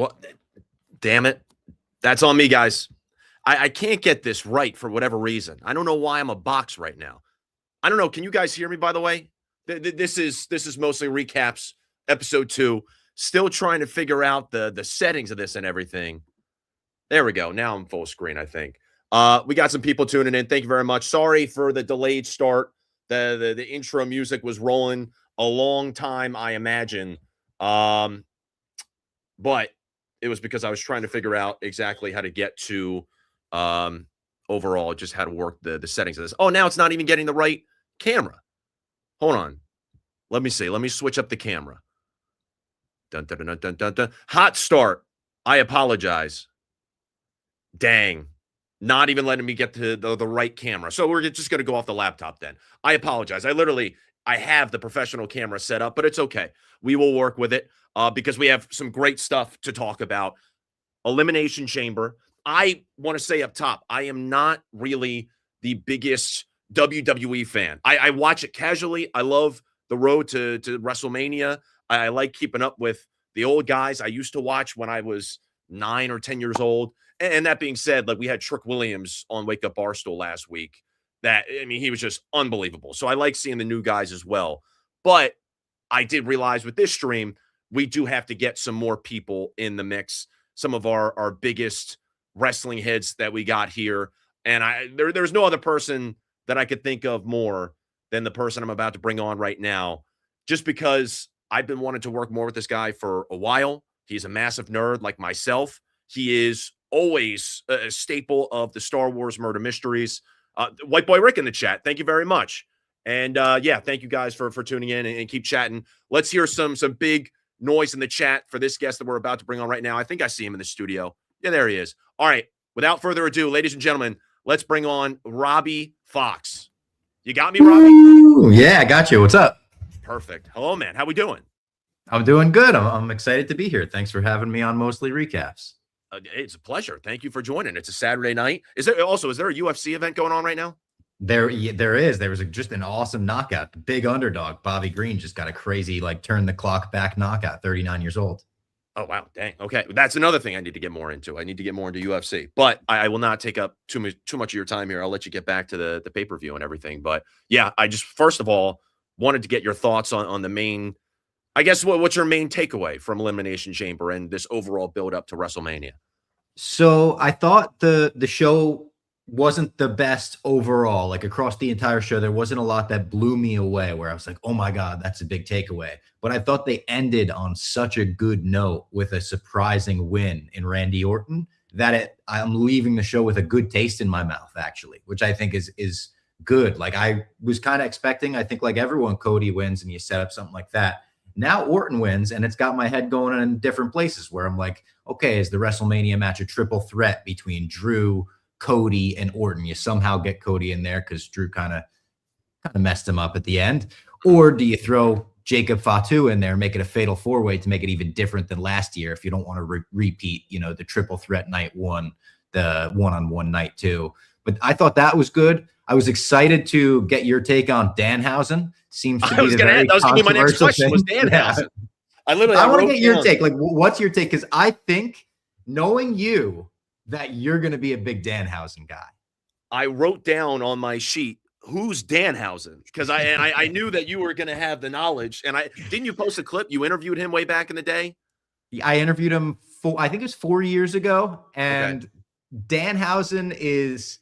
Well, damn it. That's on me, guys. I can't get this right for whatever reason. I don't know why I'm a box right now. I don't know. Can you guys hear me, by the way? This is mostly recaps, episode 2. Still trying to figure out the settings of this and everything. There we go. Now I'm full screen, I think. We got some people tuning in. Thank you very much. Sorry for the delayed start. The intro music was rolling a long time, I imagine. But it was because I was trying to figure out exactly how to get to overall just how to work the settings of this. Oh, now it's not even getting the right camera. Hold on. Let me see. Let me switch up the camera. Dun, dun, dun, dun, dun, dun. Hot start. I apologize. Dang. Not even letting me get to the right camera. So we're just going to go off the laptop then. I apologize. I have the professional camera set up, but it's okay. We will work with it because we have some great stuff to talk about. Elimination Chamber. I want to say up top, I am not really the biggest WWE fan. I watch it casually. I love the road to WrestleMania. I like keeping up with the old guys I used to watch when I was 9 or 10 years old. And that being said, like we had Trick Williams on Wake Up Barstool last week. He was just unbelievable. So I like seeing the new guys as well. But I did realize with this stream, we do have to get some more people in the mix. Some of our biggest wrestling heads that we got here. And there's no other person that I could think of more than the person I'm about to bring on right now, just because I've been wanting to work more with this guy for a while. He's a massive nerd like myself. He is always a staple of the Star Wars murder mysteries. White Boy Rick in the chat. Thank you very much. And thank you guys for tuning in and keep chatting. Let's hear some big noise in the chat for this guest that we're about to bring on right now. I think I see him in the studio. Yeah, there he is. All right. Without further ado, ladies and gentlemen, let's bring on Robbie Fox. You got me, Robbie? Ooh, yeah, I got you. What's up? Perfect. Hello, man. How we doing? I'm doing good. I'm excited to be here. Thanks for having me on Mostly Recaps. It's a pleasure. Thank you for joining. It's a Saturday night. Is there a UFC event going on right now? There is. There was just an awesome knockout. The big underdog, Bobby Green, just got a crazy, turn the clock back knockout, 39 years old. Oh, wow. Dang. Okay. That's another thing I need to get more into. I need to get more into UFC, but I will not take up too much of your time here. I'll let you get back to the pay-per-view and everything. But yeah, I just, first of all, wanted to get your thoughts on the main, I guess, what's your main takeaway from Elimination Chamber and this overall build up to WrestleMania? So I thought the show wasn't the best overall, like across the entire show. There wasn't a lot that blew me away where I was like, oh my God, that's a big takeaway. But I thought they ended on such a good note with a surprising win in Randy Orton that I'm leaving the show with a good taste in my mouth, actually, which I think is good. Like I was kind of expecting, I think like everyone, Cody wins and you set up something like that. Now Orton wins, and it's got my head going in different places where I'm like, okay, is the WrestleMania match a triple threat between Drew, Cody, and Orton? You somehow get Cody in there because Drew kind of messed him up at the end. Or do you throw Jacob Fatu in there and make it a fatal four-way to make it even different than last year if you don't want to repeat, the triple threat night one, the one-on-one night two? But I thought that was good. I was excited to get your take on Danhausen. Seems to be that was going to be my next question. Was Danhausen? Yeah. I want to get your take. Like, what's your take? Because I think, knowing you, that you're going to be a big Danhausen guy. I wrote down on my sheet, who's Danhausen? Because I knew that you were going to have the knowledge. And didn't you post a clip? You interviewed him way back in the day. I interviewed him I think it was 4 years ago. And Danhausen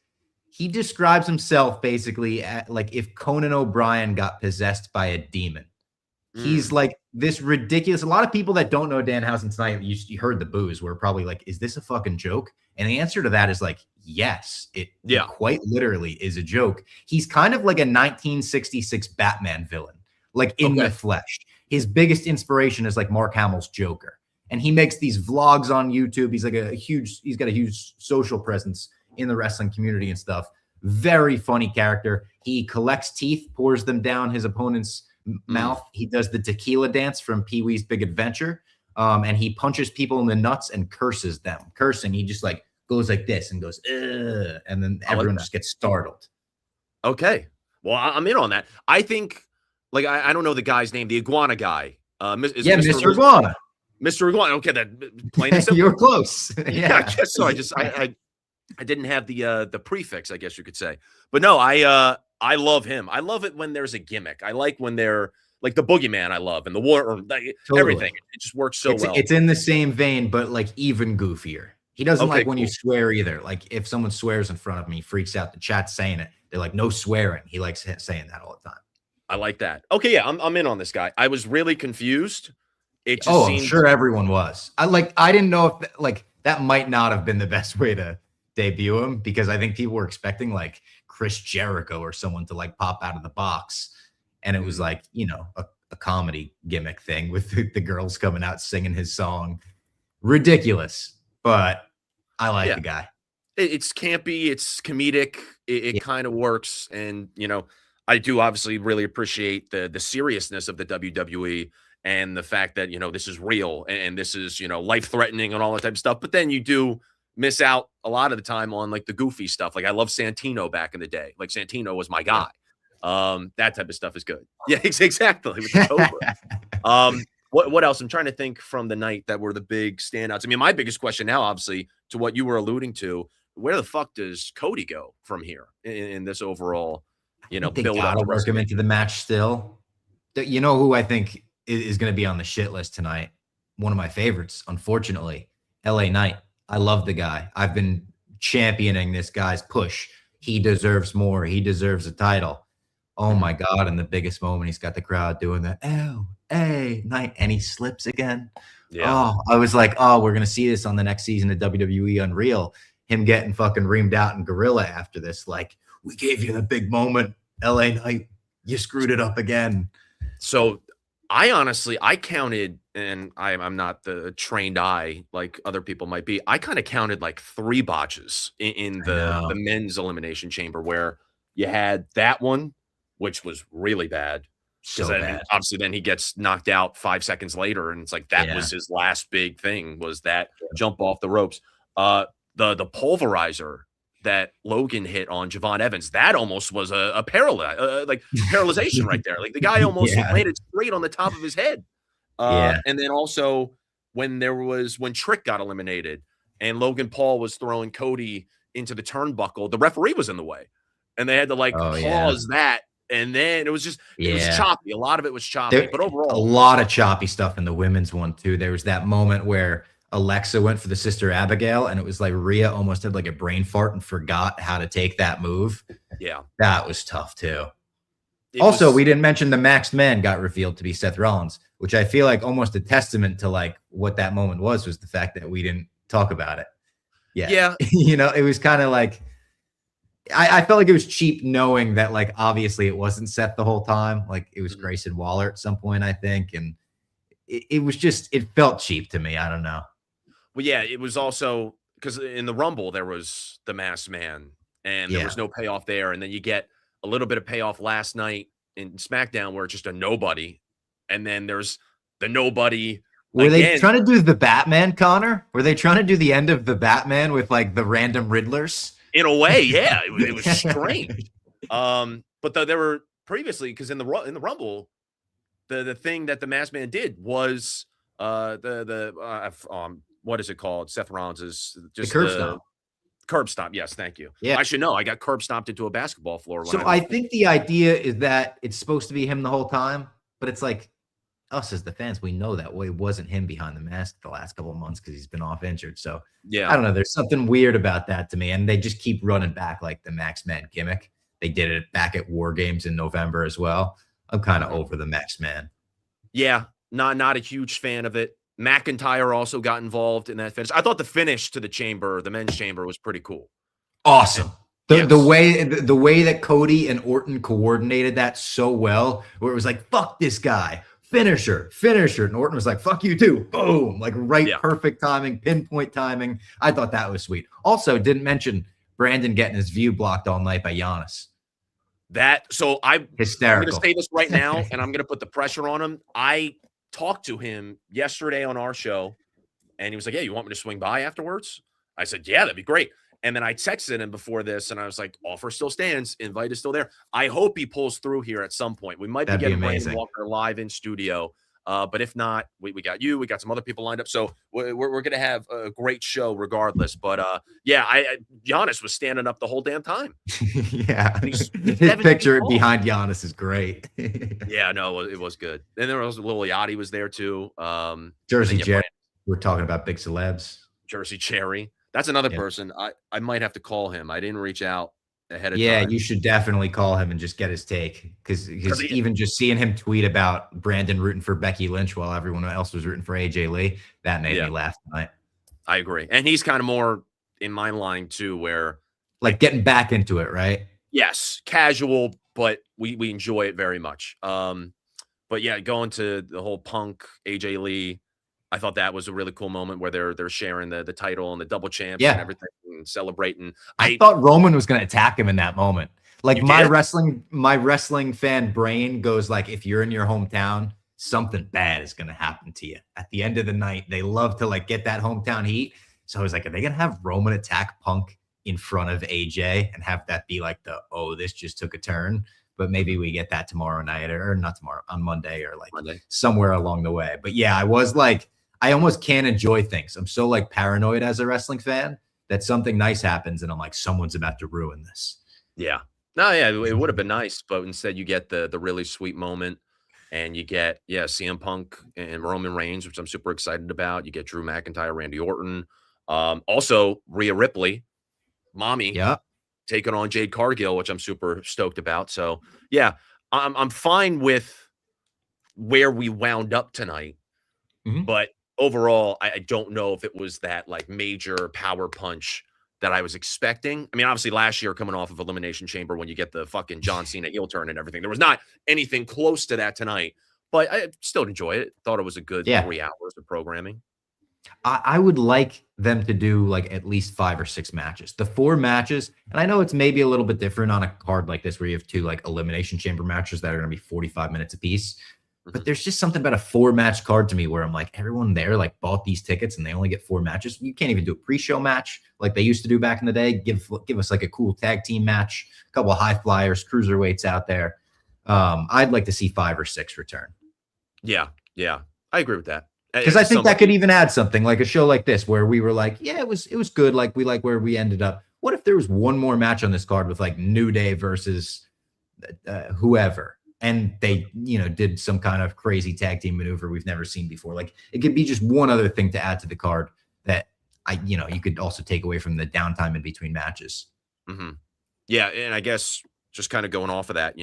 he describes himself basically like if Conan O'Brien got possessed by a demon. He's like this ridiculous. A lot of people that don't know Danhausen tonight, you heard the boos, were probably like, is this a fucking joke? And the answer to that is like, yes, it quite literally is a joke. He's kind of like a 1966 Batman villain, like in the flesh. His biggest inspiration is like Mark Hamill's Joker. And he makes these vlogs on YouTube. He's like he's got a huge social presence in the wrestling community and stuff. Very funny character. He collects teeth, pours them down his opponent's mouth. He does the tequila dance from Pee-wee's Big Adventure. And he punches people in the nuts and curses them. Cursing, he just like goes like this and goes, ugh, and then everyone just gets startled. Okay. Well, I'm in on that. I think, like, I don't know the guy's name, the iguana guy. Mr. Iguana. Mr. Iguana. Okay, that plain and simple. You're close. Yeah, I guess so. I didn't have the prefix, I guess you could say. But no, I love him. I love it when there's a gimmick. I like when they're like the boogeyman. I love and the war or like, everything. It just works so well. It's in the same vein, but like even goofier. He doesn't like when you swear either. Like if someone swears in front of me, he freaks out. The chat's saying it. They're like, no swearing. He likes saying that all the time. I like that. Okay, yeah, I'm in on this guy. I was really confused. It just I'm sure everyone was. I didn't know if that might not have been the best way to debut him, because I think people were expecting like Chris Jericho or someone to like pop out of the box, and it was like, you know, a comedy gimmick thing with the girls coming out singing his song. Ridiculous, but I like the guy. It's campy, it's comedic, it kind of works, and you know, I do obviously really appreciate the seriousness of the WWE and the fact that, you know, this is real and this is, you know, life-threatening and all that type of stuff. But then you do miss out a lot of the time on like the goofy stuff. Like I love Santino back in the day. Like Santino was my guy. That type of stuff is good. Yeah, exactly. With the Cobra. What else? I'm trying to think from the night that were the big standouts. I mean, my biggest question now, obviously, to what you were alluding to, where the fuck does Cody go from here in this overall, you know, build up? Work him into the match still. You know who I think is going to be on the shit list tonight? One of my favorites, unfortunately, LA Knight. I love the guy. I've been championing this guy's push. He deserves more. He deserves a title. Oh my God. In the biggest moment, he's got the crowd doing the LA Knight, and he slips again. Yeah. Oh, I was like, oh, we're going to see this on the next season of WWE Unreal. Him getting fucking reamed out in Gorilla after this. Like, we gave you the big moment, LA Knight. You screwed it up again. So I counted, and I'm not the trained eye like other people might be. I kind of counted like 3 botches in the men's elimination chamber, where you had that one, which was really bad. So bad. Obviously, then he gets knocked out 5 seconds later, and it's like that was his last big thing, was that jump off the ropes. The pulverizer that Logan hit on Javon Evans, that almost was a paralyzation right there. Like the guy almost landed straight on the top of his head. And then also when Trick got eliminated and Logan Paul was throwing Cody into the turnbuckle, the referee was in the way, and they had to pause that. And then it was just it was choppy. A lot of it was choppy, but overall, a lot of choppy stuff in the women's one too. There was that moment where Alexa went for the Sister Abigail, and it was like Rhea almost had like a brain fart and forgot how to take that move. Yeah. That was tough too. We didn't mention the Maxed Man got revealed to be Seth Rollins, which I feel like almost a testament to like what that moment was the fact that we didn't talk about it. Yeah. You know, it was kind of like, I felt like it was cheap knowing that like, obviously it wasn't Seth the whole time. Like it was Grayson Waller at some point, I think. And it was just, it felt cheap to me. I don't know. Well, yeah, it was also because in the Rumble, there was the Masked Man and there was no payoff there. And then you get a little bit of payoff last night in SmackDown where it's just a nobody. And then there's the nobody. Were they trying to do the Batman, Connor? Were they trying to do the end of the Batman with like the random Riddlers? In a way, yeah. It was strange. But there were previously, because in the Rumble, the thing that the Masked Man did was what is it called? Seth Rollins is just the curb stomp. Curb stomp. Yes, thank you. Yeah, I should know. I got curb stomped into a basketball floor. So I think the idea is that it's supposed to be him the whole time, but it's like us as the fans, we know that it wasn't him behind the mask the last couple of months because he's been off injured. So I don't know. There's something weird about that to me, and they just keep running back like the Masked Man gimmick. They did it back at War Games in November as well. I'm kind of over the Masked Man. Yeah, not a huge fan of it. McIntyre also got involved in that finish. I thought the finish to the men's chamber, was pretty cool. Awesome. The way that Cody and Orton coordinated that so well, where it was like, fuck this guy, finisher. And Orton was like, fuck you too. Boom. Like perfect timing, pinpoint timing. I thought that was sweet. Also, didn't mention Brandon getting his view blocked all night by Giannis. I'm hysterical. going to say this right now, and I'm going to put the pressure on him. I talked to him yesterday on our show, and he was like, "Yeah, you want me to swing by afterwards?" I said, "Yeah, that'd be great." And then I texted him before this, and I was like, "Offer still stands. Invite is still there." I hope he pulls through here at some point. We might be getting Brandon Walker live in studio. But if not, we got you. We got some other people lined up. So we're going to have a great show regardless. But yeah, Giannis was standing up the whole damn time. Yeah. He's His 7 feet picture tall. behind Giannis is great. Yeah, no, it was good. And there was Lil Yachty was there too. Jersey Jerry. We're talking about big celebs. Jersey Cherry. That's another person. I might have to call him. I didn't reach out ahead of time. Yeah, you should definitely call him and just get his take, because even just seeing him tweet about Brandon rooting for Becky Lynch while everyone else was rooting for AJ Lee, that made me laugh tonight. I agree. And he's kind of more in my line too, where like getting back into it, right? Yes, casual, but we enjoy it very much. But yeah, going to the whole Punk AJ Lee, I thought that was a really cool moment where they're sharing the title and the double champs and everything and celebrating. I thought Roman was going to attack him in that moment. Like my wrestling fan brain goes like, if you're in your hometown, something bad is going to happen to you. At the end of the night, they love to like get that hometown heat. So I was like, are they going to have Roman attack Punk in front of AJ and have that be like this just took a turn? But maybe we get that tomorrow night, or not tomorrow, on Monday, or like somewhere along the way. But yeah, I was like, I almost can't enjoy things. I'm so like paranoid as a wrestling fan that something nice happens and I'm like, someone's about to ruin this. Yeah. No, yeah, it would have been nice, but instead you get the really sweet moment, and you get CM Punk and Roman Reigns, which I'm super excited about. You get Drew McIntyre, Randy Orton, also Rhea Ripley, mommy, taking on Jade Cargill, which I'm super stoked about. So yeah, I'm fine with where we wound up tonight, but overall, I don't know if it was that like major power punch that I was expecting. I mean, obviously last year coming off of Elimination Chamber, when you get the fucking John Cena heel turn and everything, there was not anything close to that tonight, but I still enjoy it. Thought it was a good 3 hours of programming. I would like them to do like at least 5 or 6 matches. The 4 matches, and I know it's maybe a little bit different on a card like this where you have 2 like Elimination Chamber matches that are going to be 45 minutes apiece. But there's just something about a 4-match card to me where I'm like, everyone there like bought these tickets and they only get 4 matches. You can't even do a pre-show match like they used to do back in the day. Give us like a cool tag team match, a couple of high flyers, cruiserweights out there. I'd like to see 5 or 6 return. Yeah, I agree with that. Because I think that could even add something, like a show like this where we were like, yeah, it was good. Like we like where we ended up. What if there was one more match on this card with like New Day versus whoever? And they, did some kind of crazy tag team maneuver we've never seen before. Like it could be just one other thing to add to the card that you could also take away from the downtime in between matches. Yeah, and I guess just kind of going off of that,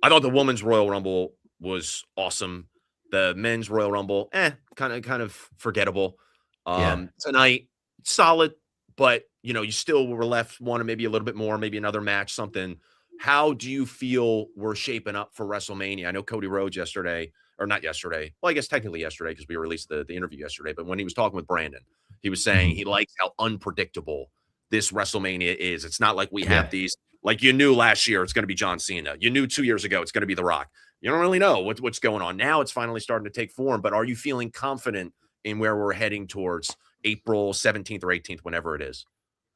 I thought the women's Royal Rumble was awesome. The men's Royal Rumble, kind of forgettable. Tonight, solid, but you still were left wanting maybe a little bit more, maybe another match, something. How do you feel we're shaping up for WrestleMania? I know Cody Rhodes yesterday, or not yesterday. Well, I guess technically yesterday because we released the interview yesterday. But when he was talking with Brandon, he was saying he likes how unpredictable this WrestleMania is. It's not like we have these, like you knew last year it's going to be John Cena. You knew 2 years ago it's going to be The Rock. You don't really know what's going on. Now it's finally starting to take form. But are you feeling confident in where we're heading towards April 17th or 18th, whenever it is?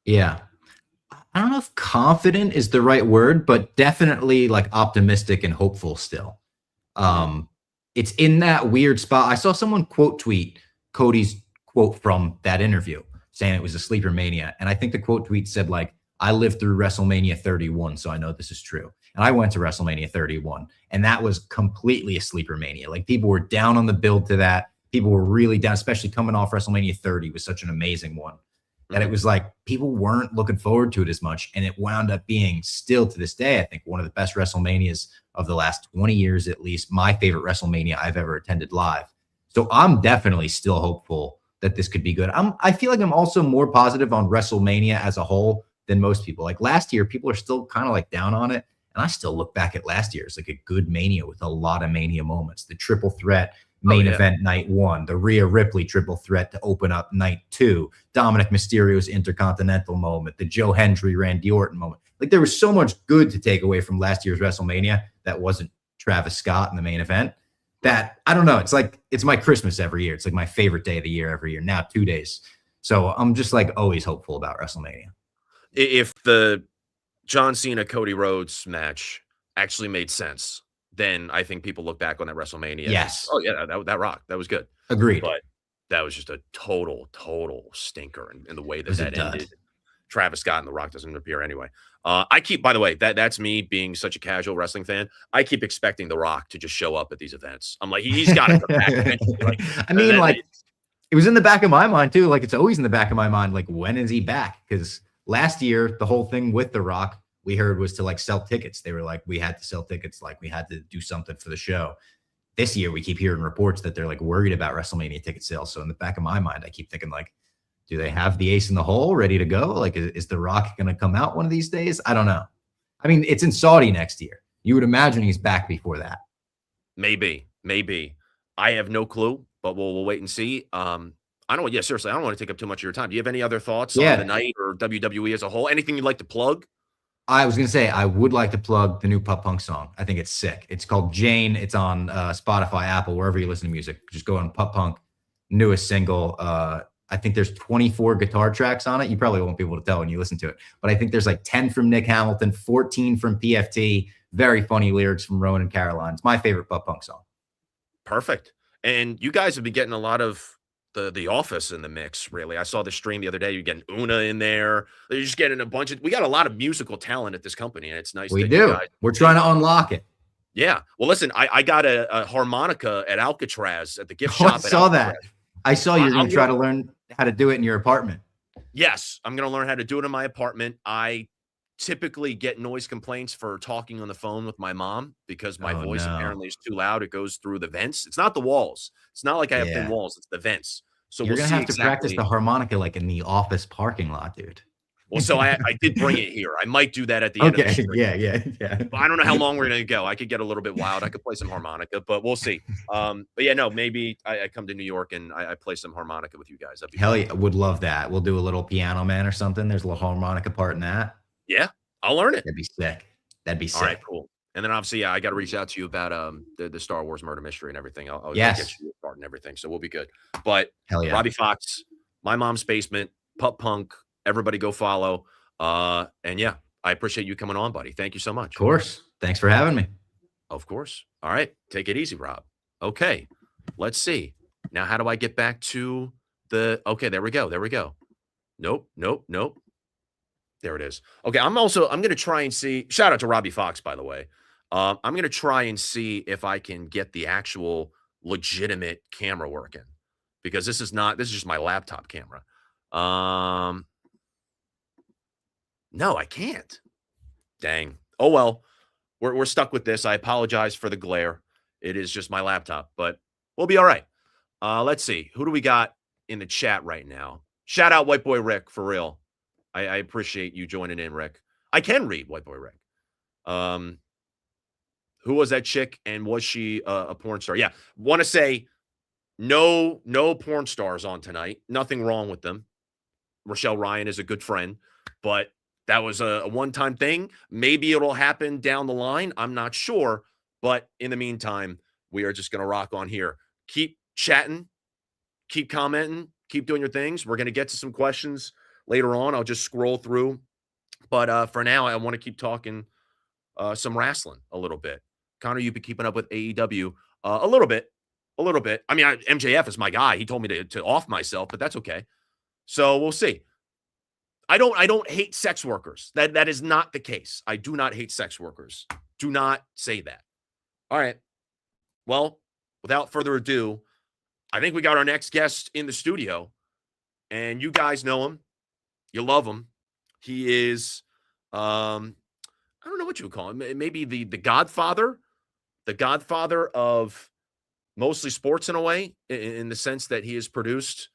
Yeah. I don't know if confident is the right word, but definitely like optimistic and hopeful still. It's in that weird spot. I saw someone quote tweet Cody's quote from that interview saying it was a sleeper mania. And I think the quote tweet said like, I lived through WrestleMania 31, so I know this is true. And I went to WrestleMania 31, and that was completely a sleeper mania. Like people were down on the build to that. People were really down, especially coming off WrestleMania 30 was such an amazing one. That it was like people weren't looking forward to it as much. And it wound up being still to this day, I think, one of the best WrestleManias of the last 20 years, at least my favorite WrestleMania I've ever attended live. So I'm definitely still hopeful that this could be good. I feel like I'm also more positive on WrestleMania as a whole than most people. Like last year, people are still kind of like down on it. And I still look back at last year as like a good Mania with a lot of Mania moments. The triple threat main event night 1, the Rhea Ripley triple threat to open up night 2, Dominic Mysterio's Intercontinental moment, the Joe Hendry Randy Orton moment. Like there was so much good to take away from last year's WrestleMania that wasn't Travis Scott in the main event. That I don't know. It's like it's my Christmas every year. It's like my favorite day of the year every year. Now 2 days. So I'm just like always hopeful about WrestleMania. If the John Cena Cody Rhodes match actually made sense, then I think people look back on that WrestleMania. Yes. Oh yeah, that rocked. That was good. Agreed. But that was just a total stinker in the way that dud. ended. Travis Scott and The Rock doesn't appear anyway. I keep, by the way, that's me being such a casual wrestling fan. I keep expecting The Rock to just show up at these events. I'm like, he's got to come back eventually. Like, I mean, like, it was in the back of my mind too. Like, it's always in the back of my mind. Like, when is he back? Because last year, the whole thing with The Rock, we heard, was to like sell tickets. They were like, we had to sell tickets. Like, we had to do something for the show. This year, we keep hearing reports that they're like worried about WrestleMania ticket sales. So in the back of my mind, I keep thinking like, do they have the ace in the hole ready to go? Like, is The Rock going to come out one of these days? I don't know. I mean, it's in Saudi next year. You would imagine he's back before that. Maybe. I have no clue, but we'll wait and see. I don't. Yeah, seriously, I don't want to take up too much of your time. Do you have any other thoughts on the night or WWE as a whole? Anything you'd like to plug? I was going to say, I would like to plug the new Pup Punk song. I think it's sick. It's called Jane. It's on Spotify, Apple, wherever you listen to music. Just go on Pup Punk, newest single. I think there's 24 guitar tracks on it. You probably won't be able to tell when you listen to it, but I think there's like 10 from Nick Hamilton, 14 from PFT. Very funny lyrics from Rowan and Caroline. It's my favorite Pup Punk song. Perfect. And you guys have been getting a lot of the Office in the mix, really. I saw the stream the other day. You're getting Una in there. You're just getting we got a lot of musical talent at this company, and it's nice. We do. We're trying to unlock it. Yeah. Well, listen, I got a harmonica at Alcatraz at the gift shop. I saw that. I saw you're going to try to learn how to do it in your apartment. Yes, I'm going to learn how to do it in my apartment. I typically get noise complaints for talking on the phone with my mom because my voice apparently is too loud. It goes through the vents. It's not the walls. It's not like I have thin walls. It's the vents. So you're going to have to practice the harmonica like in the office parking lot, dude. Well, so I did bring it here. I might do that at the end of the stream. Yeah. I don't know how long we're going to go. I could get a little bit wild. I could play some harmonica, but we'll see. But yeah, no, maybe I come to New York and I play some harmonica with you guys. Hell yeah, would love that. We'll do a little Piano Man or something. There's a little harmonica part in that. Yeah, I'll learn it. That'd be sick. All right, cool. And then obviously, I got to reach out to you about the Star Wars murder mystery and everything. I'll get you a part and everything, so we'll be good. But hell yeah, Robbie Fox, My Mom's Basement, Pup Punk, everybody go follow. And yeah, I appreciate you coming on, buddy. Thank you so much. Of course. Thanks for having me. Of course. All right. Take it easy, Rob. Okay. Let's see. Now, how do I get back to okay, there we go. Nope. There it is. Okay. I'm going to try and see, shout out to Robbie Fox, by the way. I'm going to try and see if I can get the actual legitimate camera working, because this is just my laptop camera. No, I can't. Dang. Oh, well, we're stuck with this. I apologize for the glare. It is just my laptop, but we'll be all right. Let's see. Who do we got in the chat right now? Shout out White Boy Rick, for real. I appreciate you joining in, Rick. I can read White Boy Rick. Who was that chick, and was she a porn star? Yeah. Want to say no porn stars on tonight. Nothing wrong with them. Rochelle Ryan is a good friend, but that was a one-time thing. Maybe it'll happen down the line. I'm not sure. But in the meantime, we are just going to rock on here. Keep chatting. Keep commenting. Keep doing your things. We're going to get to some questions later on. I'll just scroll through. But for now, I want to keep talking some wrestling a little bit. Connor, you've been keeping up with AEW a little bit. I mean, MJF is my guy. He told me to off myself, but that's okay. So we'll see. I don't hate sex workers. That is not the case. I do not hate sex workers. Do not say that. All right. Well, without further ado, I think we got our next guest in the studio, and you guys know him. You love him. He is, I don't know what you would call him. Maybe the godfather of mostly sports in a way, in the sense that he has produced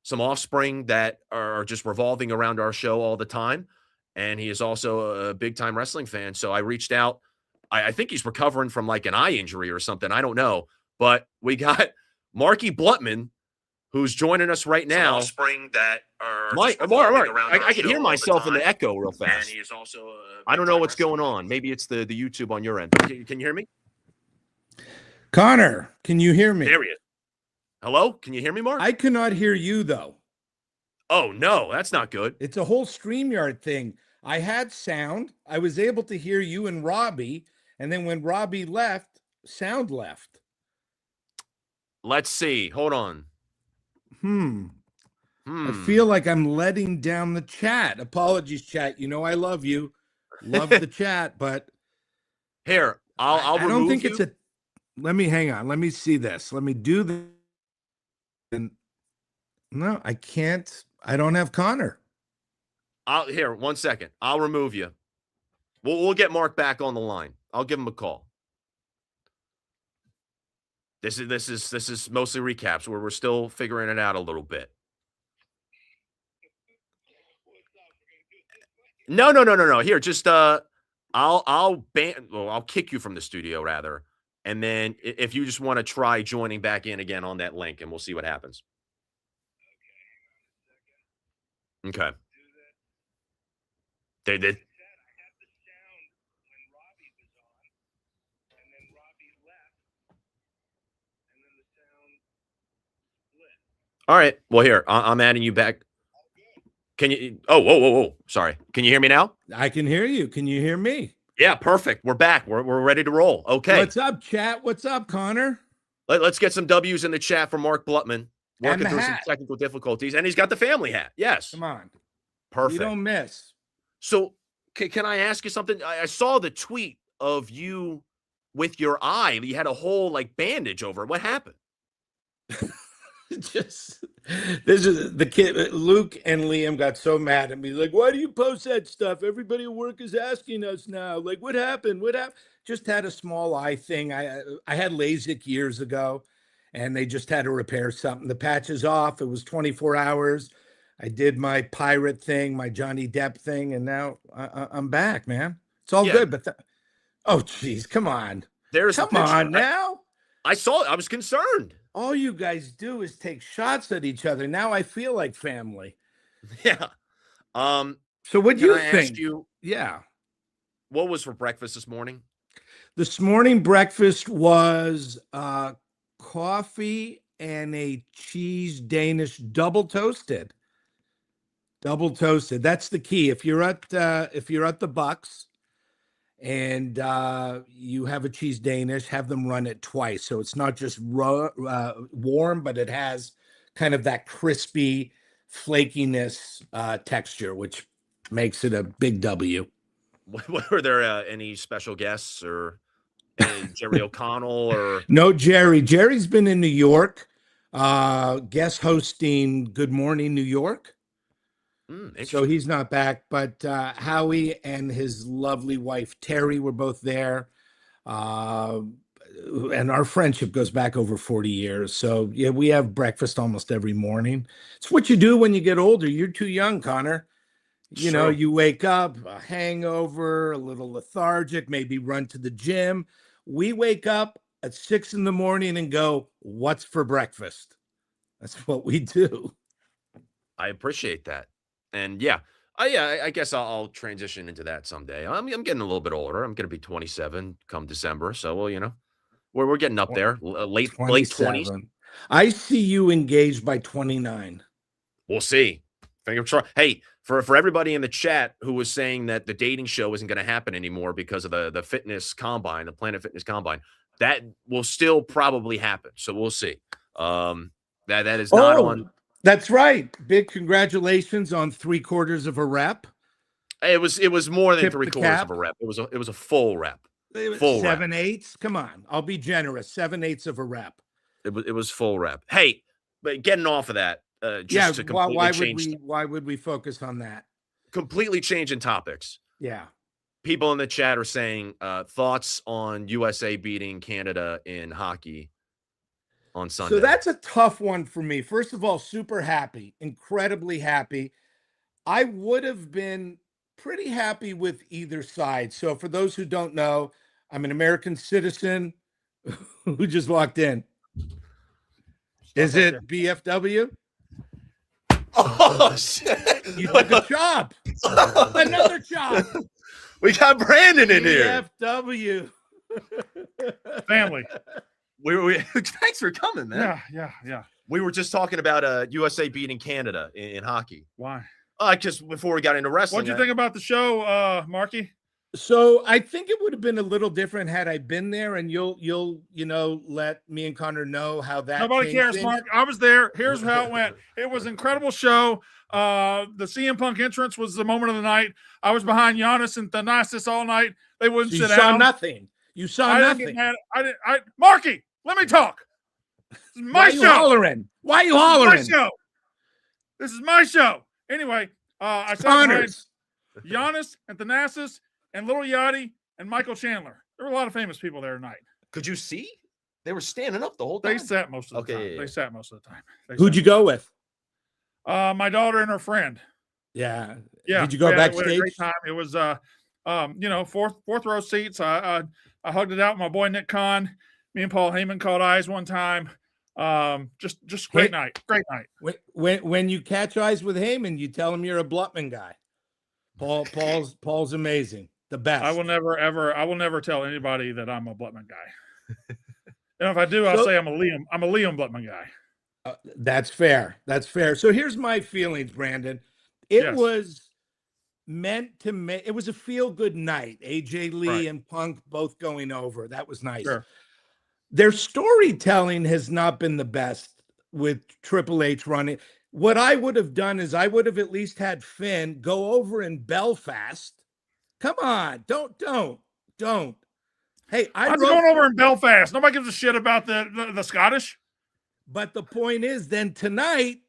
some offspring that are just revolving around our show all the time. And he is also a big time wrestling fan. So I reached out. I think he's recovering from like an eye injury or something. I don't know, but we got Marky Blutman, who's joining us right now. Offspring that are I can hear myself in the echo real fast. And he is also I don't know what's going on. Maybe it's the YouTube on your end. Can you hear me? Connor, can you hear me? There he is. Hello? Can you hear me, Mark? I cannot hear you, though. Oh, no. That's not good. It's a whole StreamYard thing. I had sound. I was able to hear you and Robbie. And then when Robbie left, sound left. Let's see. Hold on. I feel like I'm letting down the chat. Apologies, chat. You know I love you. Love the chat, but Here, I'll I don't remove think you. it's a. Let me hang on. Let me see this. Let me do this. And no, I can't. I don't have Connor. Here, 1 second. I'll remove you. We'll get Mark back on the line. I'll give him a call. This is mostly recaps where we're still figuring it out a little bit. No. Here, just I'll kick you from the studio rather. And then if you just want to try joining back in again on that link, and we'll see what happens. Okay. They did. All right. Well, here, I'm adding you back. Can you? Oh, whoa. Sorry. Can you hear me now? I can hear you. Can you hear me? Yeah, perfect. We're back. We're ready to roll. Okay. What's up, chat? What's up, Connor? Let's get some W's in the chat for Mark Blutman. Working through some hat. technical difficulties. And he's got the family hat. Yes. Come on. Perfect. You don't miss. So can I ask you something? I saw the tweet of you with your eye. You had a whole like bandage over it. What happened? Just this is the kid. Luke and Liam got so mad at me. Like, why do you post that stuff? Everybody at work is asking us now. Like, what happened? What happened? Just had a small eye thing. I had LASIK years ago, and they just had to repair something. The patch is off. It was 24 hours. I did my pirate thing, my Johnny Depp thing, and now I'm back, man. It's all good. But oh, geez, come on. Come on now. I saw it. I was concerned. All you guys do is take shots at each other. Now I feel like family. Yeah. So what do you think? Yeah. What was for breakfast this morning? This morning breakfast was coffee and a cheese Danish double toasted. Double toasted. That's the key. If you're at the Bucks and you have a cheese Danish, have them run it twice. So it's not just warm, but it has kind of that crispy flakiness texture, which makes it a big W. Were there any special guests or Jerry O'Connell or? No, Jerry. Jerry's been in New York, guest hosting Good Morning New York. So he's not back, but Howie and his lovely wife, Terry, were both there. And our friendship goes back over 40 years. So, yeah, we have breakfast almost every morning. It's what you do when you get older. You're too young, Connor. You know, you wake up, a hangover, a little lethargic, maybe run to the gym. We wake up at 6 a.m. and go, what's for breakfast? That's what we do. I appreciate that. And I guess I'll transition into that someday. I'm getting a little bit older. I'm going to be 27 come December. So, well, we're getting up there, late 20s. I see you engaged by 29. We'll see. Finger crossed. Hey, for everybody in the chat who was saying that the dating show isn't going to happen anymore because of the fitness combine, the Planet Fitness Combine, that will still probably happen. So we'll see. That is not on. That's right. Big congratulations on 3/4 of a rep. It was more than 3/4 of a rep. It was a full rep. Full 7/8. Come on, I'll be generous. 7/8 of a rep. It was full rep. Hey, but getting off of that, just to completely why would we focus on that? Completely changing topics. Yeah. People in the chat are saying thoughts on USA beating Canada in hockey on Sunday. So that's a tough one for me. First of all, super happy, incredibly happy. I would have been pretty happy with either side. So for those who don't know, I'm an American citizen who just walked in. Is it BFW? Oh, shit. You took a chop. Another chop. We got Brandon in here. BFW. Family. We thanks for coming, man. Yeah. We were just talking about USA beating Canada in hockey. Why? Just before we got into wrestling. What'd you think about the show, Marky? So I think it would have been a little different had I been there, and you'll let me and Connor know how that. Nobody changed cares, things. Mark. I was there. Here's how it went. It was an incredible show. The CM Punk entrance was the moment of the night. I was behind Giannis and Thanasis all night. They wouldn't So sit you saw down. nothing. You saw I nothing. didn't get mad. Marky, let me talk. This is my Why you show. hollering? Why you This is hollering? my show. This is my show. Anyway, I sat Connors. behind Giannis and Thanasis and Little Yachty and Michael Chandler. There were a lot of famous people there tonight. Could you see? They were standing up the whole time. They sat most of the time. yeah, yeah. They sat most of the time. Who'd you go with? My daughter and her friend. Yeah. Yeah. Did you go we had a backstage? great time. It was fourth row seats. I hugged it out with my boy Nick Khan. Me and Paul Heyman caught eyes one time. Just great night. Great night. When you catch eyes with Heyman, you tell him you're a Blutman guy. Paul's amazing. The best. I will never tell anybody that I'm a Blutman guy. And if I do, I'll say I'm a Liam Blutman guy. That's fair. That's fair. So here's my feelings, Brandon. It was meant to make. It was a feel-good night. AJ Lee and Punk both going over. That was nice. Sure. Their storytelling has not been the best with Triple H running. What I would have done is I would have at least had Finn go over in Belfast. Come on, don't. Hey, I'm going over in Belfast. Nobody gives a shit about the Scottish. But the point is, then tonight,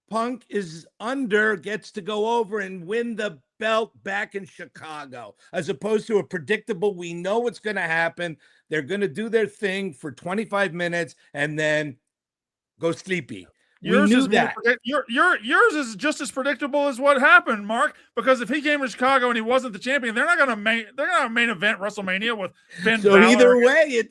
Punk gets to go over and win the belt back in Chicago, as opposed to a predictable, we know what's going to happen. They're going to do their thing for 25 minutes and then go sleepy. Yours we knew is that. Yours is just as predictable as what happened, Mark. Because if he came to Chicago and he wasn't the champion, they're not going to main event WrestleMania with Finn. So Balor. either way,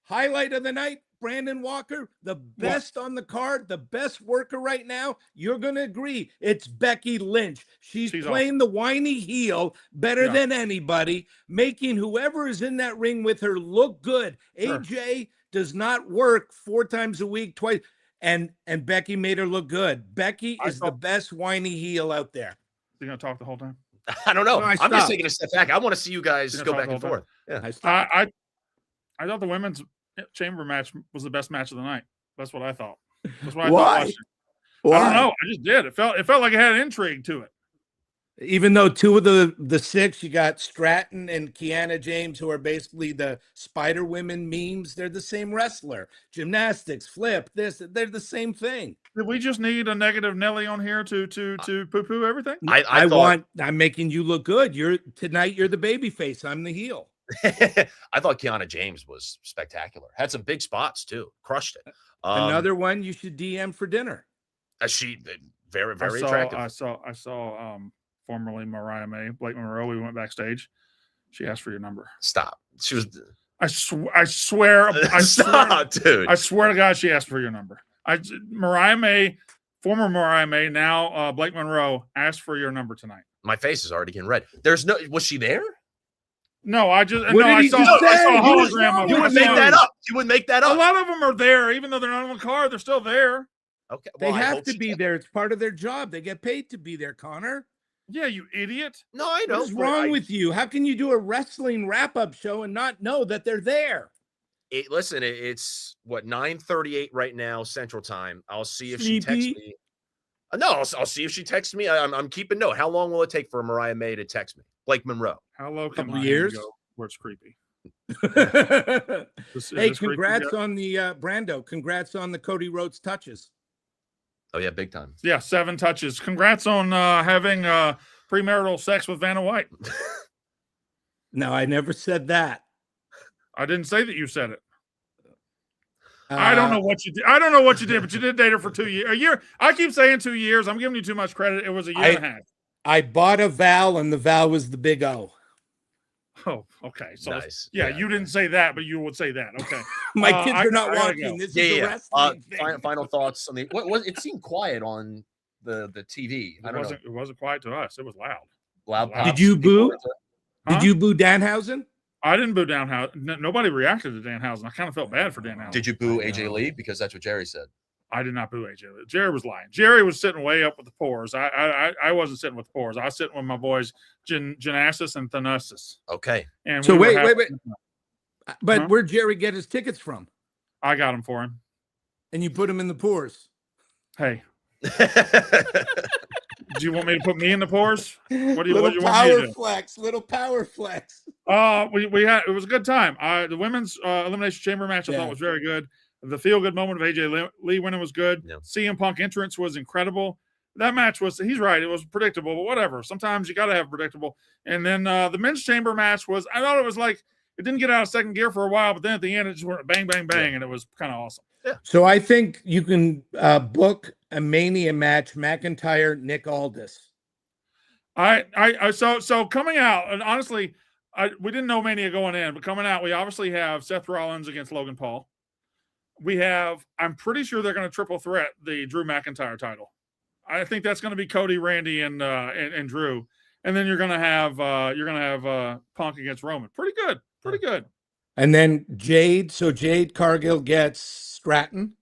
highlight of the night, Brandon Walker, the best on the card, the best worker right now. You're going to agree. It's Becky Lynch. She's playing the whiny heel better than anybody, making whoever is in that ring with her look good. Sure. AJ does not work 4 times a week, twice. And Becky made her look good. Becky is the best whiny heel out there. You going to talk the whole time? I don't know. I'm just taking a step back. I want to see you guys go back and forth. Yeah. I thought the women's chamber match was the best match of the night. That's what I thought. That's what I thought. Why? I don't know. I just did. It felt like it had intrigue to it. Even though 2 of the 6, you got Stratton and Kiana James, who are basically the Spider Women memes. They're the same wrestler. Gymnastics, flip, they're the same thing. Did we just need a negative Nelly on here to poo-poo everything? I'm making you look good. Tonight you're the baby face. I'm the heel. I thought Kiana James was spectacular. Had some big spots too. Crushed it. Another one you should DM for dinner. She very attractive. I saw formerly Mariah May, Blake Monroe. We went backstage. She asked for your number. Stop. She was. I swear. Stop, dude. I swear to God, she asked for your number. Mariah May, former Mariah May, now Blake Monroe asked for your number tonight. My face is already getting red. Was she there? No, I saw a hologram. You would make that up. You would make that up. A lot of them are there, even though they're not on the card. They're still there. Okay, they have to be there. It's part of their job. They get paid to be there, Connor. Yeah, you idiot. No, I know. What's wrong with you? How can you do a wrestling wrap-up show and not know that they're there? Listen, it's 9:38 right now Central Time. I'll see if she texts me. No, I'll see if she texts me. I'm keeping note. How long will it take for Mariah May to text me? Blake Monroe. How low can my years go where it's creepy? Hey, congrats on the Brando. Congrats on the Cody Rhodes touches. Oh yeah, big time. Yeah, 7 touches. Congrats on having premarital sex with Vanna White. No, I never said that. I didn't say that you said it. I don't know what you did. I don't know what you did, but you did date her for 2 years. A year. I keep saying 2 years. I'm giving you too much credit. It was a year and a half. I bought a vowel, and the vowel was the big O. Oh, okay. So nice. Yeah, you didn't say that, but you would say that. Okay. My kids are not watching. This is a wrestling thing. Final thoughts on the what it seemed quiet on the TV. It wasn't quiet to us. It was loud. Loud. Did you boo? Did you boo Danhausen? I didn't boo Danhausen. Nobody reacted to Danhausen. I kind of felt bad for Danhausen. Did you boo AJ Lee? Because that's what Jerry said. I did not boo AJ Lee. Jerry was lying. Jerry was sitting way up with the pores. I wasn't sitting with the pores. I was sitting with my boys, Genesis and Thanasis. Okay. And So we wait. But where'd Jerry get his tickets from? I got them for him. And you put him in the pores. Hey. Do you want me to put me in the pores? What do you want me to do? Little power flex. We had it was a good time. The women's elimination chamber match I thought was very good. The feel good moment of AJ Lee winning was good. Yeah. CM Punk entrance was incredible. That match was, he's right, it was predictable, but whatever. Sometimes you got to have predictable. And then the men's chamber match was, I thought it was like, it didn't get out of second gear for a while, but then at the end it just went bang, bang, bang, and it was kind of awesome. Yeah. So I think you can book a Mania match, McIntyre, Nick Aldis. So coming out, and honestly, we didn't know Mania going in, but coming out, we obviously have Seth Rollins against Logan Paul. We have, I'm pretty sure they're going to triple threat the Drew McIntyre title. I think that's going to be Cody, Randy, and Drew, and then you're going to have Punk against Roman. Pretty good. And then Jade. So Jade Cargill gets Stratton.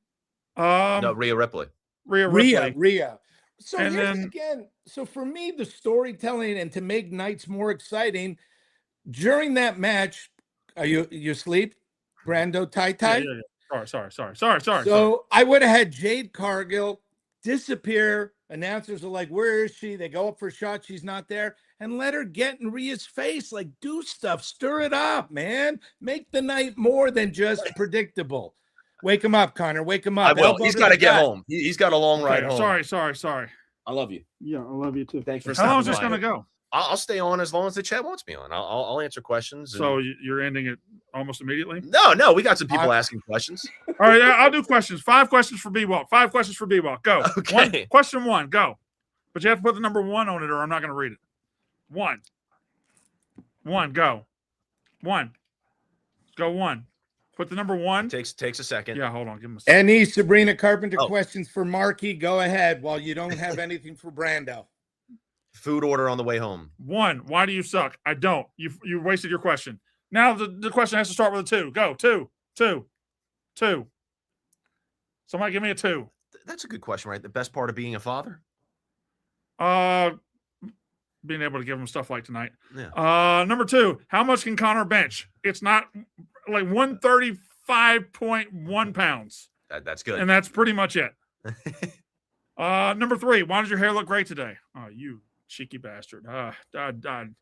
No, Rhea Ripley. Rhea. So And here's then- again. So for me, the storytelling and to make nights more exciting during that match. Are you asleep, Brando Tai? Yeah. Sorry. So I would have had Jade Cargill disappear. Announcers are like, where is she? They go up for a shot. She's not there. And let her get in Rhea's face. Like, do stuff. Stir it up, man. Make the night more than just predictable. Wake him up, Connor. Wake him up. I will. Elbow He's to got to the get gut. home. He's got a long ride home. Sorry. I love you. Yeah, I love you too. Thanks for How long is stopping this by. going to go? I'll stay on as long as the chat wants me on. I'll answer questions. So you're ending it almost immediately? No, we got some people asking questions. All right, I'll do questions. 5 questions for B-Walk. 5 questions for B-Walk. Go. Okay. Question 1, go. But you have to put the number 1 on it or I'm not going to read it. 1, go. 1. Go 1. Put the number 1. Takes a second. Yeah, hold on. Give him a second. Any Sabrina Carpenter Oh. questions for Marky? Go ahead while you don't have anything for Brando. Food order on the way home. 1, why do you suck? I don't. You wasted your question. Now the question has to start with a 2. Go. 2. Somebody give me a 2. That's a good question, right? The best part of being a father? Being able to give him stuff like tonight. Yeah. Number 2, how much can Connor bench? It's not like 135.1 pounds. That's good. And that's pretty much it. Number 3, why does your hair look great today? Oh, you cheeky bastard. I'd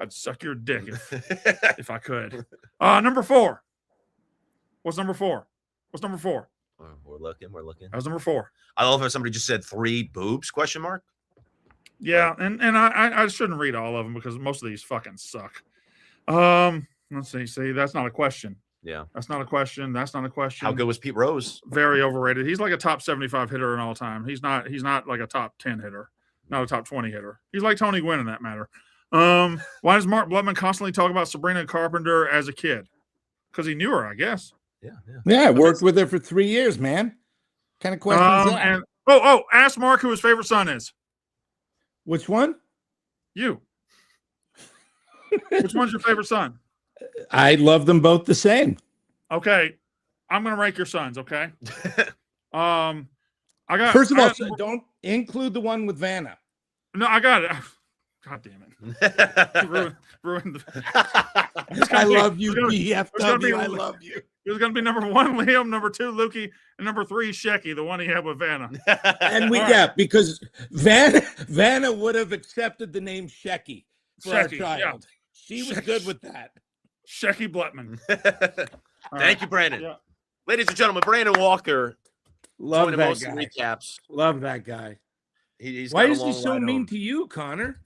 suck your dick if I could. Number 4. What's number 4? We're looking. That was number 4. I love how somebody just said 3 boobs, question mark. Yeah, and I shouldn't read all of them because most of these fucking suck. Let's see, that's not a question. Yeah. That's not a question. How good was Pete Rose? Very overrated. He's like a top 75 hitter in all time. He's not like a top 10 hitter, not a top 20 hitter. He's like Tony Gwynn in that matter. Why does Mark Blutman constantly talk about Sabrina Carpenter as a kid? Because he knew her, I guess. Yeah, I worked with her for 3 years, man. Kind of questions that? And ask Mark who his favorite son is. Which one? You. Which one's your favorite son? I love them both the same. Okay, I'm gonna rank your sons. Okay. I got. First of all, don't include the one with Vanna. No, I got it. God damn it! Ruined the. I love you, gonna BFW. be- I love you. It was gonna be number 1, Liam. Number 2, Lukey, and number 3, Shecky, the one he had with Vanna. And we All got because Vanna would have accepted the name Shecky for our Shecky, child. yeah. She was good with that. Shecky Blutman. Thank you, Brandon. Yeah. Ladies and gentlemen, Brandon Walker. Love joining that most of guy. the recaps. Love that guy. He's Why got a is he long so ride mean home. to you, Connor?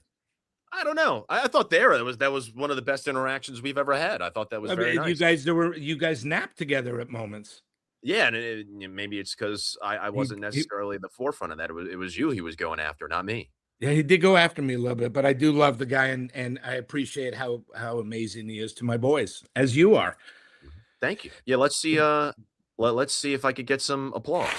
I don't know. I thought that was one of the best interactions we've ever had. I thought that was very nice. You guys napped together at moments. Yeah, and maybe it's because I wasn't necessarily the forefront of that. It was you he was going after, not me. Yeah, he did go after me a little bit, but I do love the guy, and I appreciate how amazing he is to my boys, as you are. Thank you. Yeah, let's see. Let's see if I could get some applause.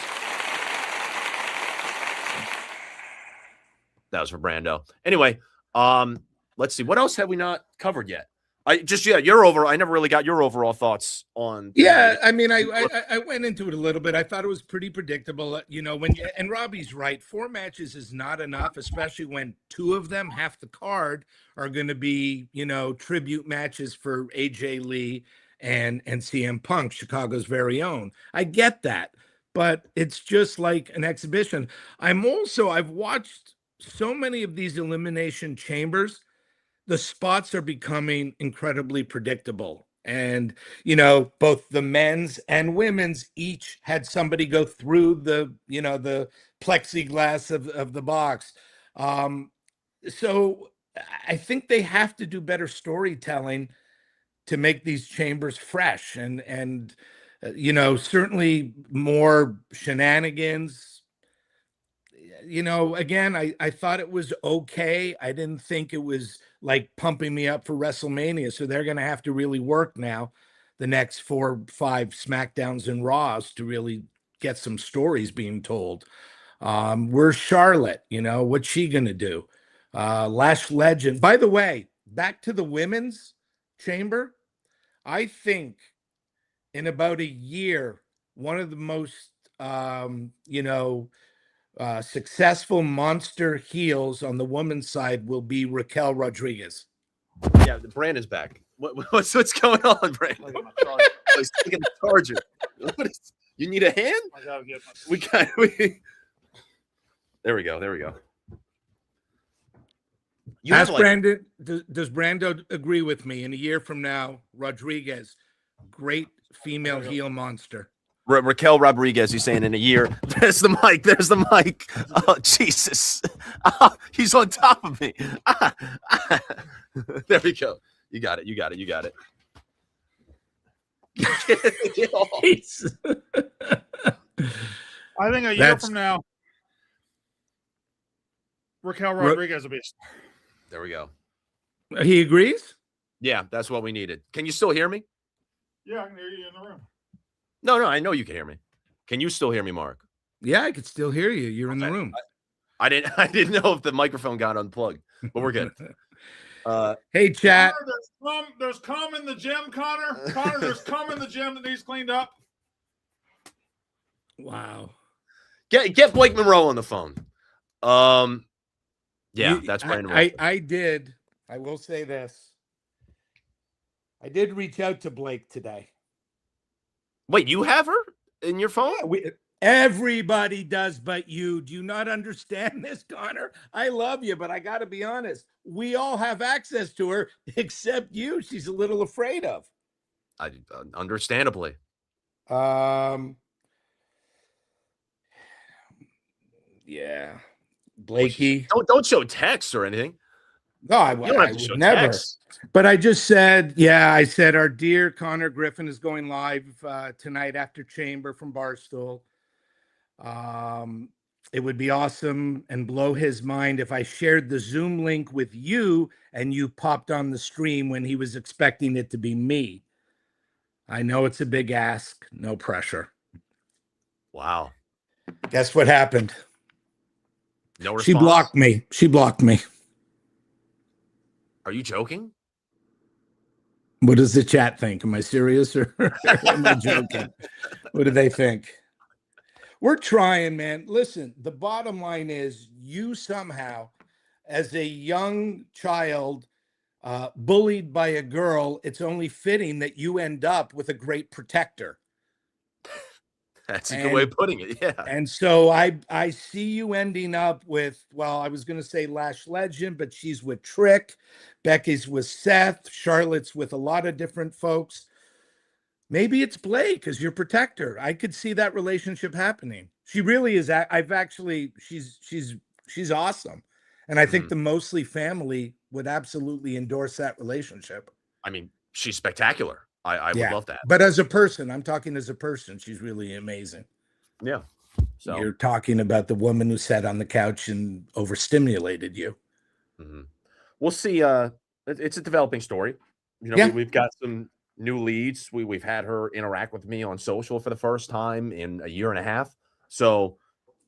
That was for Brando. Anyway, let's see. What else have we not covered yet? I never really got your overall thoughts on. Yeah, I mean, I went into it a little bit. I thought it was pretty predictable. And Robbie's right. 4 matches is not enough, especially when 2 of them, half the card, are going to be, tribute matches for AJ Lee and CM Punk, Chicago's very own. I get that, but it's just like an exhibition. I've watched so many of these Elimination Chambers. The spots are becoming incredibly predictable. And, both the men's and women's each had somebody go through the plexiglass of the box. So I think they have to do better storytelling to make these chambers fresh and certainly more shenanigans. Again, I thought it was okay. I didn't think it was like pumping me up for WrestleMania. So they're going to have to really work now the next 4 or 5 SmackDowns and Raws to really get some stories being told. Where's Charlotte? What's she going to do? Lash Legend. By the way, back to the women's chamber. I think in about a year, one of the most, successful monster heels on the women's side will be Raquel Rodriguez. Yeah, Brandon's back. What's going on, Brandon? He's taking the charger. You need a hand? I gotta get There we go. Ask Brandon. Does Brando agree with me? In a year from now, Rodriguez, great female heel monster. Raquel Rodriguez, he's saying in a year. There's the mic. Oh, Jesus. Oh, he's on top of me. There we go. You got it. I think a year from now, Raquel Rodriguez will be. There we go. He agrees? Yeah, that's what we needed. Can you still hear me? Yeah, I can hear you in the room. No, I know you can hear me. Can you still hear me, Mark? Yeah, I could still hear you. You're in the room. I didn't know if the microphone got unplugged, but we're good. Hey, chat. Connor, there's cum in the gym, Connor. Connor, there's cum in the gym that needs cleaned up. Wow. Get Blake Monroe on the phone. Yeah, that's Brandon. I did. I will say this. I did reach out to Blake today. Wait, you have her in your phone? Yeah, everybody does, but you. Do you not understand this, Connor? I love you, but I got to be honest. We all have access to her except you. She's a little afraid of. Understandably. Yeah. Blakey. Don't show text or anything. No, I would never. Text. But I just said, I said our dear Connor Griffin is going live tonight after Chamber from Barstool. It would be awesome and blow his mind if I shared the Zoom link with you and you popped on the stream when he was expecting it to be me. I know it's a big ask. No pressure. Wow. Guess what happened? No response. She blocked me. Are you joking? What does the chat think? Am I serious or am I joking? What do they think? We're trying, man. Listen, the bottom line is you somehow, as a young child, bullied by a girl, it's only fitting that you end up with a great protector. That's a good way of putting it, yeah. And so I see you ending up with, well, I was going to say Lash Legend, but she's with Trick. Becky's with Seth. Charlotte's with a lot of different folks. Maybe it's Blake as your protector. I could see that relationship happening. She really is. She's awesome. And I think the Mosley family would absolutely endorse that relationship. I mean, she's spectacular. I would love that. But as a person, I'm talking as a person, she's really amazing. Yeah. So you're talking about the woman who sat on the couch and overstimulated you. Mm-hmm. We'll see. It's a developing story. We've got some new leads. We've had her interact with me on social for the first time in a year and a half. So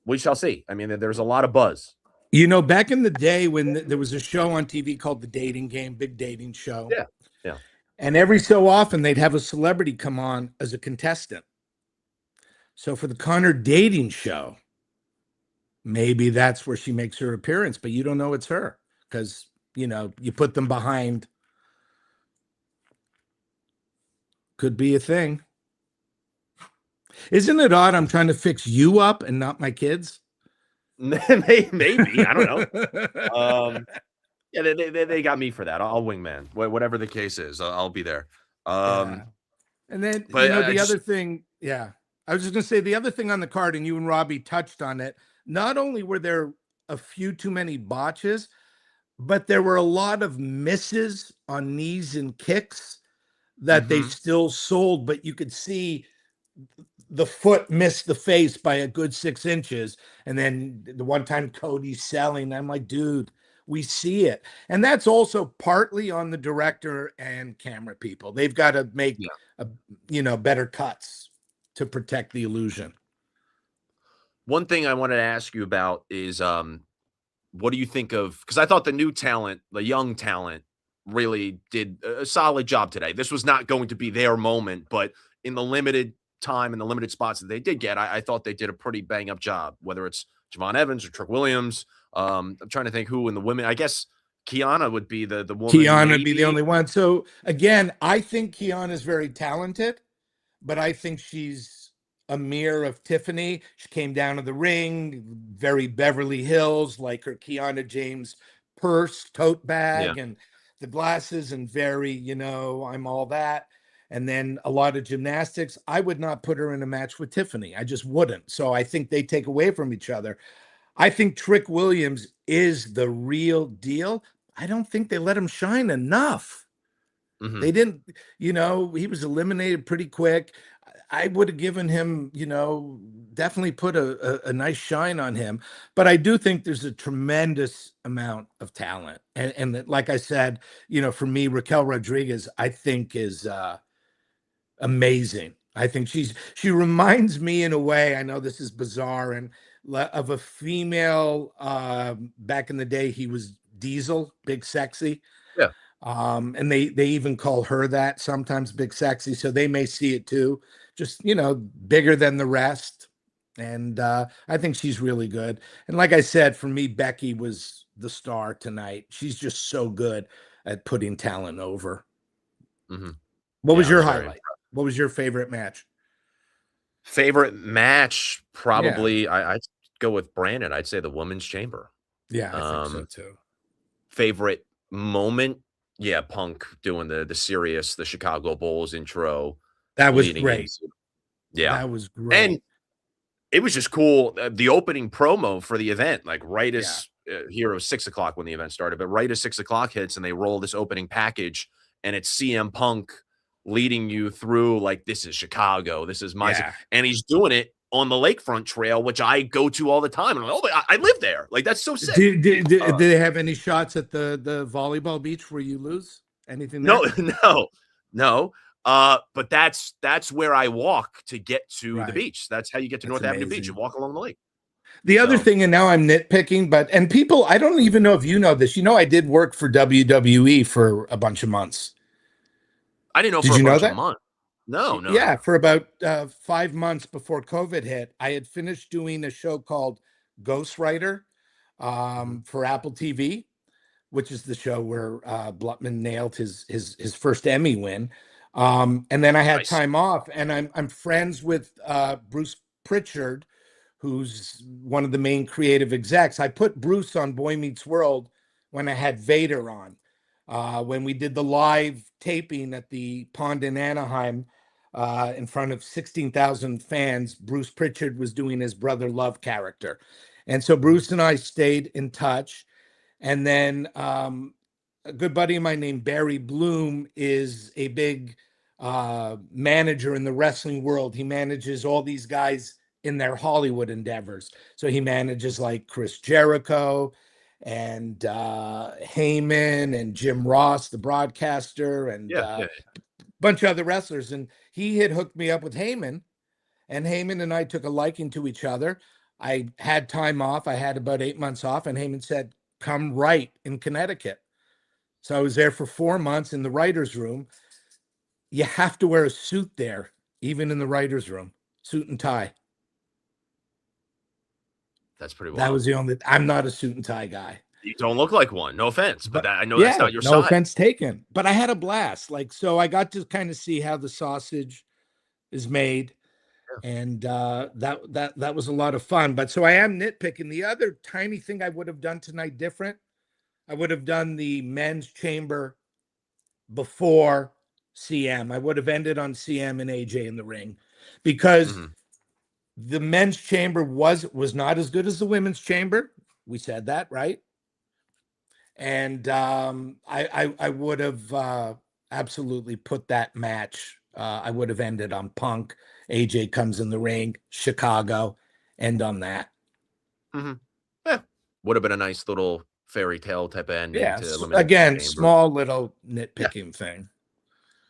we shall see. I mean, there's a lot of buzz. Back in the day when there was a show on TV called The Dating Game, big dating show. Yeah. And every so often they'd have a celebrity come on as a contestant. So for the Connor dating show, maybe that's where she makes her appearance, but you don't know it's her because, you put them behind. Could be a thing. Isn't it odd? I'm trying to fix you up and not my kids. Maybe, I don't know. Yeah, they got me for that. I'll wingman. Whatever the case is, I'll be there. Yeah. And then, but other thing, yeah, I was just going to say the other thing on the card, and you and Robbie touched on it. Not only were there a few too many botches, but there were a lot of misses on knees and kicks that they still sold, but you could see the foot missed the face by a good 6 inches. And then the one time Cody's selling, I'm like, dude, we see it. And that's also partly on the director and camera people. They've got to make, better cuts to protect the illusion. One thing I wanted to ask you about is, what do you think of, because I thought the new talent, the young talent, really did a solid job today. This was not going to be their moment, but in the limited time and the limited spots that they did get, I thought they did a pretty bang up job, whether it's Javon Evans or Trick Williams. I'm trying to think who in the women, I guess Kiana would be the woman. Kiana would be the only one. So again, I think Kiana is very talented, but I think she's a mirror of Tiffany. She came down to the ring, very Beverly Hills, like her Kiana James purse, tote bag, and the glasses, and very, I'm all that. And then a lot of gymnastics. I would not put her in a match with Tiffany. I just wouldn't. So I think they take away from each other. I think Trick Williams is the real deal. I don't think they let him shine enough. They didn't, he was eliminated pretty quick. I would have given him, definitely put a nice shine on him. But I do think there's a tremendous amount of talent. And like I said, for me, Raquel Rodriguez, I think is amazing. I think she reminds me in a way, I know this is bizarre, and of a female back in the day. He was Diesel, Big Sexy. Yeah. And they even call her that sometimes, Big Sexy. So they may see it too, just, bigger than the rest. And I think she's really good. And like I said, for me, Becky was the star tonight. She's just so good at putting talent over. What was your highlight? What was your favorite match? Favorite match? Probably, I'd go with Brandon. I'd say the Women's Chamber. Yeah, I think so too. Favorite moment? Yeah, Punk doing the serious, the Chicago Bulls intro. That was great. That was great. And it was just cool. The opening promo for the event, like right as here it was 6 o'clock when the event started, but right as 6 o'clock hits and they roll this opening package, and it's CM Punk leading you through, like, this is Chicago, this is my, and he's doing it on the Lakefront Trail, which I go to all the time. And I'm like, I live there. Like, that's so sick. Did they have any shots at the volleyball beach where you lose? Anything there? No. But that's where I walk to get to the beach. That's how you get to North Avenue Beach. You walk along the lake. The other thing, and now I'm nitpicking, and people, I don't even know if you know this. I did work for WWE for a bunch of months. I didn't know for a bunch of months. No. Yeah, for about 5 months before COVID hit, I had finished doing a show called Ghostwriter for Apple TV, which is the show where Blutman nailed his first Emmy win. And then I had time off, and I'm friends with Bruce Pritchard, who's one of the main creative execs. I put Bruce on Boy Meets World when I had Vader on. When we did the live taping at the Pond in Anaheim in front of 16,000 fans, Bruce Pritchard was doing his Brother Love character. And so Bruce and I stayed in touch. And then a good buddy of mine named Barry Bloom is a big manager in the wrestling world. He manages all these guys in their Hollywood endeavors. So he manages like Chris Jericho and Heyman and Jim Ross, the broadcaster, and a bunch of other wrestlers. And he had hooked me up with Heyman, and Heyman and I took a liking to each other. I had time off. I had about 8 months off, and Heyman said, come write in Connecticut. So I was there for 4 months in the writer's room, you have to wear a suit there, even in the writer's room, suit and tie. That's pretty That wild. was the only, I'm not a suit and tie guy. You don't look like one. No offense, but I know yeah, that's not your no side. offense taken. But I had a blast. Like, so I got to kind of see how the sausage is made. And that was a lot of fun. But so I am nitpicking. The other tiny thing I would have done tonight different, I would have done the men's chamber before CM. I would have ended on CM and AJ in the ring, because the men's chamber was not as good as the women's chamber. We said that, right? And I would have absolutely put that match. I would have ended on Punk. AJ comes in the ring, Chicago, end on that. Yeah, would have been a nice little fairy tale type of ending. Yeah, to again, Chamber. small little nitpicking thing.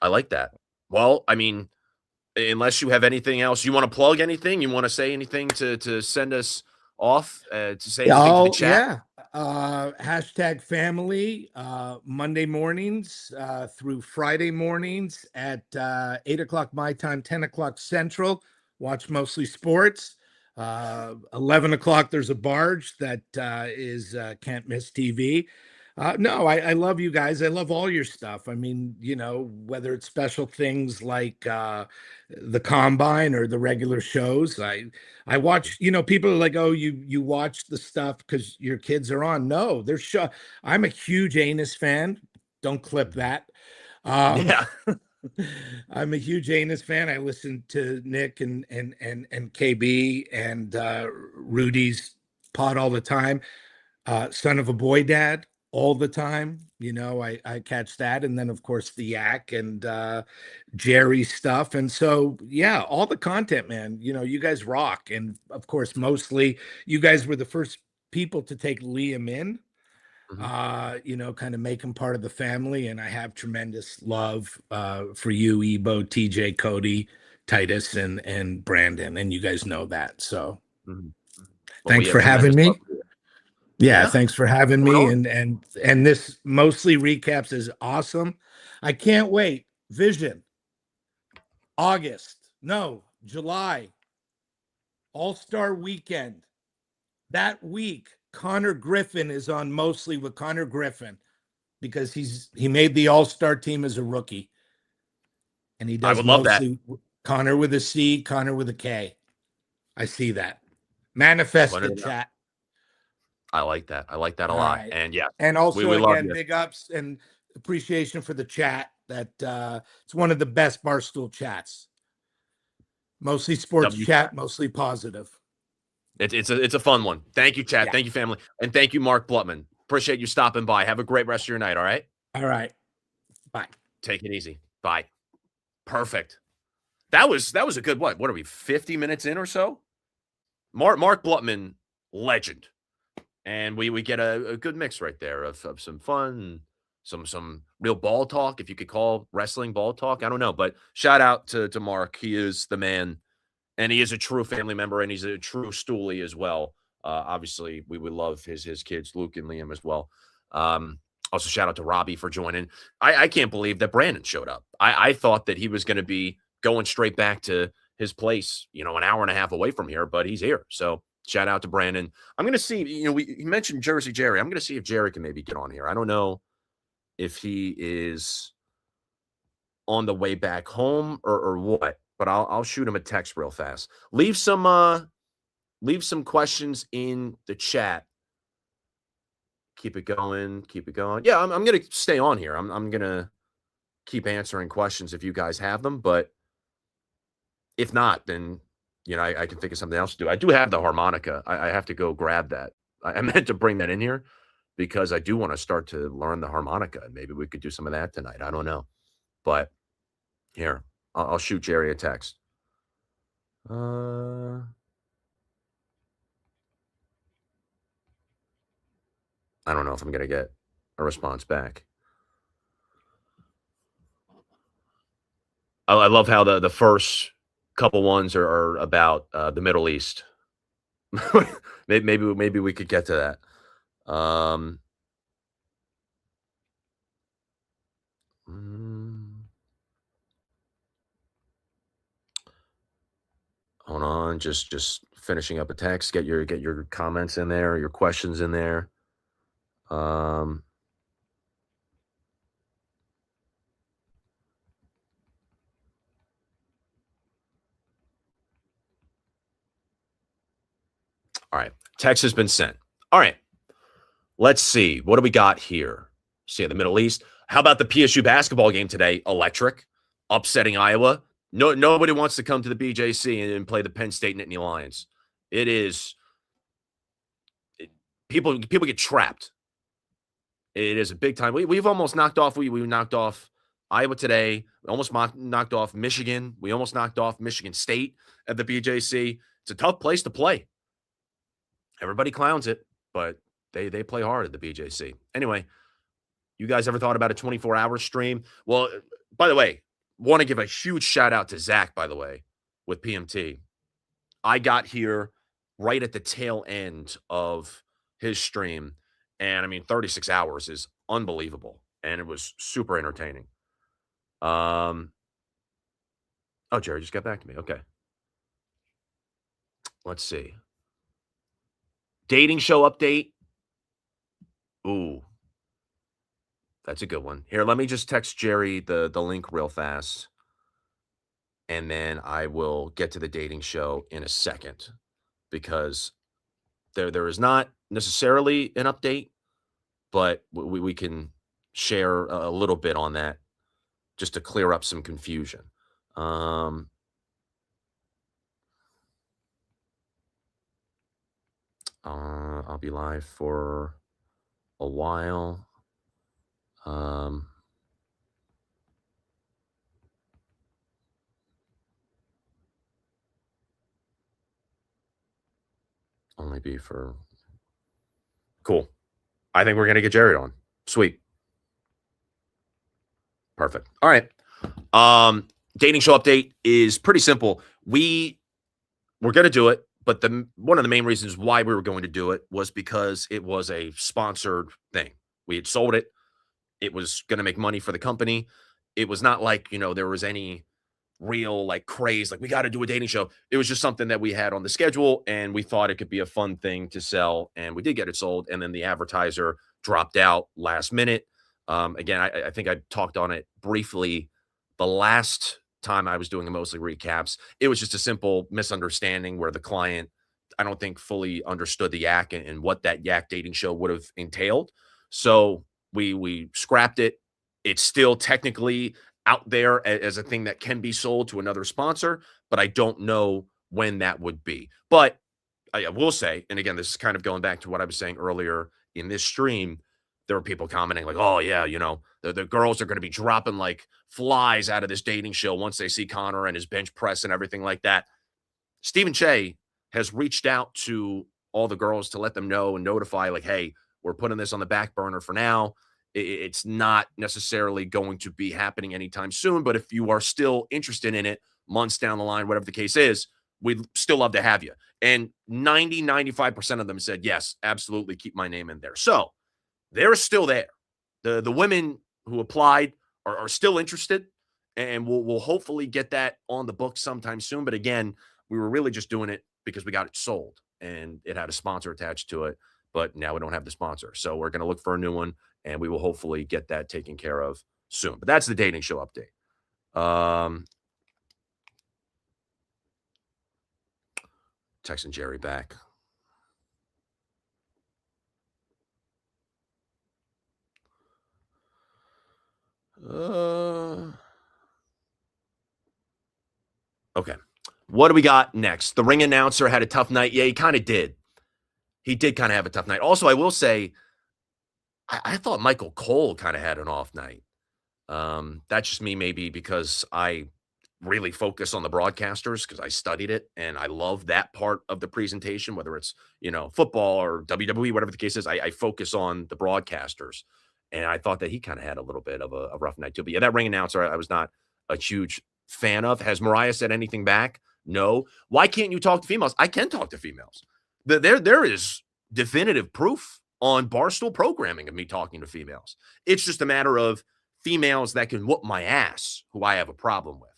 I like that. Well, I mean, unless you have anything else, you want to plug anything, you want to say anything to send us off, to say anything to the chat. Yeah. Hashtag family, Monday mornings through Friday mornings at 8 o'clock my time, 10 o'clock Central. Watch Mostly Sports. 11 o'clock, there's a barge that is Can't Miss TV. No, I love you guys. I love all your stuff. I mean, you know, whether it's special things like the Combine or the regular shows. I watch, you know, people are like, oh, you watch the stuff because your kids are on. No, there's show. I'm a huge Anus fan. Don't clip that. Yeah. I'm a huge Anus fan. I listen to Nick and KB and Rudy's pod all the time. Son of a Boy Dad all the time. You know, I catch that. And then, of course, the Yak and Jerry stuff. And so, yeah, all the content, man, you know, you guys rock. And, of course, mostly you guys were the first people to take Liam in. You know, kind of make him part of the family. And I have tremendous love for you, Ebo, TJ, Cody, Titus, and Brandon. And you guys know that. So thanks for having me. Yeah, thanks for having me. And this Mostly Recaps is awesome. I can't wait. Vision. July. All-Star Weekend. That week, Connor Griffin is on Mostly with Connor Griffin, because he made the All-Star team as a rookie. And he does, I would love that. Connor with a C, Connor with a K. I see that. Manifest the chat. I like that. I like that a lot. Right. And yeah. And also, again, big ups and appreciation for the chat. That it's one of the best Barstool chats. Mostly sports chat, mostly positive. It's a fun one. Thank you, chat. Yeah. Thank you, family. And thank you, Mark Blutman. Appreciate you stopping by. Have a great rest of your night, all right? All right. Bye. Take it easy. Bye. Perfect. That was a good what? What are we, 50 minutes in or so? Mark Blutman, legend. And we get a good mix right there of some fun, some real ball talk, if you could call wrestling ball talk. I don't know, but shout out to Mark. He is the man, and he is a true family member, and he's a true stoolie as well. Obviously, we would love his kids, Luke and Liam, as well. Also, shout out to Robbie for joining. I can't believe that Brandon showed up. I thought that he was going to be going straight back to his place, you know, an hour and a half away from here, but he's here. So shout out to Brandon. I'm going to see, you know, he mentioned Jersey Jerry. I'm going to see if Jerry can maybe get on here. I don't know if he is on the way back home or what, but I'll shoot him a text real fast. Leave some questions in the chat. Keep it going. Yeah, I'm going to stay on here. I'm going to keep answering questions if you guys have them, but if not, then, you know, I can think of something else to do. I do have the harmonica. I have to go grab that. I meant to bring that in here because I do want to start to learn the harmonica. Maybe we could do some of that tonight. I don't know. But here, I'll shoot Jerry a text. I don't know if I'm going to get a response back. I love how the first couple ones are about the Middle East. maybe we could get to that. Hold on, just finishing up a text. Get your comments in there, your questions in there. All right, text has been sent. All right, let's see. What do we got here? See the Middle East. How about the PSU basketball game today? Electric, upsetting Iowa. Nobody wants to come to the BJC and play the Penn State Nittany Lions. It is people get trapped. It is a big time. We've almost knocked off. We knocked off Iowa today. We almost knocked off Michigan. We almost knocked off Michigan State at the BJC. It's a tough place to play. Everybody clowns it, but they play hard at the BJC. Anyway, you guys ever thought about a 24-hour stream? Well, by the way, want to give a huge shout out to Zach, by the way, with PMT. I got here right at the tail end of his stream. And I mean, 36 hours is unbelievable. And it was super entertaining. Oh, Jerry just got back to me. Okay. Let's see. Dating show update. Ooh. That's a good one. Here, let me just text Jerry the link real fast. And then I will get to the dating show in a second. Because there is not necessarily an update, but we can share a little bit on that just to clear up some confusion. I'll be live for a while. Only be for cool. I think we're gonna get Jared on. Sweet. Perfect. All right. Dating show update is pretty simple. We're gonna do it, but one of the main reasons why we were going to do it was because it was a sponsored thing. We had sold it. It was gonna make money for the company. It was not like, there was any real like craze, like we got to do a dating show. It was just something that we had on the schedule and we thought it could be a fun thing to sell. And we did get it sold. And then the advertiser dropped out last minute. Again, I think I talked on it briefly the last time I was doing the mostly recaps. It was just a simple misunderstanding where the client, I don't think fully understood the yak and what that yak dating show would have entailed. So we scrapped it. It's still technically out there as a thing that can be sold to another sponsor, but I don't know when that would be. But I will say, and again, this is kind of going back to what I was saying earlier in this stream, there were people commenting like, oh yeah, the girls are going to be dropping like flies out of this dating show once they see Connor and his bench press and everything like that. Stephen Che has reached out to all the girls to let them know and notify like, hey, we're putting this on the back burner for now. It's not necessarily going to be happening anytime soon, but if you are still interested in it months down the line, whatever the case is, we'd still love to have you. And 95% of them said, yes, absolutely, keep my name in there. So they're still there. The women who applied are still interested, and we'll hopefully get that on the books sometime soon. But again, we were really just doing it because we got it sold and it had a sponsor attached to it. But now we don't have the sponsor. So we're going to look for a new one, and we will hopefully get that taken care of soon. But that's the dating show update. Texting Jerry back. Okay. What do we got next? The ring announcer had a tough night. Yeah, he kind of did. He did kind of have a tough night. Also, I will say, I thought Michael Cole kind of had an off night. That's just me, maybe because I really focus on the broadcasters because I studied it and I love that part of the presentation, whether it's, football or WWE, whatever the case is. I focus on the broadcasters. And I thought that he kind of had a little bit of a rough night too. But yeah, that ring announcer, I was not a huge fan of. Has Mariah said anything back? No. Why can't you talk to females? I can talk to females. There is definitive proof on Barstool programming of me talking to females. It's just a matter of females that can whoop my ass, who I have a problem with.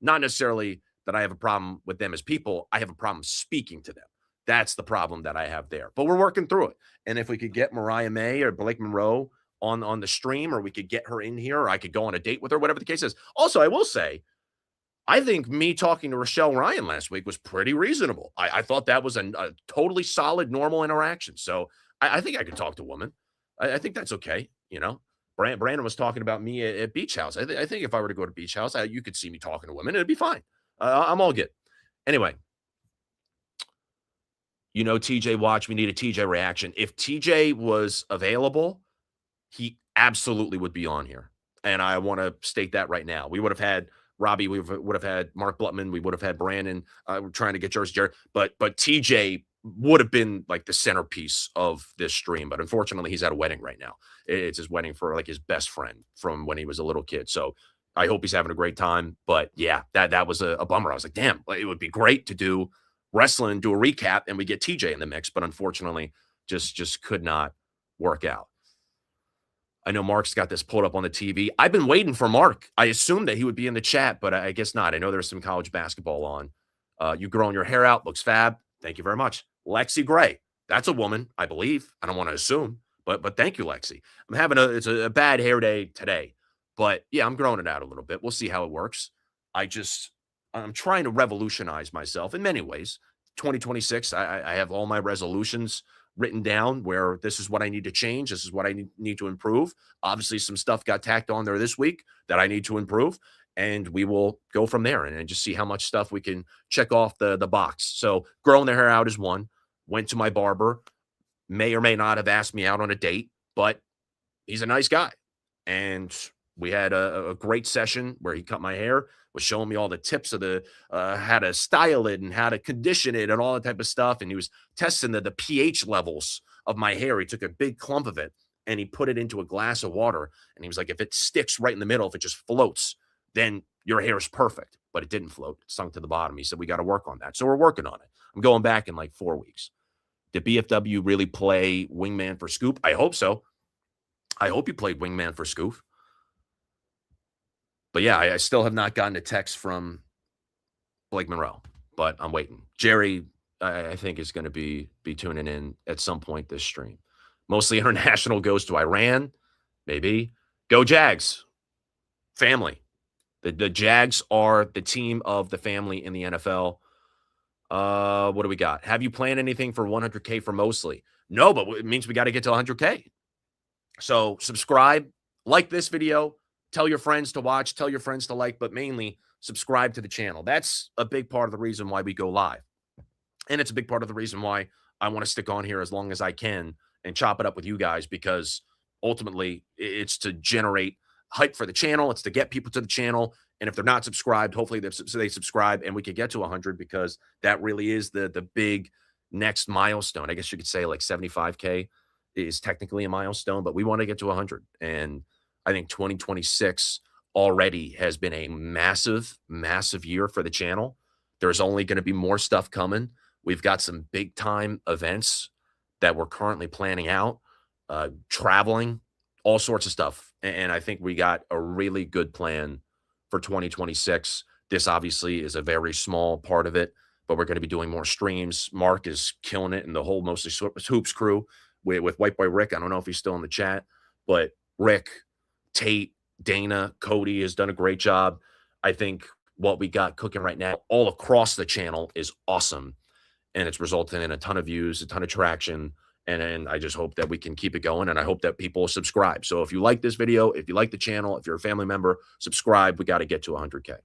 Not necessarily that I have a problem with them as people. I have a problem speaking to them. That's the problem that I have there. But we're working through it. And if we could get Mariah May or Blake Monroe on the stream, or we could get her in here, or I could go on a date with her, whatever the case is. Also, I will say, I think me talking to Rochelle Ryan last week was pretty reasonable. I thought that was a totally solid, normal interaction. So I think I could talk to a woman. I think that's okay. You know, Brandon was talking about me at Beach House. I think if I were to go to Beach House, you could see me talking to women. It'd be fine. I'm all good. Anyway, you know, TJ Watch, we need a TJ reaction. If TJ was available, he absolutely would be on here. And I want to state that right now. We would have had Robbie, we would have had Mark Blutman, we would have had Brandon. We're trying to get Jersey Jerry, but TJ would have been like the centerpiece of this stream. But unfortunately, he's at a wedding right now. It's his wedding for like his best friend from when he was a little kid. So I hope he's having a great time. But yeah, that was a bummer. I was like, damn, it would be great to do wrestling, do a recap, and we get TJ in the mix. But unfortunately, just could not work out. I know Mark's got this pulled up on the TV. I've been waiting for Mark. I assumed that he would be in the chat, but I guess not. I know there's some college basketball on. You've grown your hair out. Looks fab. Thank you very much. Lexi Gray. That's a woman, I believe. I don't want to assume, but thank you, Lexi. I'm having it's a bad hair day today, but yeah, I'm growing it out a little bit. We'll see how it works. I'm trying to revolutionize myself in many ways. 2026, I have all my resolutions written down where this is what I need to change. This is what I need to improve. Obviously, some stuff got tacked on there this week that I need to improve, and we will go from there and just see how much stuff we can check off the box. So growing the hair out is one. Went to my barber, may or may not have asked me out on a date, but he's a nice guy. And we had a great session where he cut my hair, was showing me all the tips of the how to style it and how to condition it and all that type of stuff. And he was testing the pH levels of my hair. He took a big clump of it and he put it into a glass of water. And he was like, if it sticks right in the middle, if it just floats, then your hair is perfect. But it didn't float. It sunk to the bottom. He said, we got to work on that. So we're working on it. I'm going back in like 4 weeks. Did BFW really play Wingman for Scoop? I hope so. I hope you played Wingman for Scoop. But yeah, I still have not gotten a text from Blake Monroe, but I'm waiting. Jerry, I think, is going to be tuning in at some point this stream. Mostly international goes to Iran, maybe. Go Jags. Family. The Jags are the team of the family in the NFL. What do we got? Have you planned anything for 100K for Mostly? No, but it means we got to get to 100K. So subscribe, like this video. Tell your friends to watch, tell your friends to like, but mainly subscribe to the channel. That's a big part of the reason why we go live. And it's a big part of the reason why I want to stick on here as long as I can and chop it up with you guys, because ultimately it's to generate hype for the channel. It's to get people to the channel. And if they're not subscribed, hopefully they subscribe and we could get to 100, because that really is the big next milestone. I guess you could say like 75K is technically a milestone, but we want to get to 100. And I think 2026 already has been a massive, massive year for the channel. There's only going to be more stuff coming. We've got some big time events that we're currently planning out, traveling, all sorts of stuff. And I think we got a really good plan for 2026. This obviously is a very small part of it, but we're going to be doing more streams. Mark is killing it, and the whole Mostly Hoops crew with White Boy Rick. I don't know if he's still in the chat, but Rick, Tate, Dana, Cody has done a great job. I think what we got cooking right now all across the channel is awesome, and it's resulting in a ton of views, a ton of traction, and I just hope that we can keep it going, and I hope that people subscribe. So if you like this video, if you like the channel, if you're a family member, subscribe. We got to get to 100K.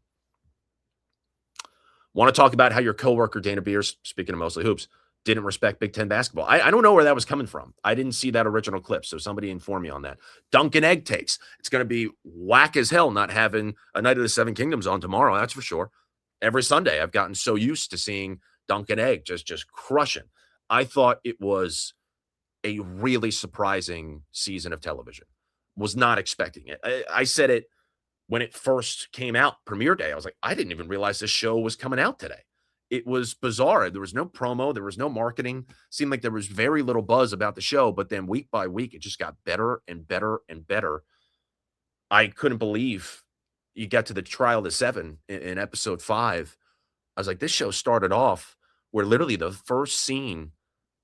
Want to talk about how your coworker Dana Beers, speaking of Mostly Hoops, didn't respect Big Ten basketball. I don't know where that was coming from. I didn't see that original clip, so somebody inform me on that. Dunkin' Egg takes. It's going to be whack as hell not having a Night of the Seven Kingdoms on tomorrow, that's for sure. Every Sunday, I've gotten so used to seeing Dunkin' Egg just crushing. I thought it was a really surprising season of television. Was not expecting it. I said it when it first came out, premiere day. I was like, I didn't even realize this show was coming out today. It was bizarre. There was no promo. There was no marketing. Seemed like there was very little buzz about the show, but then week by week, it just got better and better and better. I couldn't believe you got to the trial of the seven in episode 5 I was like, this show started off where literally the first scene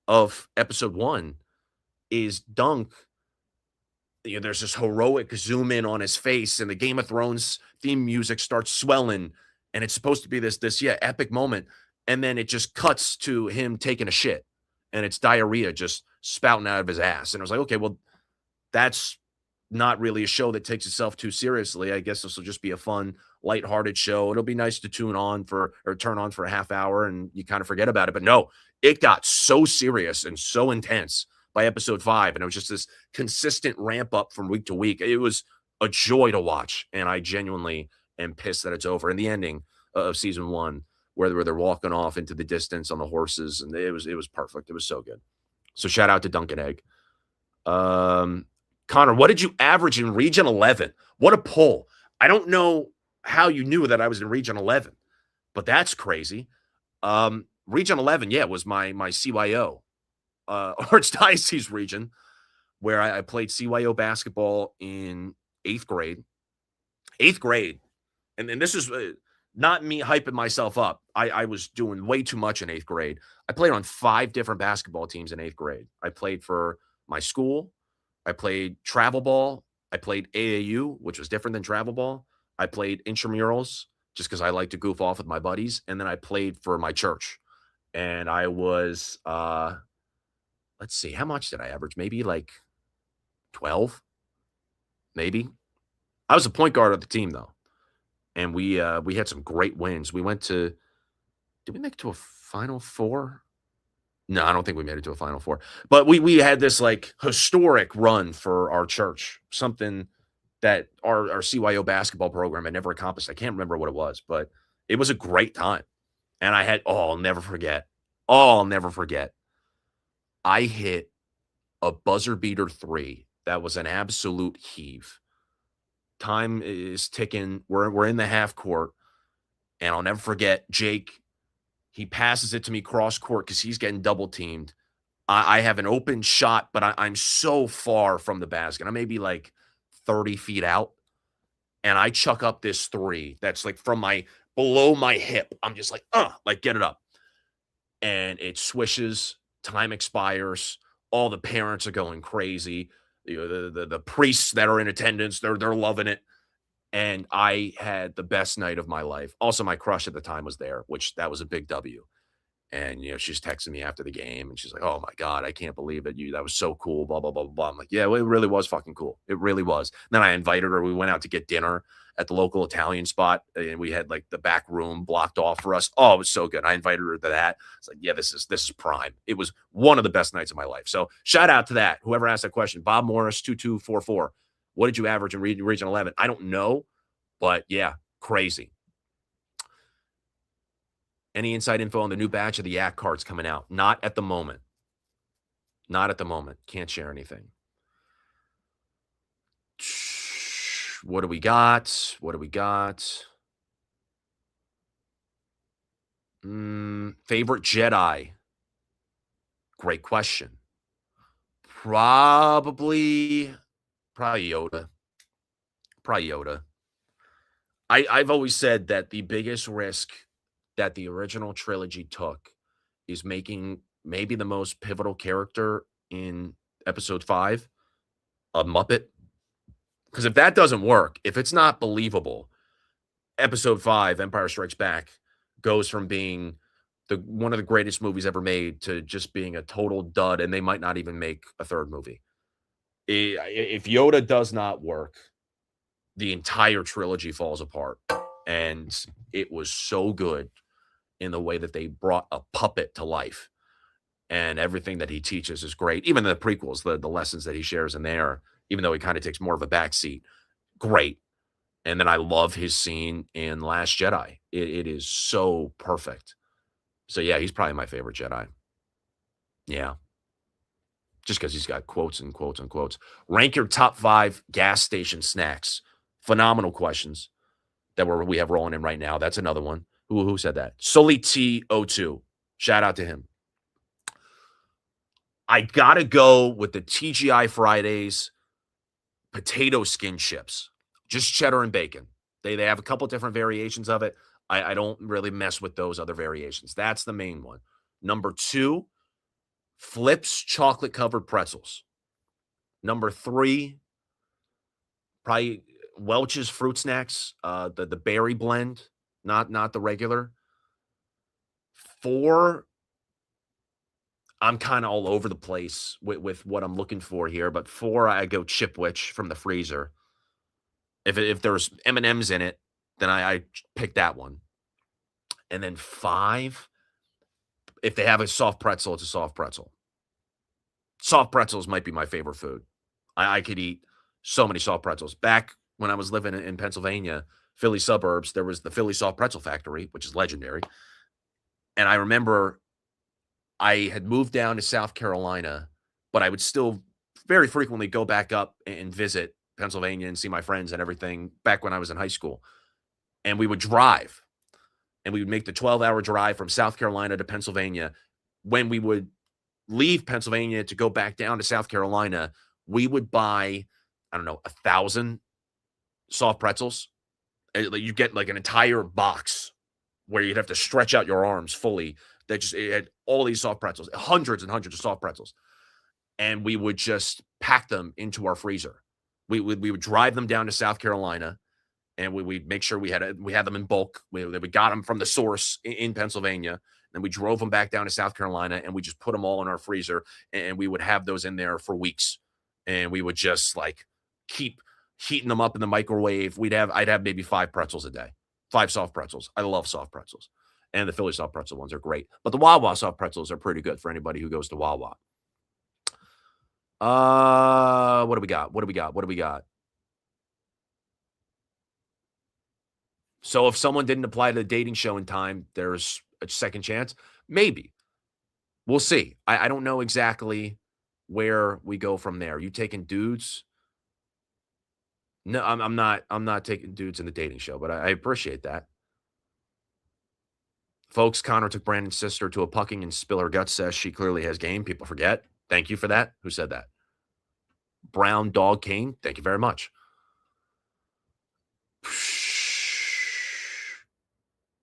of episode 1 is Dunk. You know, there's this heroic zoom in on his face, and the Game of Thrones theme music starts swelling, and it's supposed to be this epic moment, and then it just cuts to him taking a shit, and it's diarrhea just spouting out of his ass. And I was like, okay, well, that's not really a show that takes itself too seriously. I guess this will just be a fun, lighthearted show. It'll be nice to turn on for a half hour, and you kind of forget about it. But no, it got so serious and so intense by episode 5, and it was just this consistent ramp up from week to week. It was a joy to watch, and I genuinely am pissed that it's over. And the ending of season 1, where they're walking off into the distance on the horses, and it was perfect. It was so good. So shout out to Duncan Egg. Connor, what did you average in Region 11? What a pull. I don't know how you knew that I was in Region 11, but that's crazy. Region 11, yeah, was my CYO. Archdiocese region, where I played CYO basketball in 8th grade. 8th grade. And this is not me hyping myself up. I was doing way too much in 8th grade. I played on 5 different basketball teams in 8th grade. I played for my school. I played travel ball. I played AAU, which was different than travel ball. I played intramurals just because I like to goof off with my buddies. And then I played for my church. And I was let's see, how much did I average? Maybe like 12, maybe. I was a point guard of the team, though. And we had some great wins. We went to, did we make it to a Final Four? No, I don't think we made it to a Final Four. But we had this like historic run for our church, something that our CYO basketball program had never accomplished. I can't remember what it was, but it was a great time. And I had, I'll never forget. I hit a buzzer beater 3 that was an absolute heave. Time is ticking. We're in the half court, and I'll never forget Jake. He passes it to me cross court because he's getting double teamed. I have an open shot, but I'm so far from the basket. I'm maybe like 30 feet out, and I chuck up this 3 that's like from below my hip. I'm just like get it up, and it swishes. Time expires. All the parents are going crazy. You know, the priests that are in attendance, they're loving it. And I had the best night of my life. Also, my crush at the time was there, which that was a big W. And, you know, she's texting me after the game, and she's like, oh, my God, I can't believe it. That was so cool, blah, blah, blah, blah. I'm like, yeah, well, it really was fucking cool. It really was. And then I invited her. We went out to get dinner at the local Italian spot, and we had, like, the back room blocked off for us. Oh, it was so good. I invited her to that. It's like, yeah, this is prime. It was one of the best nights of my life. So shout out to that. Whoever asked that question, Bob Morris, 2244. What did you average in Region 11? I don't know, but, yeah, crazy. Any inside info on the new batch of the Yak cards coming out? Not at the moment. Can't share anything. What do we got? Favorite Jedi? Great question. Probably Yoda. I've always said that the biggest risk that the original trilogy took is making maybe the most pivotal character in episode 5 a Muppet. Because if that doesn't work, if it's not believable, episode 5, Empire Strikes Back, goes from being one of the greatest movies ever made to just being a total dud, and they might not even make a 3rd movie. If Yoda does not work, the entire trilogy falls apart. And it was so good in the way that they brought a puppet to life. And everything that he teaches is great. Even the prequels, the lessons that he shares in there, even though he kind of takes more of a backseat, great. And then I love his scene in Last Jedi. It is so perfect. So, yeah, he's probably my favorite Jedi. Yeah. Just because he's got quotes and quotes and quotes. Rank your top 5 gas station snacks. Phenomenal questions that we have rolling in right now. That's another one. Who said that? Sully T02. Shout out to him. I got to go with the TGI Fridays potato skin chips. Just cheddar and bacon. They have a couple different variations of it. I don't really mess with those other variations. That's the main one. Number 2, Flips chocolate-covered pretzels. Number 3, probably Welch's fruit snacks, the berry blend, not the regular. 4, I'm kind of all over the place with what I'm looking for here, but 4, I go Chipwich from the freezer. If there's M&Ms in it, then I pick that one. And then 5, if they have a soft pretzel, it's a soft pretzel. Soft pretzels might be my favorite food. I could eat so many soft pretzels. Back when I was living in Pennsylvania, Philly suburbs, there was the Philly Soft Pretzel Factory, which is legendary. And I remember I had moved down to South Carolina, but I would still very frequently go back up and visit Pennsylvania and see my friends and everything back when I was in high school. And we would drive, and we would make the 12-hour drive from South Carolina to Pennsylvania. When we would leave Pennsylvania to go back down to South Carolina, we would buy, 1,000 soft pretzels. You get like an entire box where you'd have to stretch out your arms fully. It had all these soft pretzels, hundreds and hundreds of soft pretzels. And we would just pack them into our freezer. We would drive them down to South Carolina, and we'd make sure we had them in bulk. We got them from the source in Pennsylvania. And we drove them back down to South Carolina, and we just put them all in our freezer, and we would have those in there for weeks. And we would just like keep heating them up in the microwave. I'd have maybe 5 pretzels a day, 5 soft pretzels. I love soft pretzels. And the Philly soft pretzel ones are great. But the Wawa soft pretzels are pretty good for anybody who goes to Wawa. What do we got? So if someone didn't apply to the dating show in time, there's a second chance? Maybe. We'll see. I don't know exactly where we go from there. You taking dudes? No, I'm not taking dudes in the dating show, but I appreciate that. Folks, Connor took Brandon's sister to a pucking and spill her guts says she clearly has game. People forget. Thank you for that. Who said that? Brown Dog King. Thank you very much.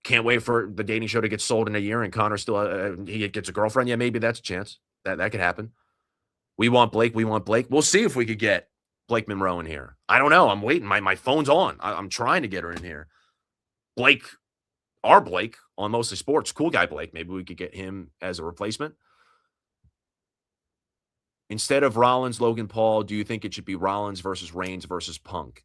Can't wait for the dating show to get sold in a year and Connor still he gets a girlfriend. Yeah, maybe that's a chance. That could happen. We want Blake. We'll see if we could get Blake Monroe in here. I don't know. I'm waiting. My phone's on. I'm trying to get her in here. Blake, our Blake on Mostly Sports, cool guy Blake. Maybe we could get him as a replacement. Instead of Rollins, Logan Paul, do you think it should be Rollins versus Reigns versus Punk?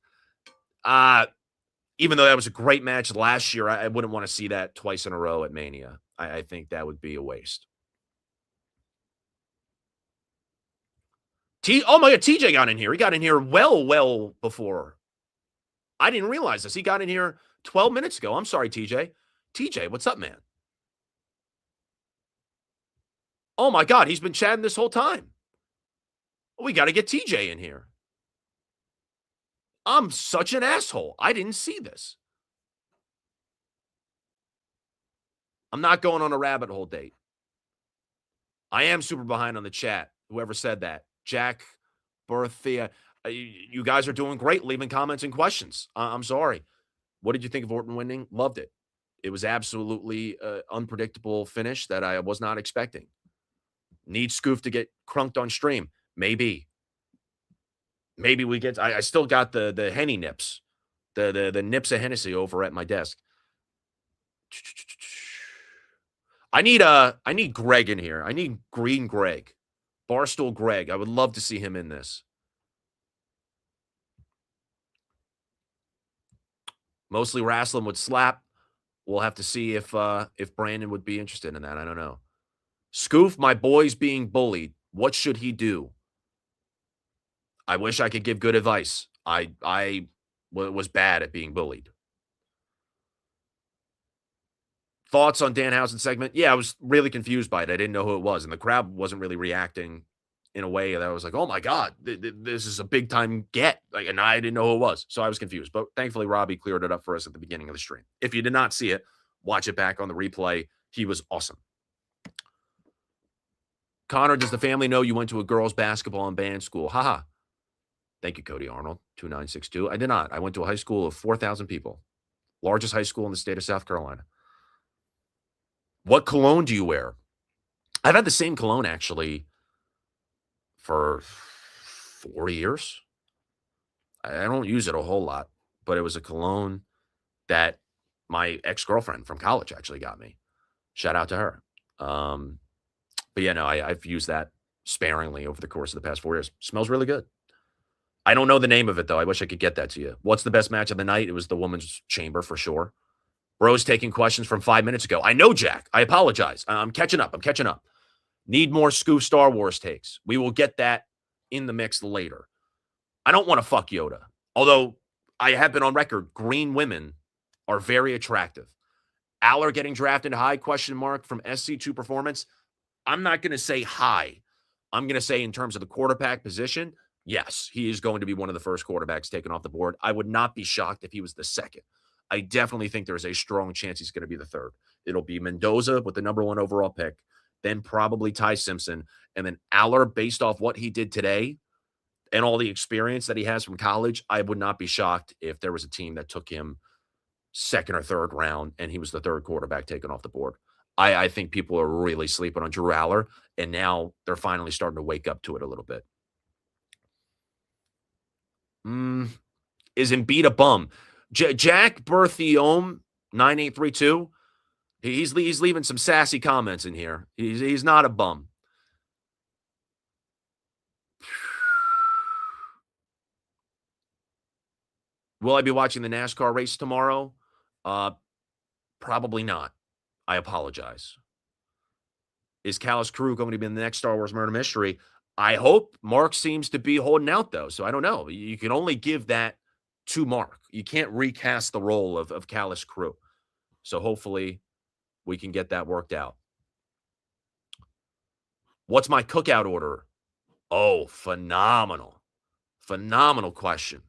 Even though that was a great match last year, I wouldn't want to see that twice in a row at Mania. I think that would be a waste. Oh my God, TJ got in here. He got in here well before. I didn't realize this. He got in here 12 minutes ago. I'm sorry, TJ. TJ, what's up, man? Oh my God, he's been chatting this whole time. We got to get TJ in here. I'm such an asshole. I didn't see this. I'm not going on a rabbit hole date. I am super behind on the chat. Whoever said that. Jack, Berthia, you guys are doing great leaving comments and questions. I'm sorry. What did you think of Orton winning? Loved it. It was absolutely unpredictable finish that I was not expecting. Need Scoof to get crunked on stream? Maybe. Maybe we get. I still got the Henny nips, the nips of Hennessy over at my desk. I need Greg in here. I need Green Greg, Barstool Greg. I would love to see him in this. Mostly wrestling would slap. We'll have to see if Brandon would be interested in that. I don't know. Scoof, my boy's being bullied. What should he do? I wish I could give good advice. I was bad at being bullied. Thoughts on Danhausen segment? Yeah, I was really confused by it. I didn't know who it was, and the crowd wasn't really reacting in a way that I was like, oh my God, this is a big time get. Like, and I didn't know who it was. So I was confused. But thankfully, Robbie cleared it up for us at the beginning of the stream. If you did not see it, watch it back on the replay. He was awesome. Connor, does the family know you went to a girls' basketball and band school? Haha. Thank you, Cody Arnold, 2962. I did not. I went to a high school of 4,000 people. largest high school in the state of South Carolina. What cologne do you wear? I've had the same cologne actually for 4 years. I don't use it a whole lot, but it was a cologne that my ex-girlfriend from college actually got me. Shout out to her. But yeah, no, I've used that sparingly over the course of the past 4 years. Smells really good. I don't know the name of it, though. I wish I could get that to you. What's the best match of the night? It was the women's chamber for sure. Bro's taking questions from 5 minutes ago. I know, Jack. I apologize. I'm catching up. Need more Scoof Star Wars takes. We will get that in the mix later. I don't want to fuck Yoda. Although I have been on record, green women are very attractive. Aller getting drafted high, question mark, from SC2 Performance. I'm not going to say high. I'm going to say in terms of the quarterback position, yes, he is going to be one of the first quarterbacks taken off the board. I would not be shocked if he was the second. I definitely think there's a strong chance he's going to be the third. It'll be Mendoza with the number 1 overall pick, then probably Ty Simpson, and then Aller, based off what he did today and all the experience that he has from college. I would not be shocked if there was a team that took him second or third round and he was the third quarterback taken off the board. I think people are really sleeping on Drew Aller, and now they're finally starting to wake up to it a little bit. Is Embiid a bum? Jack Berthiaume 9832. He's leaving some sassy comments in here. He's not a bum. Will I be watching the NASCAR race tomorrow? Probably not. I apologize. Is Callus Crew going to be in the next Star Wars Murder Mystery? I hope. Mark seems to be holding out, though, so I don't know. You can only give that to Mark. You can't recast the role of Callus Crew. So hopefully we can get that worked out. What's my cookout order? Oh, phenomenal. Phenomenal question.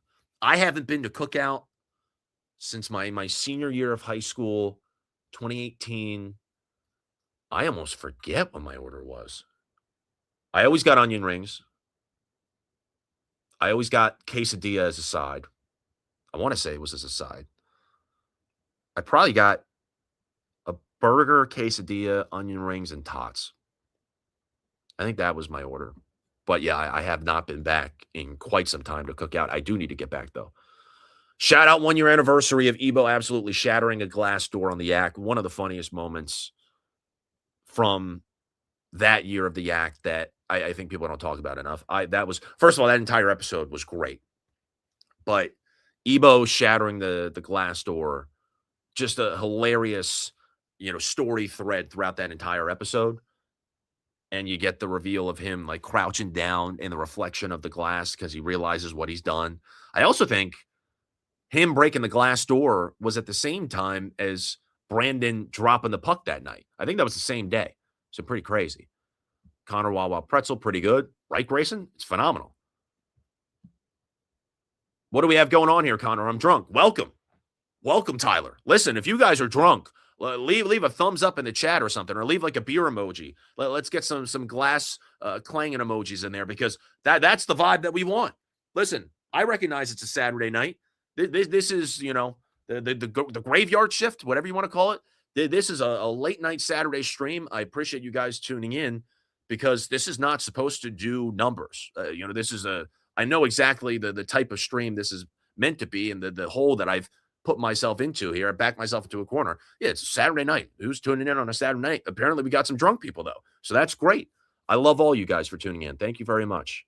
I haven't been to cookout since my senior year of high school, 2018. I almost forget what my order was. I always got onion rings. I always got quesadilla as a side. I want to say it was as a side. I probably got a burger, quesadilla, onion rings, and tots. I think that was my order. But yeah, I have not been back in quite some time to cook out. I do need to get back, though. Shout out 1 year anniversary of Ebo absolutely shattering a glass door on the Yak. One of the funniest moments from that year of the Yak that I think people don't talk about enough. That was, first of all, that entire episode was great. But Ebo shattering the glass door, just a hilarious, story thread throughout that entire episode. And you get the reveal of him like crouching down in the reflection of the glass because he realizes what he's done. I also think him breaking the glass door was at the same time as Brandon dropping the puck that night. I think that was the same day. So pretty crazy. Connor Wawa Pretzel, pretty good. Right, Grayson? It's phenomenal. What do we have going on here, Connor? I'm drunk. Welcome. Welcome, Tyler. Listen, if you guys are drunk, leave a thumbs up in the chat or something, or leave like a beer emoji. Let's get some glass clanging emojis in there, because that's the vibe that we want. Listen, I recognize it's a Saturday night. This is, the graveyard shift, whatever you want to call it. This is a late night Saturday stream. I appreciate you guys tuning in, because this is not supposed to do numbers. This is I know exactly the type of stream this is meant to be, and the hole that I've put myself into here. I backed myself into a corner. Yeah, it's a Saturday night. Who's tuning in on a Saturday night? Apparently we got some drunk people, though. So that's great. I love all you guys for tuning in. Thank you very much.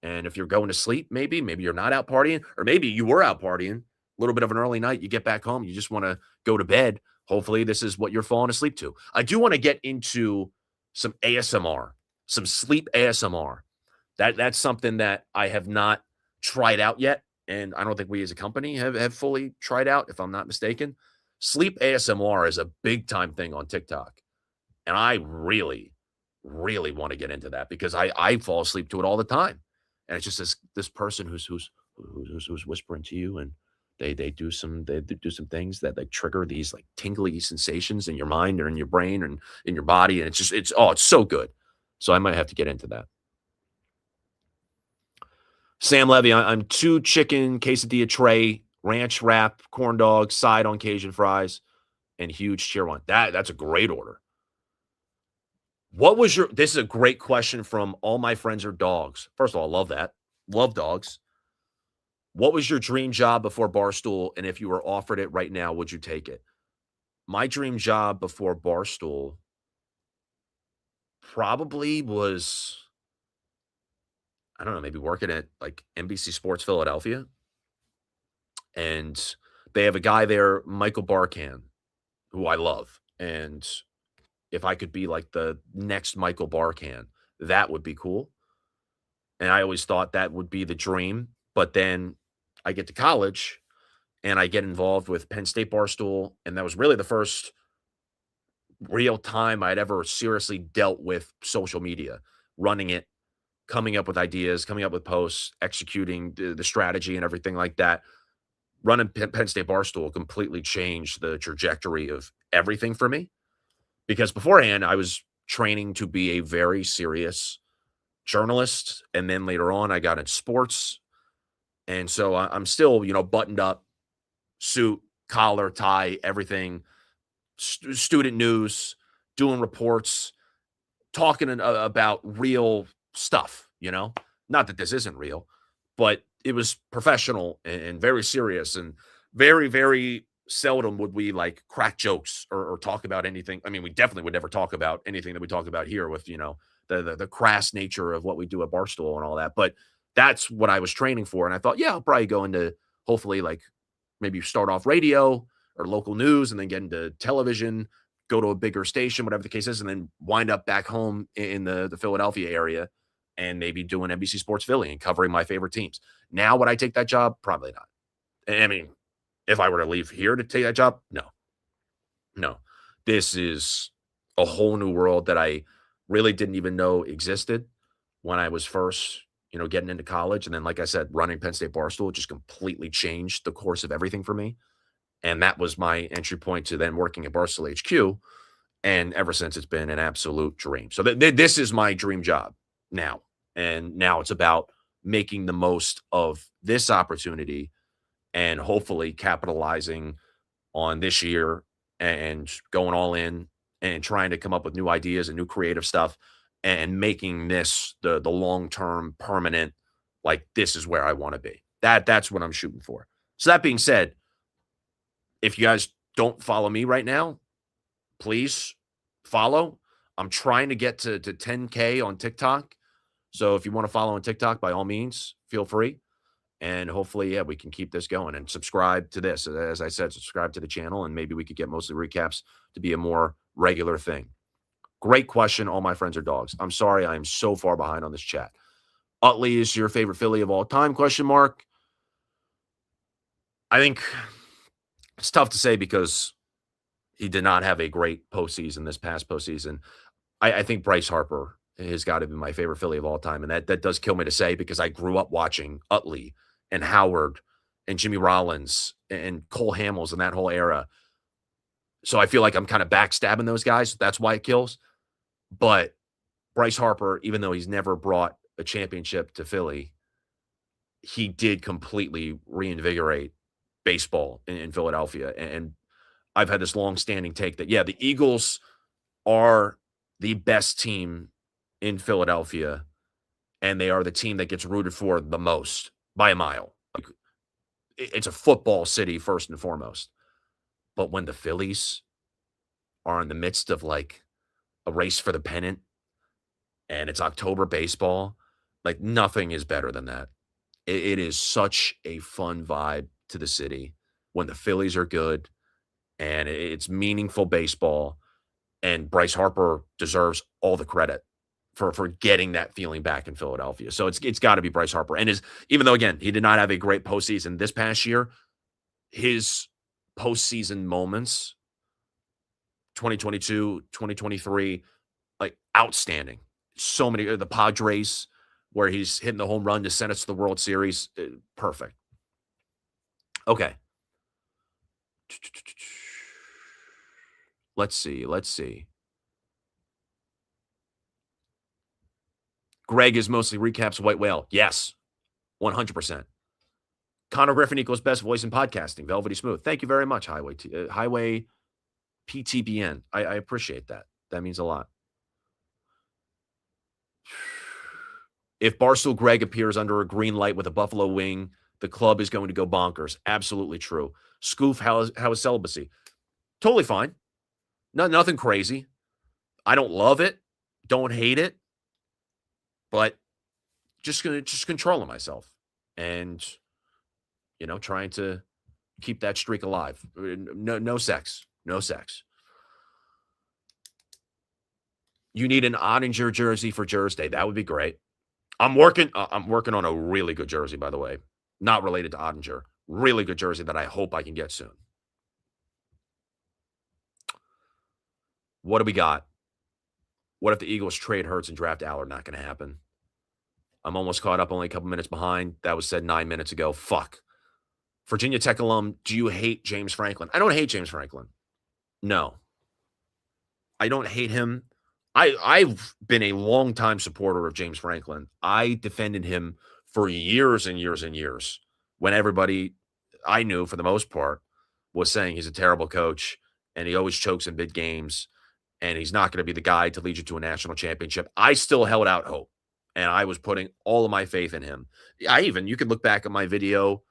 And if you're going to sleep, maybe you're not out partying, or maybe you were out partying, a little bit of an early night, you get back home, you just want to go to bed. Hopefully this is what you're falling asleep to. I do want to get into some ASMR, some sleep ASMR. That's something that I have not tried out yet. And I don't think we as a company have fully tried out, if I'm not mistaken. Sleep ASMR is a big time thing on TikTok. And I really, really want to get into that, because I fall asleep to it all the time. And it's just this person who's whispering to you, and they do some things that like trigger these like tingly sensations in your mind or in your brain and in your body. And it's so good. So I might have to get into that. Sam Levy, I'm 2 chicken quesadilla tray ranch wrap, corn dogs, side on Cajun fries, and huge cheer one. That's a great order. What was your, this is a great question from all my friends are dogs. First of all, I love that. Love dogs. What was your dream job before Barstool? And if you were offered it right now, would you take it? My dream job before Barstool probably was, I don't know, maybe working at like NBC Sports Philadelphia. And they have a guy there, Michael Barkan, who I love. And if I could be like the next Michael Barkan, that would be cool. And I always thought that would be the dream. But then I get to college and I get involved with Penn State Barstool. And that was really the first real time I'd ever seriously dealt with social media, running it, coming up with ideas, coming up with posts, executing the strategy and everything like that. Running Penn State Barstool completely changed the trajectory of everything for me. Because beforehand, I was training to be a very serious journalist. And then later on, I got into sports. And so I'm still, buttoned up, suit, collar, tie, everything, student news, doing reports, talking about real stuff, Not that this isn't real, but it was professional and very serious, and very, very seldom would we like crack jokes or talk about anything. I mean, we definitely would never talk about anything that we talk about here with, the crass nature of what we do at Barstool and all that. But that's what I was training for. And I thought, yeah, I'll probably go into hopefully like maybe start off radio or local news and then get into television, go to a bigger station, whatever the case is, and then wind up back home in the Philadelphia area and maybe doing NBC Sports Philly and covering my favorite teams. Now, would I take that job? Probably not. I mean, if I were to leave here to take that job, no. This is a whole new world that I really didn't even know existed when I was first, getting into college. And then, like I said, running Penn State Barstool just completely changed the course of everything for me. And that was my entry point to then working at Barstool HQ. And ever since, it's been an absolute dream. So this is my dream job now. And now it's about making the most of this opportunity and hopefully capitalizing on this year and going all in and trying to come up with new ideas and new creative stuff and making this the long-term permanent, like this is where I want to be. That's what I'm shooting for. So that being said, if you guys don't follow me right now, please follow. I'm trying to get to 10K on TikTok. So if you want to follow on TikTok, by all means, feel free. And hopefully, we can keep this going and subscribe to this. As I said, subscribe to the channel, and maybe we could get mostly recaps to be a more regular thing. Great question. All my friends are dogs. I'm sorry I am so far behind on this chat. Utley is your favorite Philly of all time? ? I think it's tough to say because he did not have a great postseason this past postseason. I think Bryce Harper has got to be my favorite Philly of all time. And that does kill me to say because I grew up watching Utley and Howard and Jimmy Rollins and Cole Hamels and that whole era. So I feel like I'm kind of backstabbing those guys. That's why it kills. But Bryce Harper, even though he's never brought a championship to Philly, he did completely reinvigorate baseball in Philadelphia. And I've had this long-standing take that, the Eagles are the best team in Philadelphia, and they are the team that gets rooted for the most by a mile. Like, it's a football city first and foremost. But when the Phillies are in the midst of like a race for the pennant and it's October baseball, like nothing is better than that. It is such a fun vibe to the city when the Phillies are good and it's meaningful baseball. And Bryce Harper deserves all the credit for getting that feeling back in Philadelphia. So it's got to be Bryce Harper. And even though, again, he did not have a great postseason this past year, his postseason moments, 2022, 2023, like outstanding. So many, the Padres, where he's hitting the home run to send us to the World Series. Perfect. Okay. Let's see. Greg is mostly recaps White Whale. Yes, 100%. Connor Griffin equals best voice in podcasting. Velvety Smooth. Thank you very much, Highway PTBN. I appreciate that. That means a lot. If Barstool Greg appears under a green light with a buffalo wing, the club is going to go bonkers. Absolutely true. Scoof, how is celibacy? Totally fine. Nothing crazy. I don't love it. Don't hate it. But just controlling myself and, trying to keep that streak alive. No sex. No sex. You need an Ottinger jersey for Jersey Day. That would be great. I'm working on a really good jersey, by the way. Not related to Ottinger. Really good jersey that I hope I can get soon. What do we got? What if the Eagles trade Hurts and draft Allard? Not going to happen. I'm almost caught up, only a couple minutes behind. That was said 9 minutes ago. Fuck. Virginia Tech alum, do you hate James Franklin? I don't hate James Franklin. No. I don't hate him. I've been a longtime supporter of James Franklin. I defended him for years and years and years when everybody I knew, for the most part, was saying he's a terrible coach and he always chokes in big games and he's not going to be the guy to lead you to a national championship. I still held out hope and I was putting all of my faith in him. You could look back at my video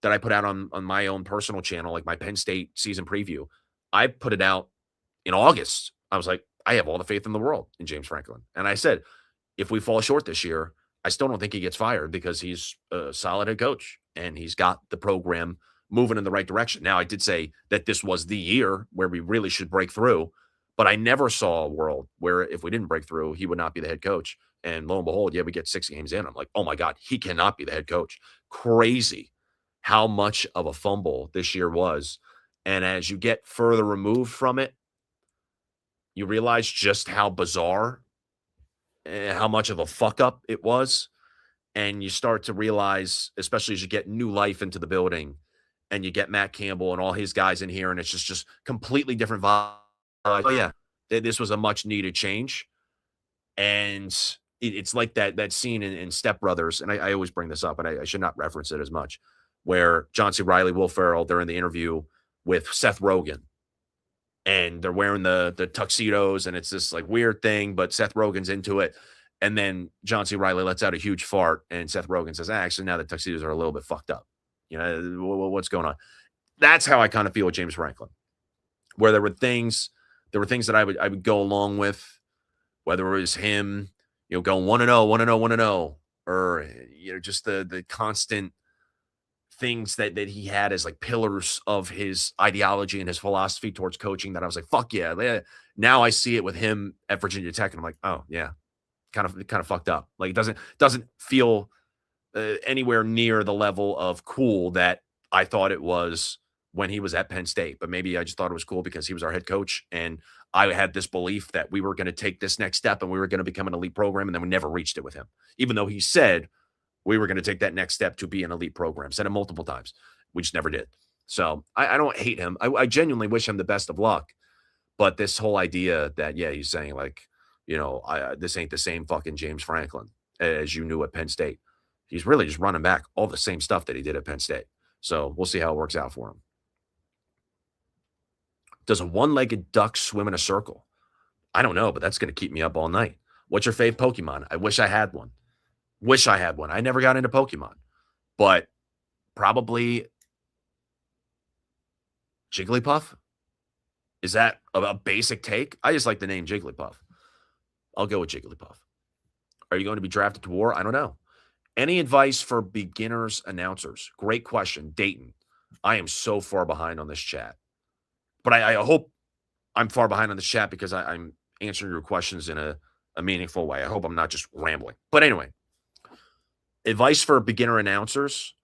that I put out on my own personal channel, like my Penn State season preview. I put it out in August. I was like, I have all the faith in the world in James Franklin. And I said, if we fall short this year, I still don't think he gets fired because he's a solid head coach and he's got the program moving in the right direction. Now, I did say that this was the year where we really should break through, but I never saw a world where if we didn't break through, he would not be the head coach. And lo and behold, we get 6 games in. I'm like, oh my God, he cannot be the head coach. Crazy how much of a fumble this year was. And as you get further removed from it, you realize just how bizarre and how much of a fuck up it was. And you start to realize, especially as you get new life into the building and you get Matt Campbell and all his guys in here, and it's just completely different vibe. Oh yeah, this was a much needed change. And it's like that scene in Step Brothers. And I always bring this up and I should not reference it as much, where John C. Reilly, Will Ferrell, they're in the interview with Seth Rogen. And they're wearing the tuxedos, and it's this like weird thing, but Seth Rogen's into it. And then John C. Reilly lets out a huge fart, and Seth Rogen says, actually, now the tuxedos are a little bit fucked up. What's going on? That's how I kind of feel with James Franklin, where there were things that I would go along with, whether it was him, going 1-0, 1-0, 1-0, or just the constant things that he had as like pillars of his ideology and his philosophy towards coaching that I was like, fuck yeah. Now I see it with him at Virginia Tech and I'm like, oh yeah, kind of fucked up. Like it doesn't feel anywhere near the level of cool that I thought it was when he was at Penn State. But maybe I just thought it was cool because he was our head coach and I had this belief that we were going to take this next step and we were going to become an elite program, and then we never reached it with him, even though he said we were going to take that next step to be an elite program. Said it multiple times. We just never did. So I don't hate him. I genuinely wish him the best of luck. But this whole idea that, he's saying like, this ain't the same fucking James Franklin as you knew at Penn State. He's really just running back all the same stuff that he did at Penn State. So we'll see how it works out for him. Does a one-legged duck swim in a circle? I don't know, but that's going to keep me up all night. What's your fave Pokemon? I wish I had one. I never got into Pokemon, but probably Jigglypuff. Is that a basic take? I just like the name Jigglypuff. I'll go with Jigglypuff. Are you going to be drafted to war? I don't know. Any advice for beginners announcers? Great question. Dayton. I am so far behind on this chat, but I hope I'm far behind on this chat because I'm answering your questions in a meaningful way. I hope I'm not just rambling, but anyway. Advice for beginner announcers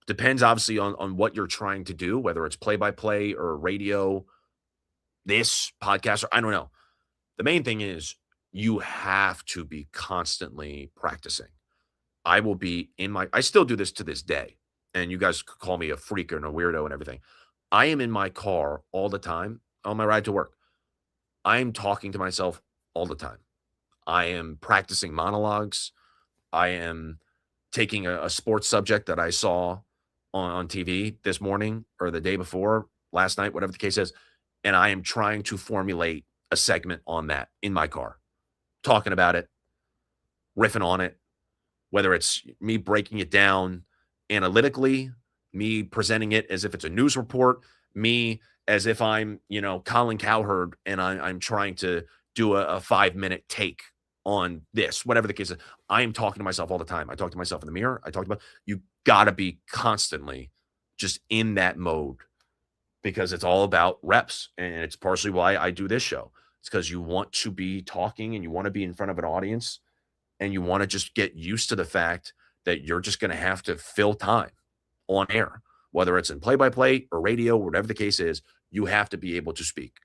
depends obviously on what you're trying to do, whether it's play-by-play or radio, this podcast, or I don't know. The main thing is you have to be constantly practicing. I still do this to this day, and you guys could call me a freak and a weirdo and everything. I am in my car all the time on my ride to work. I am talking to myself all the time. I am practicing monologues. I am taking a sports subject that I saw on TV this morning or the day before, last night, whatever the case is, and I am trying to formulate a segment on that in my car, talking about it, riffing on it, whether it's me breaking it down analytically, me presenting it as if it's a news report, me as if I'm, Colin Cowherd and I'm trying to do a 5-minute take on this, whatever the case is. I am talking to myself all the time. I talk to myself in the mirror. I talk about, you got to be constantly just in that mode because it's all about reps. And it's partially why I do this show. It's because you want to be talking and you want to be in front of an audience and you want to just get used to the fact that you're just going to have to fill time on air, whether it's in play-by-play or radio, whatever the case is, you have to be able to speak.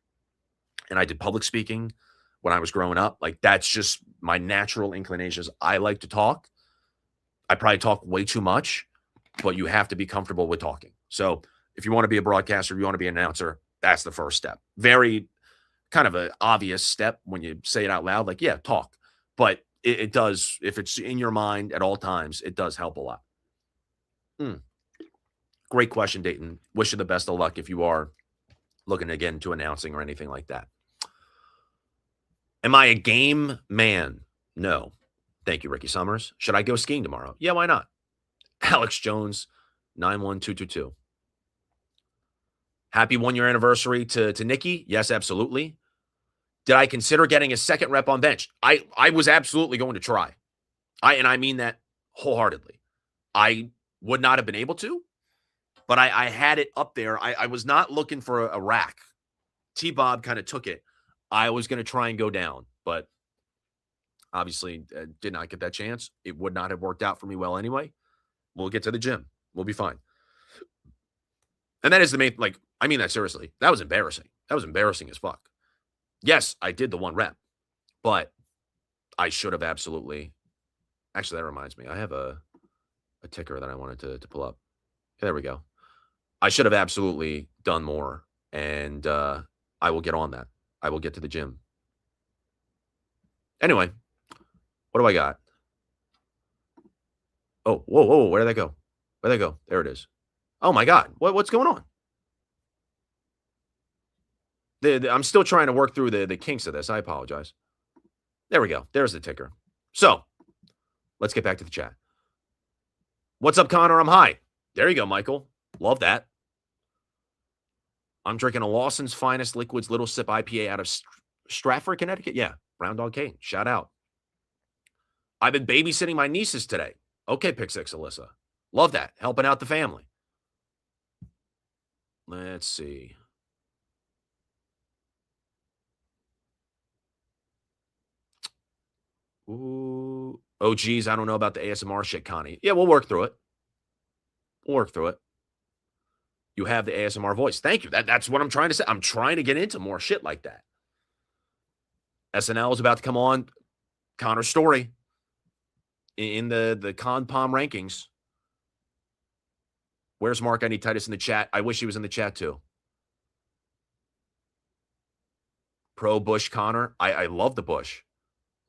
And I did public speaking when I was growing up. Like, that's just my natural inclinations. I like to talk. I probably talk way too much, but you have to be comfortable with talking. So if you want to be a broadcaster, you want to be an announcer, that's the first step. Very kind of an obvious step when you say it out loud, like, yeah, talk. But it does, if it's in your mind at all times, it does help a lot. Great question, Dayton. Wish you the best of luck if you are looking to get into announcing or anything like that. Am I a game man? No. Thank you, Ricky Summers. Should I go skiing tomorrow? Yeah, why not? Alex Jones, 91222. Happy 1-year anniversary to Nikki. Yes, absolutely. Did I consider getting a second rep on bench? I was absolutely going to try. I mean that wholeheartedly. I would not have been able to, but I had it up there. I was not looking for a rack. T-Bob kind of took it. I was going to try and go down, but obviously did not get that chance. It would not have worked out for me well anyway. We'll get to the gym. We'll be fine. And that is the main, like, I mean that seriously. That was embarrassing. That was embarrassing as fuck. Yes, I did the 1 rep, but I should have absolutely. Actually, that reminds me. I have a ticker that I wanted to pull up. There we go. I should have absolutely done more, and I will get on that. I will get to the gym. Anyway, what do I got? Oh, whoa, where did that go? Where'd that go? There it is. Oh, my God. What's going on? I'm still trying to work through the kinks of this. I apologize. There we go. There's the ticker. So let's get back to the chat. What's up, Connor? I'm high. There you go, Michael. Love that. I'm drinking a Lawson's Finest Liquids Little Sip IPA out of Stratford, Connecticut. Yeah, Brown Dog Kane. Shout out. I've been babysitting my nieces today. Okay, Pick 6, Alyssa. Love that. Helping out the family. Let's see. Ooh. Oh, geez, I don't know about the ASMR shit, Connie. Yeah, we'll work through it. We'll work through it. You have the ASMR voice. Thank you. That's what I'm trying to say. I'm trying to get into more shit like that. SNL is about to come on. Connor's story in the Con Palm rankings. Where's Mark? I need Titus in the chat. I wish he was in the chat too. Pro Bush Connor. I love the Bush.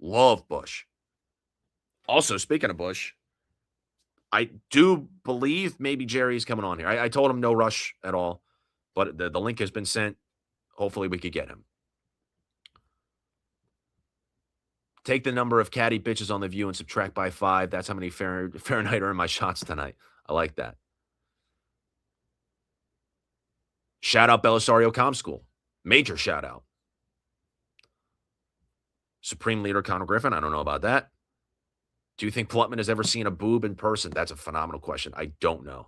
Love Bush. Also, speaking of Bush, I do believe maybe Jerry's coming on here. I told him no rush at all, but the link has been sent. Hopefully we could get him. Take the number of catty bitches on The View and subtract by 5. That's how many Fahrenheit are in my shots tonight. I like that. Shout out Belisario Com School. Major shout out. Supreme Leader Conor Griffin. I don't know about that. Do you think Blutman has ever seen a boob in person? That's a phenomenal question. I don't know.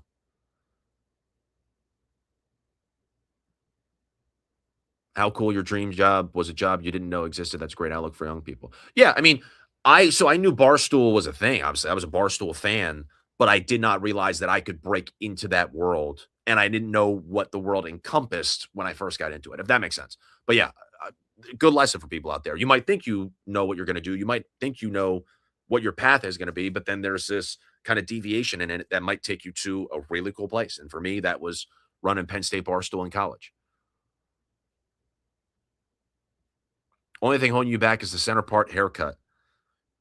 How cool your dream job was a job you didn't know existed. That's a great outlook for young people. Yeah, I mean, I knew Barstool was a thing. Obviously, I was a Barstool fan, but I did not realize that I could break into that world, and I didn't know what the world encompassed when I first got into it, if that makes sense. But yeah, good lesson for people out there. You might think you know what you're going to do. You might think you know what your path is going to be, but then there's this kind of deviation in it that might take you to a really cool place. And for me, that was running Penn State Barstool in college. Only thing holding you back is the center part haircut.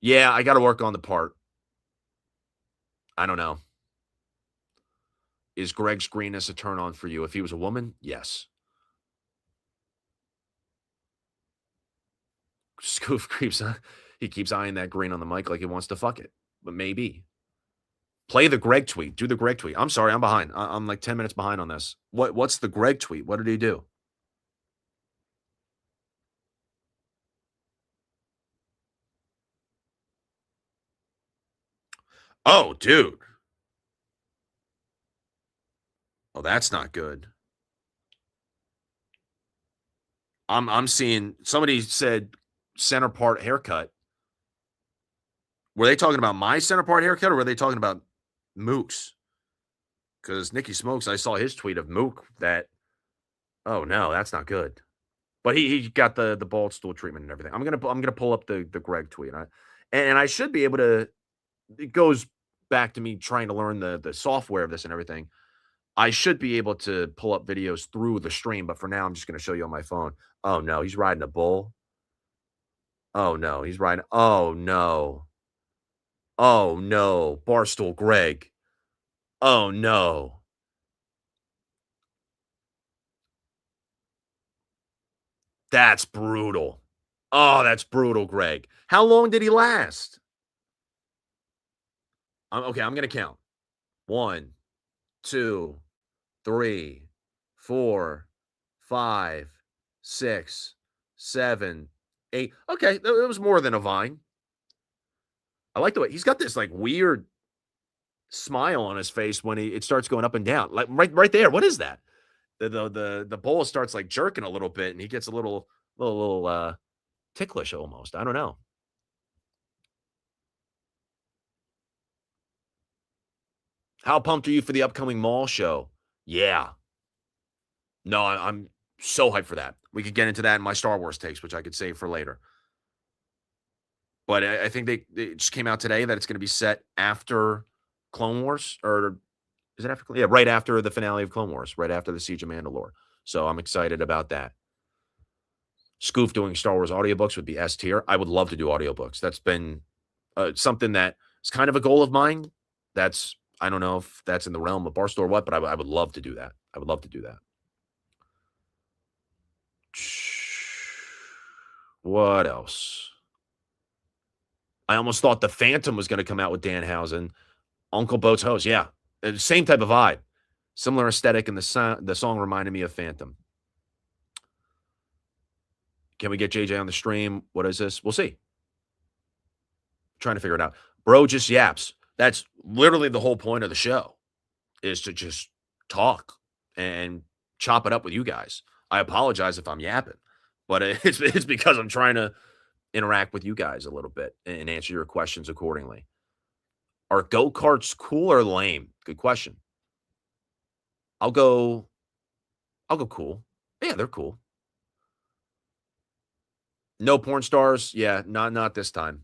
Yeah, I got to work on the part. I don't know. Is Greg's greenness a turn on for you? If he was a woman, yes. Scoof creeps on. He keeps eyeing that green on the mic like he wants to fuck it, but maybe. Play the Greg tweet. Do the Greg tweet. I'm sorry, I'm behind. I'm like 10 minutes behind on this. What's the Greg tweet? What did he do? Oh, dude. Oh, that's not good. I'm seeing somebody said center part haircut. Were they talking about my center part haircut, or were they talking about Mook's? Because Nicky Smokes, I saw his tweet of Mook that, oh no, that's not good. But he got the bald stool treatment and everything. I'm gonna pull up the Greg tweet. And I should be able to. It goes back to me trying to learn the software of this and everything. I should be able to pull up videos through the stream, but for now, I'm just going to show you on my phone. Oh, no, he's riding a bull. Oh, no, he's riding. Oh, no. Oh, no. Barstool Greg. Oh, no. That's brutal. Oh, that's brutal, Greg. How long did he last? Okay, I'm going to count. 1, 2, 3, 4, 5, 6, 7, 8. Okay, it was more than a vine. I like the way he's got this like weird smile on his face when it starts going up and down. Like right there. What is that? The bowl starts like jerking a little bit, and he gets a little ticklish almost. I don't know. How pumped are you for the upcoming mall show? Yeah. No, I'm so hyped for that. We could get into that in my Star Wars takes, which I could save for later. But I think it just came out today that it's going to be set after Clone Wars, or is it after? Yeah, right after the finale of Clone Wars, right after the Siege of Mandalore. So I'm excited about that. Scoof doing Star Wars audiobooks would be S tier. I would love to do audiobooks. That's been something that is kind of a goal of mine. I don't know if that's in the realm of Barstool or what, but I would love to do that. I would love to do that. What else? I almost thought the Phantom was going to come out with Danhausen. Uncle Boat's Host, yeah. Same type of vibe. Similar aesthetic, and the song reminded me of Phantom. Can we get JJ on the stream? What is this? We'll see. Trying to figure it out. Bro just yaps. That's literally the whole point of the show, is to just talk and chop it up with you guys. I apologize if I'm yapping, but it's because I'm trying to interact with you guys a little bit and answer your questions accordingly. Are go-karts cool or lame? Good question. I'll go cool. Yeah, they're cool. No porn stars. Yeah, not this time.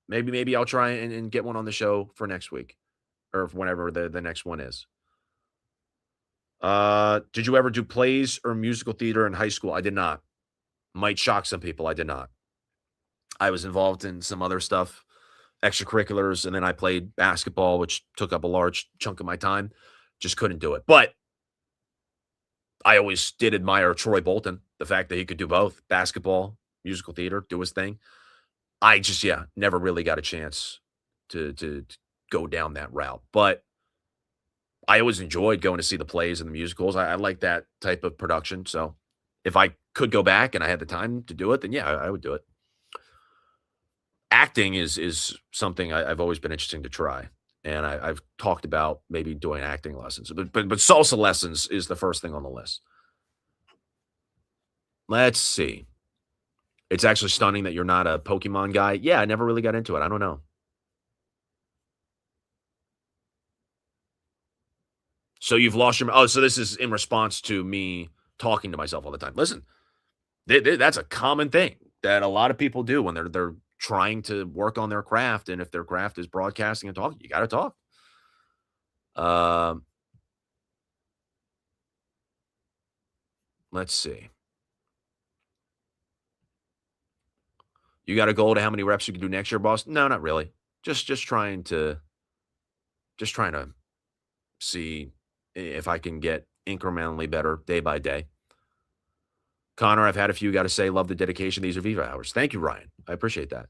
Maybe I'll try and get one on the show for next week, or whenever the next one is. Did you ever do plays or musical theater in high school? I did not. Might shock some people. I did not. I was involved in some other stuff, extracurriculars, and then I played basketball, which took up a large chunk of my time. Just couldn't do it. But I always did admire Troy Bolton, the fact that he could do both, basketball, musical theater, do his thing. I just, never really got a chance to go down that route. But I always enjoyed going to see the plays and the musicals. I like that type of production. So if I could go back and I had the time to do it, then I would do it. Acting is something I've always been interested to try. And I've talked about maybe doing acting lessons. But salsa lessons is the first thing on the list. Let's see. It's actually stunning that you're not a Pokemon guy. Yeah, I never really got into it. I don't know. So you've lost your... Oh, so this is in response to me talking to myself all the time. Listen, that's a common thing that a lot of people do when they're trying to work on their craft. And if their craft is broadcasting and talking, you got to talk. Let's see. You got a goal to how many reps you can do next year, boss? No, not really. Just trying to see if I can get incrementally better day by day. Connor, I've had a few, got to say, love the dedication. These are Viva hours. Thank you, Ryan. I appreciate that.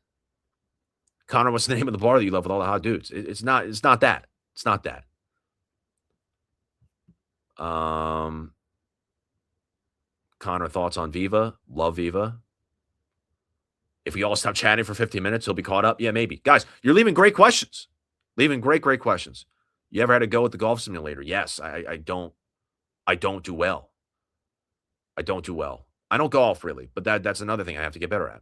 Connor, what's the name of the bar that you love with all the hot dudes? It's not that. It's not that. Connor, thoughts on Viva? Love Viva. If we all stop chatting for 15 minutes, he'll be caught up. Yeah, maybe. Guys, you're leaving great questions. Leaving great questions. You ever had to go with the golf simulator? Yes. I don't do well. I don't do well. I don't golf really, but that's another thing I have to get better at.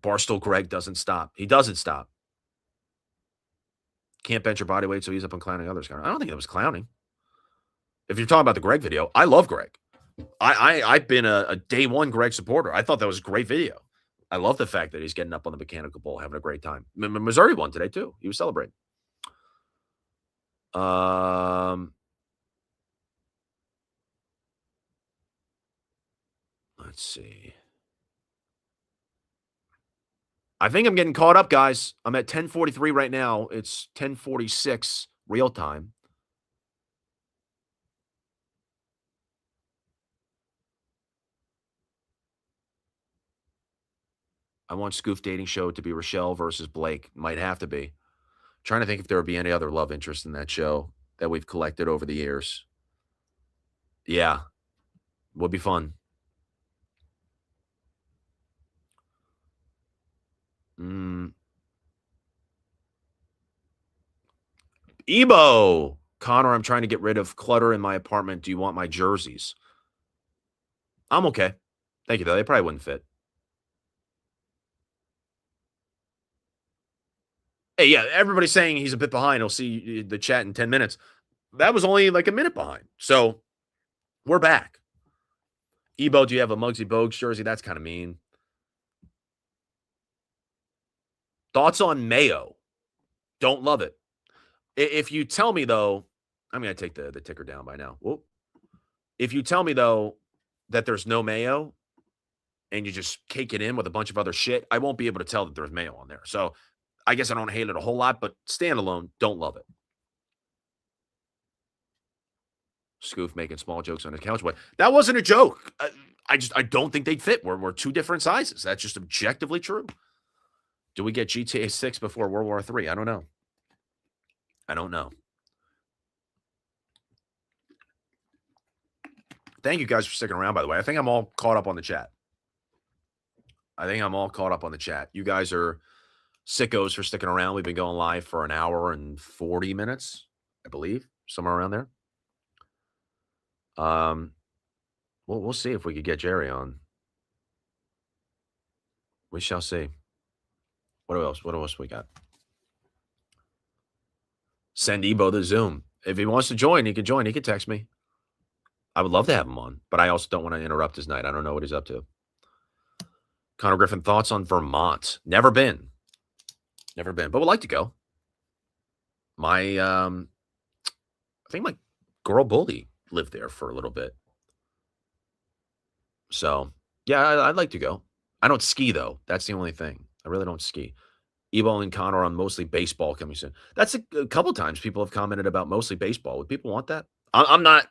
Barstool Greg doesn't stop. He doesn't stop. Can't bench your body weight, so he's up on clowning others. I don't think that was clowning. If you're talking about the Greg video, I love Greg. I've been a day one Greg supporter. I thought that was a great video. I love the fact that he's getting up on the mechanical bull, having a great time. Missouri won today too. He was celebrating. Let's see. I think I'm getting caught up, guys. I'm at 10:43 right now. It's 10:46 real time. I want Scoof Dating Show to be Rochelle versus Blake. Might have to be. Trying to think if there would be any other love interest in that show that we've collected over the years. Yeah. Would be fun. Ebo. Connor, I'm trying to get rid of clutter in my apartment. Do you want my jerseys? I'm okay. Thank you, though. They probably wouldn't fit. Hey, yeah, everybody's saying he's a bit behind. He'll see the chat in 10 minutes. That was only like a minute behind. So we're back. Ebo, do you have a Muggsy Bogues jersey? That's kind of mean. Thoughts on Mayo? Don't love it. If you tell me, though, I'm going to take the ticker down by now. Whoop. If you tell me, though, that there's no Mayo and you just cake it in with a bunch of other shit, I won't be able to tell that there's Mayo on there. So I guess I don't hate it a whole lot, but standalone, don't love it. Scoof making small jokes on his couch. That wasn't a joke. I don't think they'd fit. We're two different sizes. That's just objectively true. Do we get GTA 6 before World War III? I don't know. Thank you guys for sticking around, by the way. I think I'm all caught up on the chat. You guys are sickos for sticking around. We've been going live for an hour and 40 minutes, I believe, somewhere around there. We'll see if we could get Jerry on. We shall see. What else we got? Send Ebo the Zoom. If he wants to join, he can join. He can text me. I would love to have him on, but I also don't want to interrupt his night. I don't know what he's up to. Connor Griffin, thoughts on Vermont? Never been, but would like to go. I think my girl bully lived there for a little bit. So, yeah, I'd like to go. I don't ski, though. That's the only thing. I really don't ski. Ebo and Connor on mostly baseball coming soon. That's a couple times people have commented about mostly baseball. Would people want that? I'm not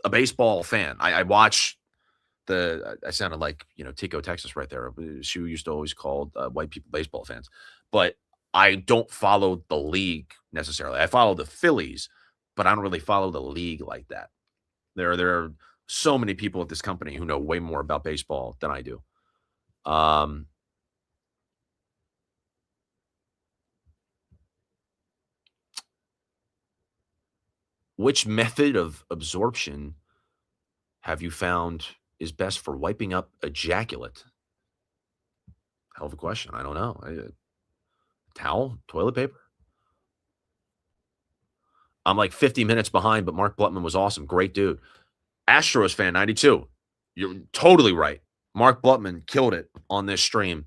a baseball fan. I watch I sounded like, Tico, Texas right there. She used to always call white people baseball fans. But I don't follow the league necessarily. I follow the Phillies, but I don't really follow the league like that. There are so many people at this company who know way more about baseball than I do. Which method of absorption have you found is best for wiping up ejaculate? Hell of a question. I don't know. Towel? Toilet paper? I'm like 50 minutes behind, but Mark Blutman was awesome. Great dude. Astros fan 92. You're totally right. Mark Blutman killed it on this stream.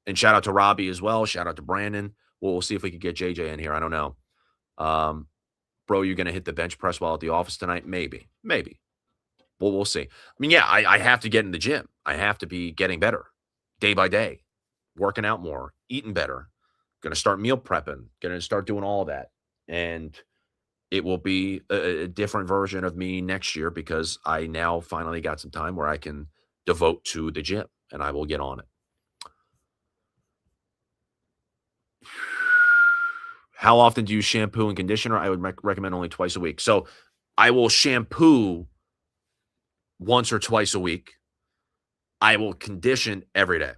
And shout out to Robbie as well. Shout out to Brandon. We'll see if we can get JJ in here. I don't know. Bro, you're going to hit the bench press while at the office tonight? Maybe. Well, we'll see. I mean, yeah, I have to get in the gym. I have to be getting better day by day, working out more, eating better, Going to start meal prepping. Going to start doing all that. And it will be a different version of me next year because I now finally got some time where I can devote to the gym, and I will get on it. How often do you shampoo and conditioner? I would recommend only twice a week. So I will shampoo once or twice a week. I will condition every day.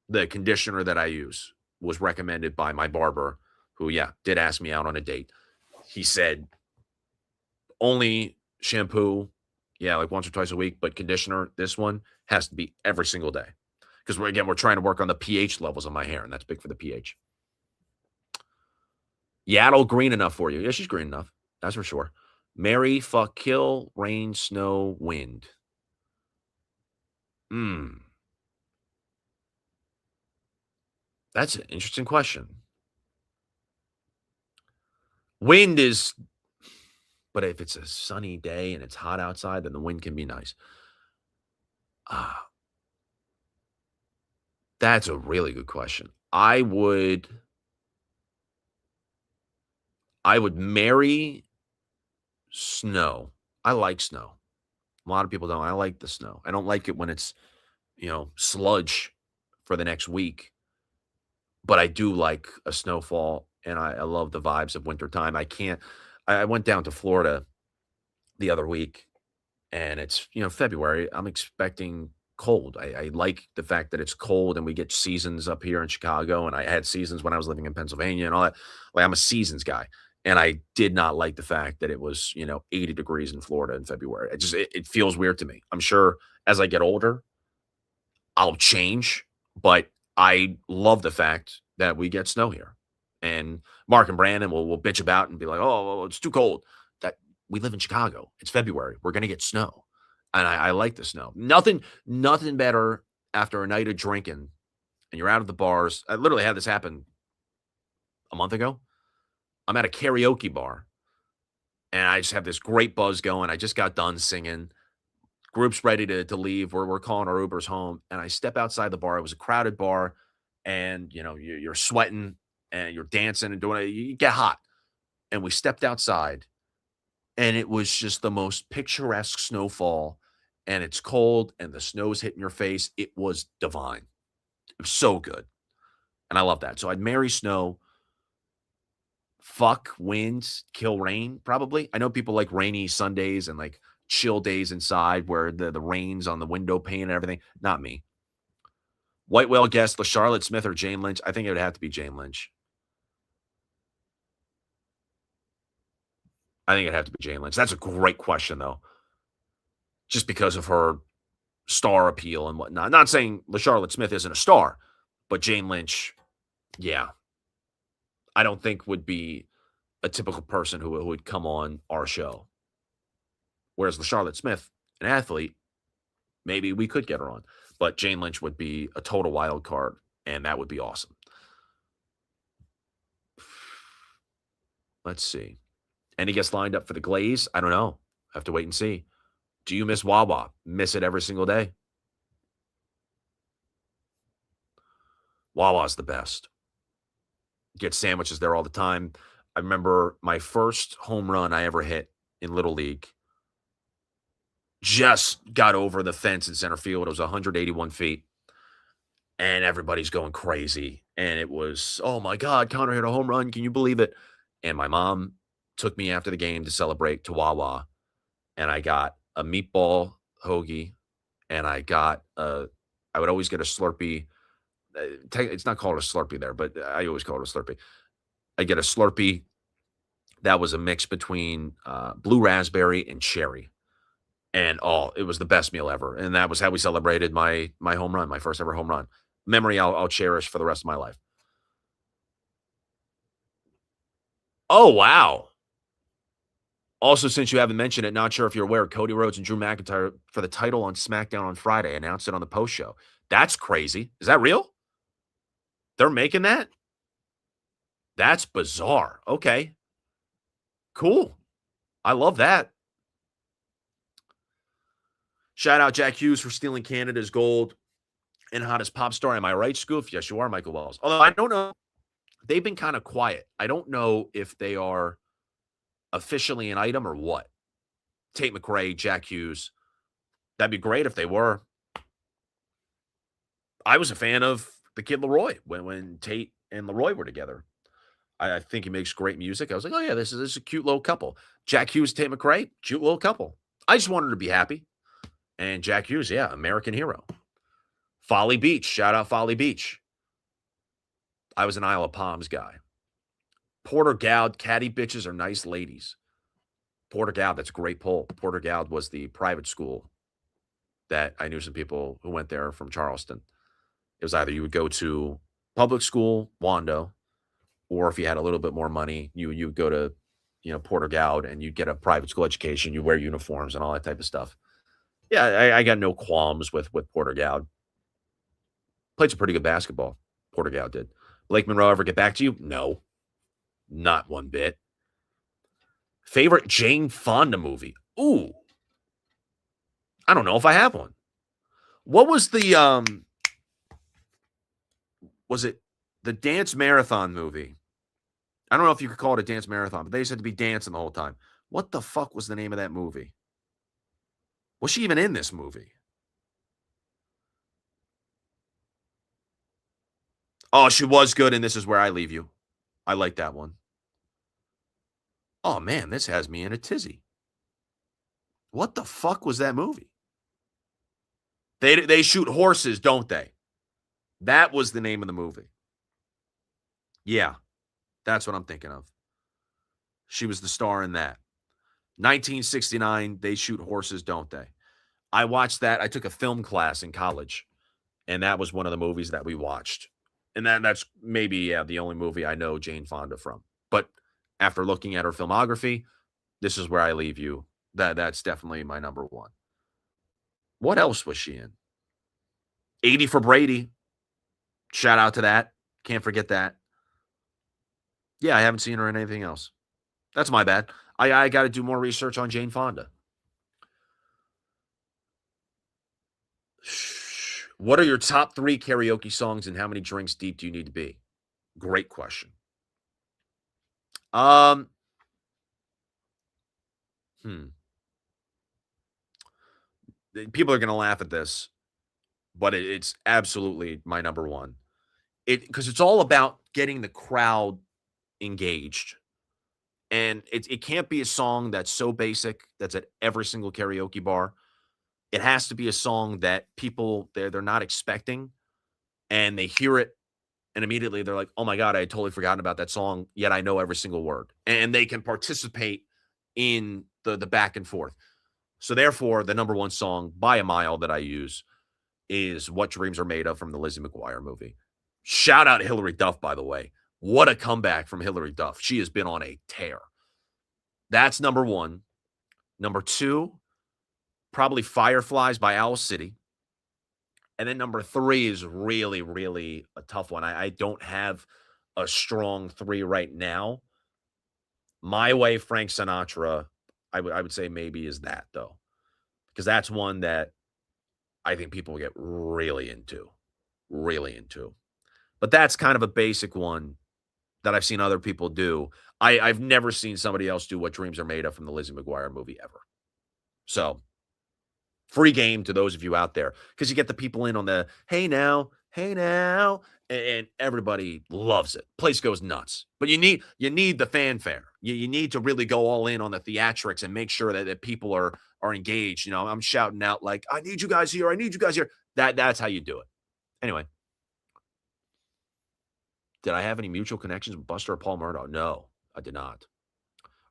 The conditioner that I use was recommended by my barber, who, did ask me out on a date. He said, only shampoo, like once or twice a week, but conditioner, this one has to be every single day. Because we're trying to work on the pH levels of my hair, and that's big for the pH. Yaddle green enough for you. Yeah, she's green enough. That's for sure. Marry, fuck, kill, rain, snow, wind. That's an interesting question. Wind is, but if it's a sunny day and it's hot outside, then the wind can be nice. That's a really good question. I would marry snow. I like snow. A lot of people don't. I like the snow. I don't like it when it's, sludge for the next week. But I do like a snowfall, and I love the vibes of wintertime. I went down to Florida the other week, and it's, February. I'm expecting cold. I like the fact that it's cold, and we get seasons up here in Chicago, and I had seasons when I was living in Pennsylvania and all that. Like, I'm a seasons guy. And I did not like the fact that it was, 80 degrees in Florida in February. It feels weird to me. I'm sure as I get older, I'll change, but I love the fact that we get snow here. And Mark and Brandon will bitch about and be like, oh, it's too cold. That we live in Chicago. It's February. We're going to get snow. And I like the snow. Nothing better after a night of drinking and you're out of the bars. I literally had this happen a month ago. I'm at a karaoke bar, and I just have this great buzz going. I just got done singing. Group's ready to leave. We're calling our Ubers home, and I step outside the bar. It was a crowded bar, and, you're sweating, and you're dancing and doing it. You get hot. And we stepped outside, and it was just the most picturesque snowfall, and it's cold, and the snow's hitting your face. It was divine. It was so good, and I love that. So I'd marry snow. Fuck winds, kill rain, probably. I know people like rainy Sundays and like chill days inside where the rain's on the window pane and everything. Not me. White Whale guest, LaCharlotte Smith or Jane Lynch? I think it would have to be Jane Lynch. I think it'd have to be Jane Lynch. That's a great question, though. Just because of her star appeal and whatnot. Not saying LaCharlotte Smith isn't a star, but Jane Lynch, I don't think would be a typical person who would come on our show. Whereas LaCharlotte Smith, an athlete, maybe we could get her on. But Jane Lynch would be a total wild card, and that would be awesome. Let's see. Any guests lined up for the Glaze? I don't know. I have to wait and see. Do you miss Wawa? Miss it every single day. Wawa's the best. Get sandwiches there all the time. I remember my first home run I ever hit in Little League. Just got over the fence in center field. It was 181 feet. And everybody's going crazy. And it was, oh my God, Connor hit a home run. Can you believe it? And my mom took me after the game to celebrate to Wawa. And I got a meatball hoagie. And I would always get a Slurpee. It's not called a Slurpee there, but I always call it a Slurpee. I get a Slurpee that was a mix between blue raspberry and cherry. And it was the best meal ever. And that was how we celebrated my home run, my first ever home run. Memory I'll cherish for the rest of my life. Oh, wow. Also, since you haven't mentioned it, not sure if you're aware, Cody Rhodes and Drew McIntyre for the title on SmackDown on Friday. Announced it on the post show. That's crazy. Is that real? They're making that? That's bizarre. Okay. Cool. I love that. Shout out Jack Hughes for stealing Canada's gold and hottest pop star. Am I right, Scoof? Yes, you are, Michael Wells. Although I don't know they've been kind of quiet. I don't know if they are officially an item or what. Tate McRae, Jack Hughes. That'd be great if they were. I was a fan of the Kid Leroy when Tate and Leroy were together. I think he makes great music. I was like, oh yeah, this is a cute little couple. Jack Hughes, Tate McRae, cute little couple. I just wanted to be happy. And Jack Hughes, yeah, American hero. Folly Beach, shout out Folly Beach. I was an Isle of Palms guy. Porter Goud, catty bitches are nice ladies. Porter Goud, that's a great poll. Porter Goud was the private school that I knew some people who went there from Charleston. It was either you would go to public school, Wando, or if you had a little bit more money, you would go to, Porter Goud and you'd get a private school education. You wear uniforms and all that type of stuff. Yeah, I got no qualms with Porter Goud. Played some pretty good basketball. Porter Goud did. Blake Monroe ever get back to you? No, not one bit. Favorite Jane Fonda movie? Ooh, I don't know if I have one. What was the was it the dance marathon movie? I don't know if you could call it a dance marathon, but they said to be dancing the whole time. What the fuck was the name of that movie? Was she even in this movie? Oh, she was good, and This Is Where I Leave You. I like that one. Oh, man, this has me in a tizzy. What the fuck was that movie? They shoot horses, don't they? That was the name of the movie. Yeah, that's what I'm thinking of. She was the star in that. 1969, They Shoot Horses, Don't They? I watched that. I took a film class in college, and that was one of the movies that we watched. And that's maybe the only movie I know Jane Fonda from. But after looking at her filmography, This Is Where I Leave You. That's definitely my number one. What else was she in? 80 for Brady. Shout out to that. Can't forget that. Yeah, I haven't seen her in anything else. That's my bad. I got to do more research on Jane Fonda. What are your top 3 karaoke songs and how many drinks deep do you need to be? Great question. People are going to laugh at this, but it's absolutely my number one. Because it's all about getting the crowd engaged. And it can't be a song that's so basic that's at every single karaoke bar. It has to be a song that people they're not expecting, and they hear it, and immediately they're like, "Oh my god, I had totally forgotten about that song." Yet I know every single word, and they can participate in the back and forth. So therefore, the number one song by a mile that I use is "What Dreams Are Made Of" from the Lizzie McGuire movie. Shout out Hilary Duff, by the way. What a comeback from Hilary Duff. She has been on a tear. That's number one. Number 2, probably Fireflies by Owl City. And then number 3 is really, really a tough one. I don't have a strong 3 right now. My Way, Frank Sinatra, I would say maybe is that, though. Because that's one that I think people get really into. Really into. But that's kind of a basic one that I've seen other people do. I've never seen somebody else do What Dreams Are Made Of from the Lizzie McGuire movie ever. So, free game to those of you out there. Because you get the people in on the, hey now, and everybody loves it. Place goes nuts. But you need the fanfare. You need to really go all in on the theatrics and make sure that people are engaged. I'm shouting out like, I need you guys here. I need you guys here. That's how you do it. Anyway. Did I have any mutual connections with Buster or Paul Murdoch? No, I did not.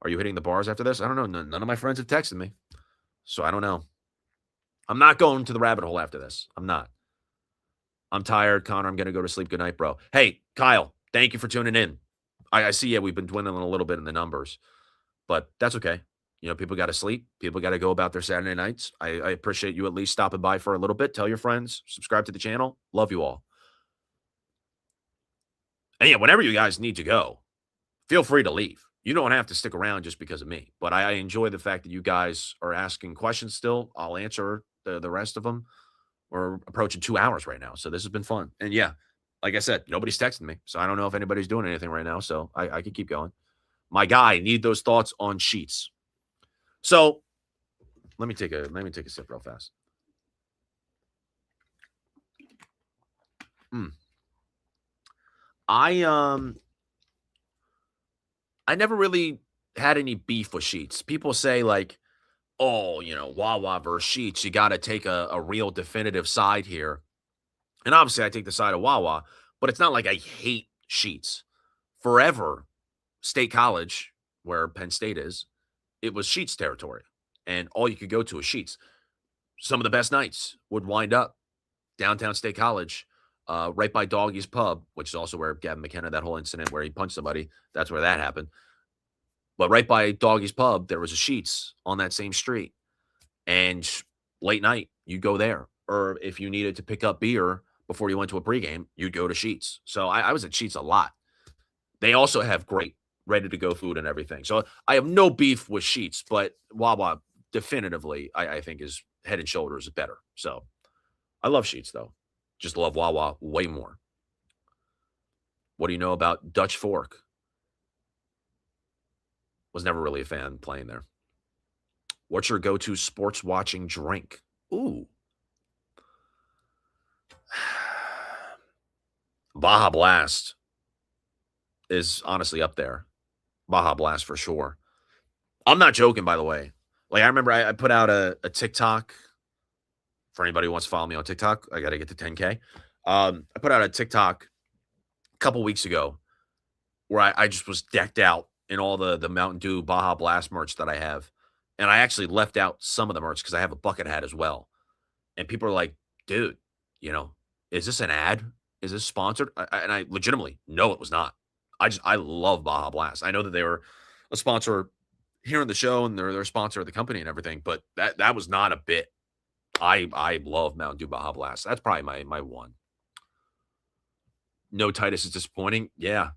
Are you hitting the bars after this? I don't know. None of my friends have texted me. So I don't know. I'm not going to the rabbit hole after this. I'm not. I'm tired, Connor. I'm going to go to sleep. Good night, bro. Hey, Kyle, thank you for tuning in. I see, we've been dwindling a little bit in the numbers, but that's okay. People got to sleep. People got to go about their Saturday nights. I appreciate you at least stopping by for a little bit. Tell your friends. Subscribe to the channel. Love you all. And yeah, whenever you guys need to go, feel free to leave. You don't have to stick around just because of me. But I enjoy the fact that you guys are asking questions still. I'll answer the rest of them. We're approaching 2 hours right now. So this has been fun. And yeah, like I said, nobody's texting me, so I don't know if anybody's doing anything right now. So I could keep going. My guy, need those thoughts on sheets. So let me take a sip real fast. I never really had any beef with sheets. People say like, oh, Wawa versus sheets. You got to take a real definitive side here. And obviously I take the side of Wawa, but it's not like I hate sheets. Forever, State College, where Penn State is, it was sheets territory. And all you could go to is sheets. Some of the best nights would wind up downtown State College, right by Doggy's Pub, which is also where Gavin McKenna, that whole incident where he punched somebody, that's where that happened. But right by Doggy's Pub, there was a Sheets on that same street. And late night, you'd go there. Or if you needed to pick up beer before you went to a pregame, you'd go to Sheets. So I was at Sheets a lot. They also have great ready-to-go food and everything. So I have no beef with Sheets, but Wawa definitively, I think, is head and shoulders better. So I love Sheets, though. Just love Wawa way more. What do you know about Dutch Fork? Was never really a fan playing there. What's your go-to sports watching drink? Ooh. Baja Blast is honestly up there. Baja Blast for sure. I'm not joking, by the way. Like, I remember I put out a TikTok. For anybody who wants to follow me on TikTok, I got to get to 10K. I put out a TikTok a couple weeks ago where I just was decked out in all the Mountain Dew Baja Blast merch that I have. And I actually left out some of the merch because I have a bucket hat as well. And people are like, dude, is this an ad? Is this sponsored? And I legitimately, no, it was not. I love Baja Blast. I know that they were a sponsor here on the show and they're a sponsor of the company and everything, but that was not a bit. I love Mountain Dew Baja Blast. That's probably my one. No, Titus is disappointing. Yeah.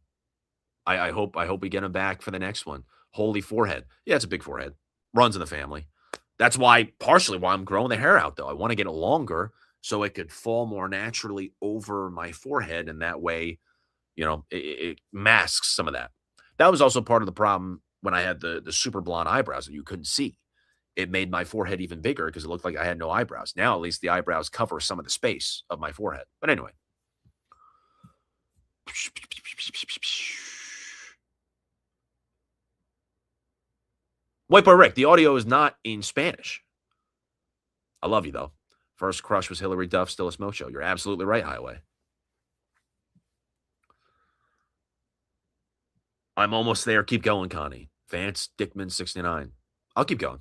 I hope we get him back for the next one. Holy forehead. Yeah, it's a big forehead. Runs in the family. That's partially why I'm growing the hair out, though. I want to get it longer so it could fall more naturally over my forehead, and that way, it masks some of that. That was also part of the problem when I had the super blonde eyebrows that you couldn't see. It made my forehead even bigger because it looked like I had no eyebrows. Now, at least the eyebrows cover some of the space of my forehead. But anyway. White Boy Rick, the audio is not in Spanish. I love you, though. First crush was Hillary Duff, still a smoke show. You're absolutely right, Highway. I'm almost there. Keep going, Connie. Vance Dickman 69. I'll keep going.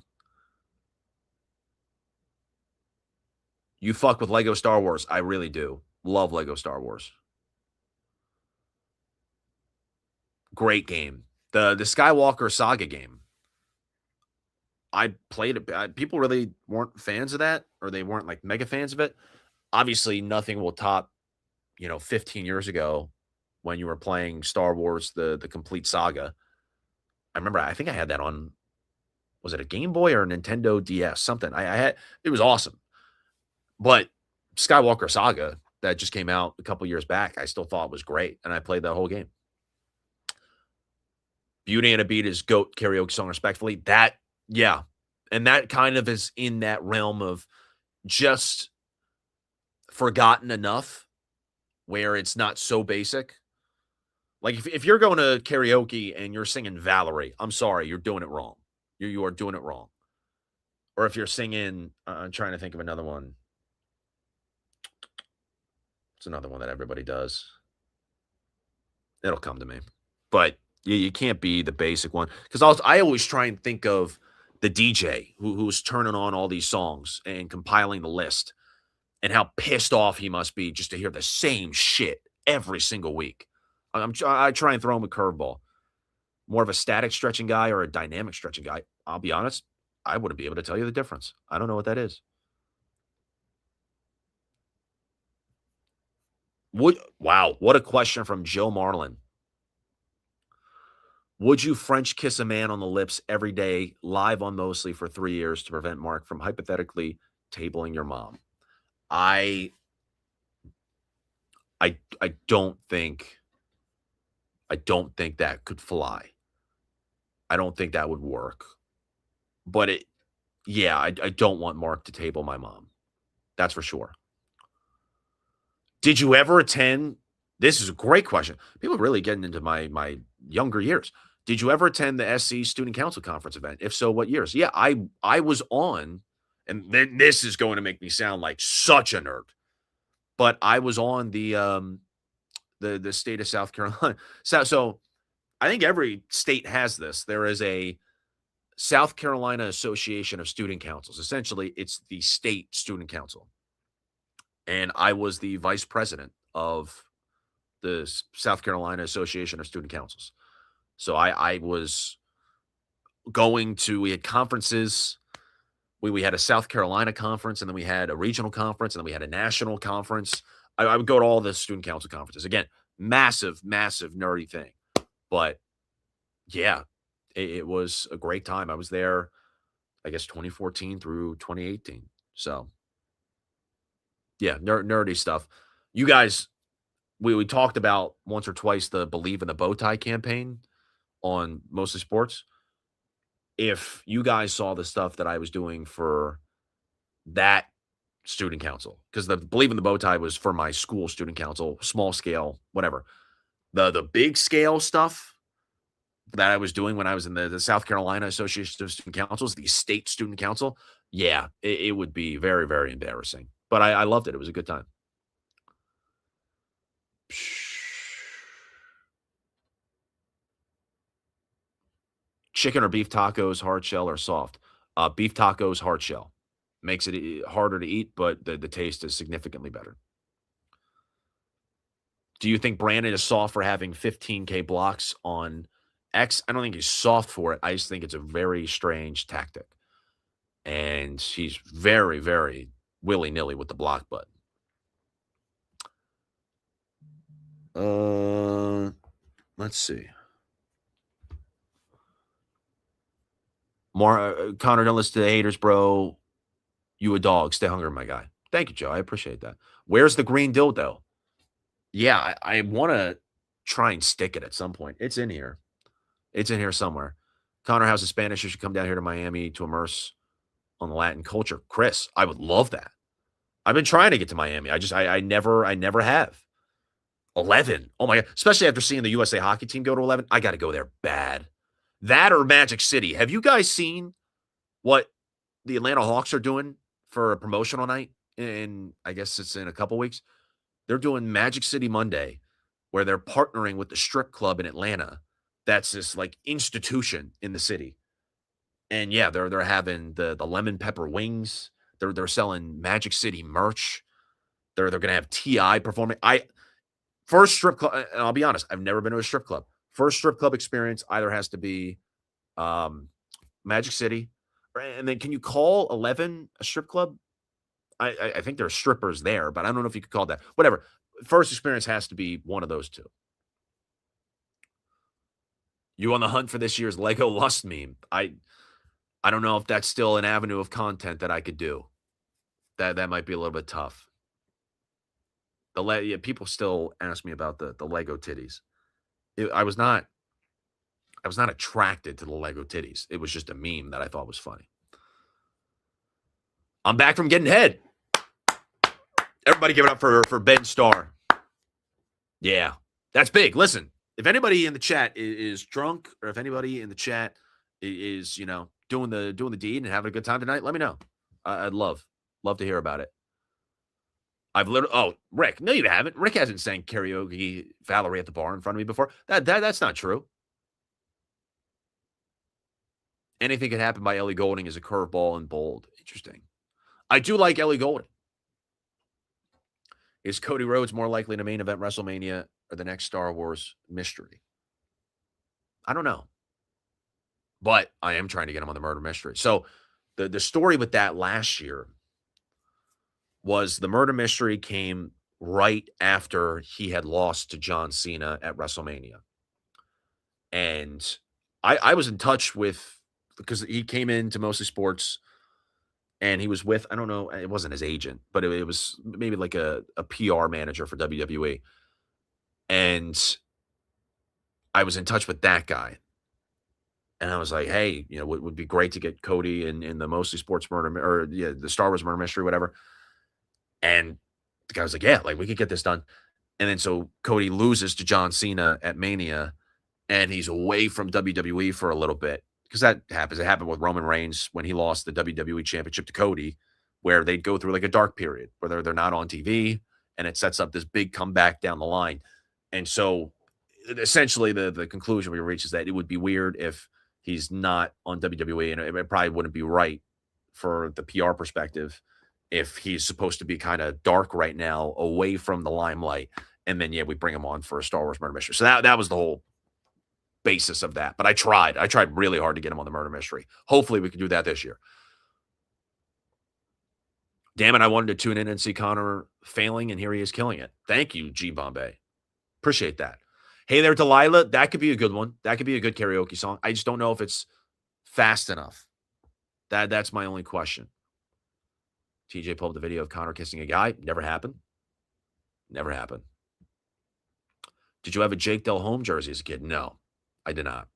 You fuck with Lego Star Wars. I really do. Love Lego Star Wars. Great game. The Skywalker Saga game. I played it. People really weren't fans of that, or they weren't like mega fans of it. Obviously, nothing will top, 15 years ago when you were playing Star Wars, the complete saga. I remember, I think I had that on, was it a Game Boy or a Nintendo DS? Something. It was awesome. But Skywalker Saga that just came out a couple years back, I still thought was great, and I played that whole game. Beauty and a Beat is GOAT karaoke song, respectfully. That, yeah. And that kind of is in that realm of just forgotten enough where it's not so basic. Like if you're going to karaoke and you're singing Valerie, I'm sorry, you're doing it wrong. You are doing it wrong. Or if you're singing, I'm trying to think of another one. It's another one that everybody does. It'll come to me. But you can't be the basic one. Because I always try and think of the DJ who's turning on all these songs and compiling the list and how pissed off he must be just to hear the same shit every single week. I try and throw him a curveball. More of a static stretching guy or a dynamic stretching guy. I'll be honest, I wouldn't be able to tell you the difference. I don't know what that is. Wow, what a question from Joe Marlin. Would you French kiss a man on the lips every day, live on Mostly for 3 years to prevent Mark from hypothetically tabling your mom? I I don't think that could fly. I don't think that would work. But I don't want Mark to table my mom. That's for sure. Did you ever attend? This is a great question. People are really getting into my younger years. Did you ever attend the SC Student Council Conference event? If so, what years? Yeah, I was on, and then this is going to make me sound like such a nerd, but I was on the state of South Carolina. So I think every state has this. There is a South Carolina Association of Student Councils. Essentially, it's the state student council. And I was the vice president of the South Carolina Association of Student Councils. So I was going to, we had conferences. We had a South Carolina conference, and then we had a regional conference, and then we had a national conference. I would go to all the student council conferences. Again, massive, massive nerdy thing. But yeah, it was a great time. I was there, I guess, 2014 through 2018. So yeah, nerdy stuff. You guys, we talked about once or twice the Believe in the Bow Tie campaign on Mostly Sports. If you guys saw the stuff that I was doing for that student council, because the Believe in the Bow Tie was for my school student council, small scale, whatever. The big scale stuff that I was doing when I was in the South Carolina Association of Student Councils, the state student council, yeah, it would be very, very embarrassing. But I loved it. It was a good time. Chicken or beef tacos, hard shell or soft? Beef tacos, hard shell. Makes it harder to eat, but the taste is significantly better. Do you think Brandon is soft for having 15K blocks on X? I don't think he's soft for it. I just think it's a very strange tactic. And he's very, very willy-nilly with the block button. Let's see. Connor, don't listen to the haters, bro. You a dog. Stay hungry, my guy. Thank you, Joe. I appreciate that. Where's the green dildo? Yeah, I want to try and stick it at some point. It's in here. It's in here somewhere. Connor, how's the Spanish? You should come down here to Miami to immerse on the Latin culture. Chris, I would love that. I've been trying to get to Miami. I never have. 11. Oh my God. Especially after seeing the USA hockey team go to 11. I got to go there bad. That or Magic City. Have you guys seen what the Atlanta Hawks are doing for a promotional night? I guess it's in a couple weeks. They're doing Magic City Monday, where they're partnering with the strip club in Atlanta. That's this like institution in the city. And yeah, they're having the lemon pepper wings. They're selling Magic City merch. They're gonna have T.I. performing. First strip club, and I'll be honest, I've never been to a strip club. First strip club experience either has to be Magic City, and then can you call 11 a strip club? I think there are strippers there, but I don't know if you could call that. Whatever. First experience has to be one of those two. You on the hunt for this year's Lego Lust meme? I don't know if that's still an avenue of content that I could do. That might be a little bit tough. People still ask me about the Lego titties. I was not attracted to the Lego titties. It was just a meme that I thought was funny. I'm back from getting head. Everybody give it up for Ben Starr. Yeah, that's big. Listen, if anybody in the chat is drunk, or if anybody in the chat is doing the deed and having a good time tonight, let me know. I'd love to hear about it. Rick, no, you haven't. Rick hasn't sang karaoke Valerie at the bar in front of me before. That's not true. Anything Could Happen by Ellie Goulding is a curveball and bold. Interesting. I do like Ellie Goulding. Is Cody Rhodes more likely to main event WrestleMania or the next Star Wars mystery? I don't know. But I am trying to get him on the murder mystery. So the story with that last year was the murder mystery came right after he had lost to John Cena at WrestleMania. And I was in touch with, because he came into Mostly Sports and he was with, I don't know, it wasn't his agent, but it was maybe like a PR manager for WWE. And I was in touch with that guy. And I was like, hey, you know, would be great to get Cody in the Mostly Sports Murder, or the Star Wars Murder Mystery, whatever. And the guy was like, yeah, like we could get this done. And then so Cody loses to John Cena at Mania, and he's away from WWE for a little bit, because that happens. It happened with Roman Reigns when he lost the WWE Championship to Cody, where they'd go through like a dark period where they're not on TV, and it sets up this big comeback down the line. And so essentially the conclusion we reach is that it would be weird if he's not on WWE, and it probably wouldn't be right for the PR perspective if he's supposed to be kind of dark right now, away from the limelight, and then we bring him on for a Star Wars Murder Mystery. So that was the whole basis of that. But I tried really hard to get him on the Murder Mystery. Hopefully we can do that this year. Damn it, I wanted to tune in and see Connor failing, and here he is killing it. Thank you, G Bombay. Appreciate that. Hey there, Delilah. That could be a good one. That could be a good karaoke song. I just don't know if it's fast enough. That's my only question. TJ pulled up the video of Connor kissing a guy. Never happened. Never happened. Did you have a Jake Del Home jersey as a kid? No, I did not.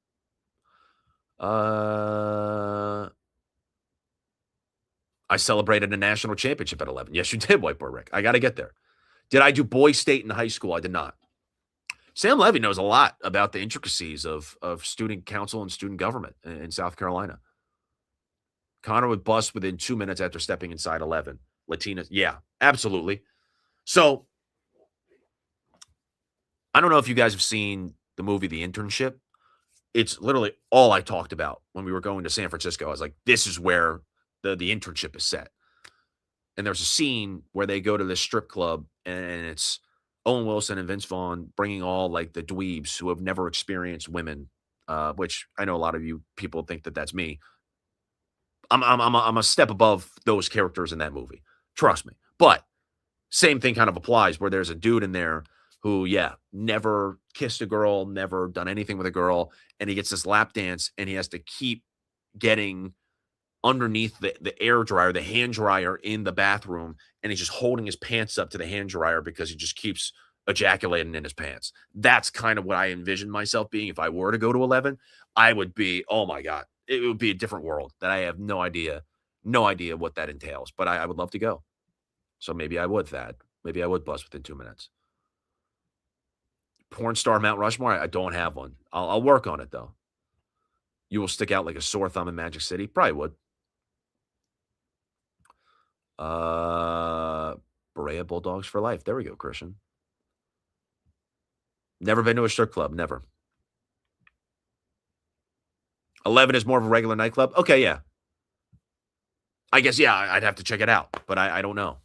I celebrated a national championship at 11. Yes, you did, Whiteboard Rick. I got to get there. Did I do boy state in high school? I did not. Sam Levy knows a lot about the intricacies of student council and student government in South Carolina. Connor would bust within 2 minutes after stepping inside 11. Latinas, yeah, absolutely. So, I don't know if you guys have seen the movie The Internship. It's literally all I talked about when we were going to San Francisco. I was like, this is where the internship is set. And there's a scene where they go to this strip club, and it's Owen Wilson and Vince Vaughn bringing all like the dweebs who have never experienced women, which I know a lot of you people think that that's me. I'm a step above those characters in that movie. Trust me. But same thing kind of applies, where there's a dude in there who, never kissed a girl, never done anything with a girl, and he gets this lap dance, and he has to keep getting underneath the air dryer, the hand dryer in the bathroom, and he's just holding his pants up to the hand dryer because he just keeps ejaculating in his pants. That's kind of what I envisioned myself being if I were to go to 11. I would be, oh my God, it would be a different world that I have no idea what that entails, but I would love to go. So maybe I would, Thad. Maybe I would bust within 2 minutes. Porn star Mount Rushmore, I don't have one. I'll work on it, though. You will stick out like a sore thumb in Magic City? Probably would. Berea Bulldogs for life. There we go, Christian. Never been to a strip club. Never. 11 is more of a regular nightclub. Okay, yeah. I guess, I'd have to check it out, but I don't know.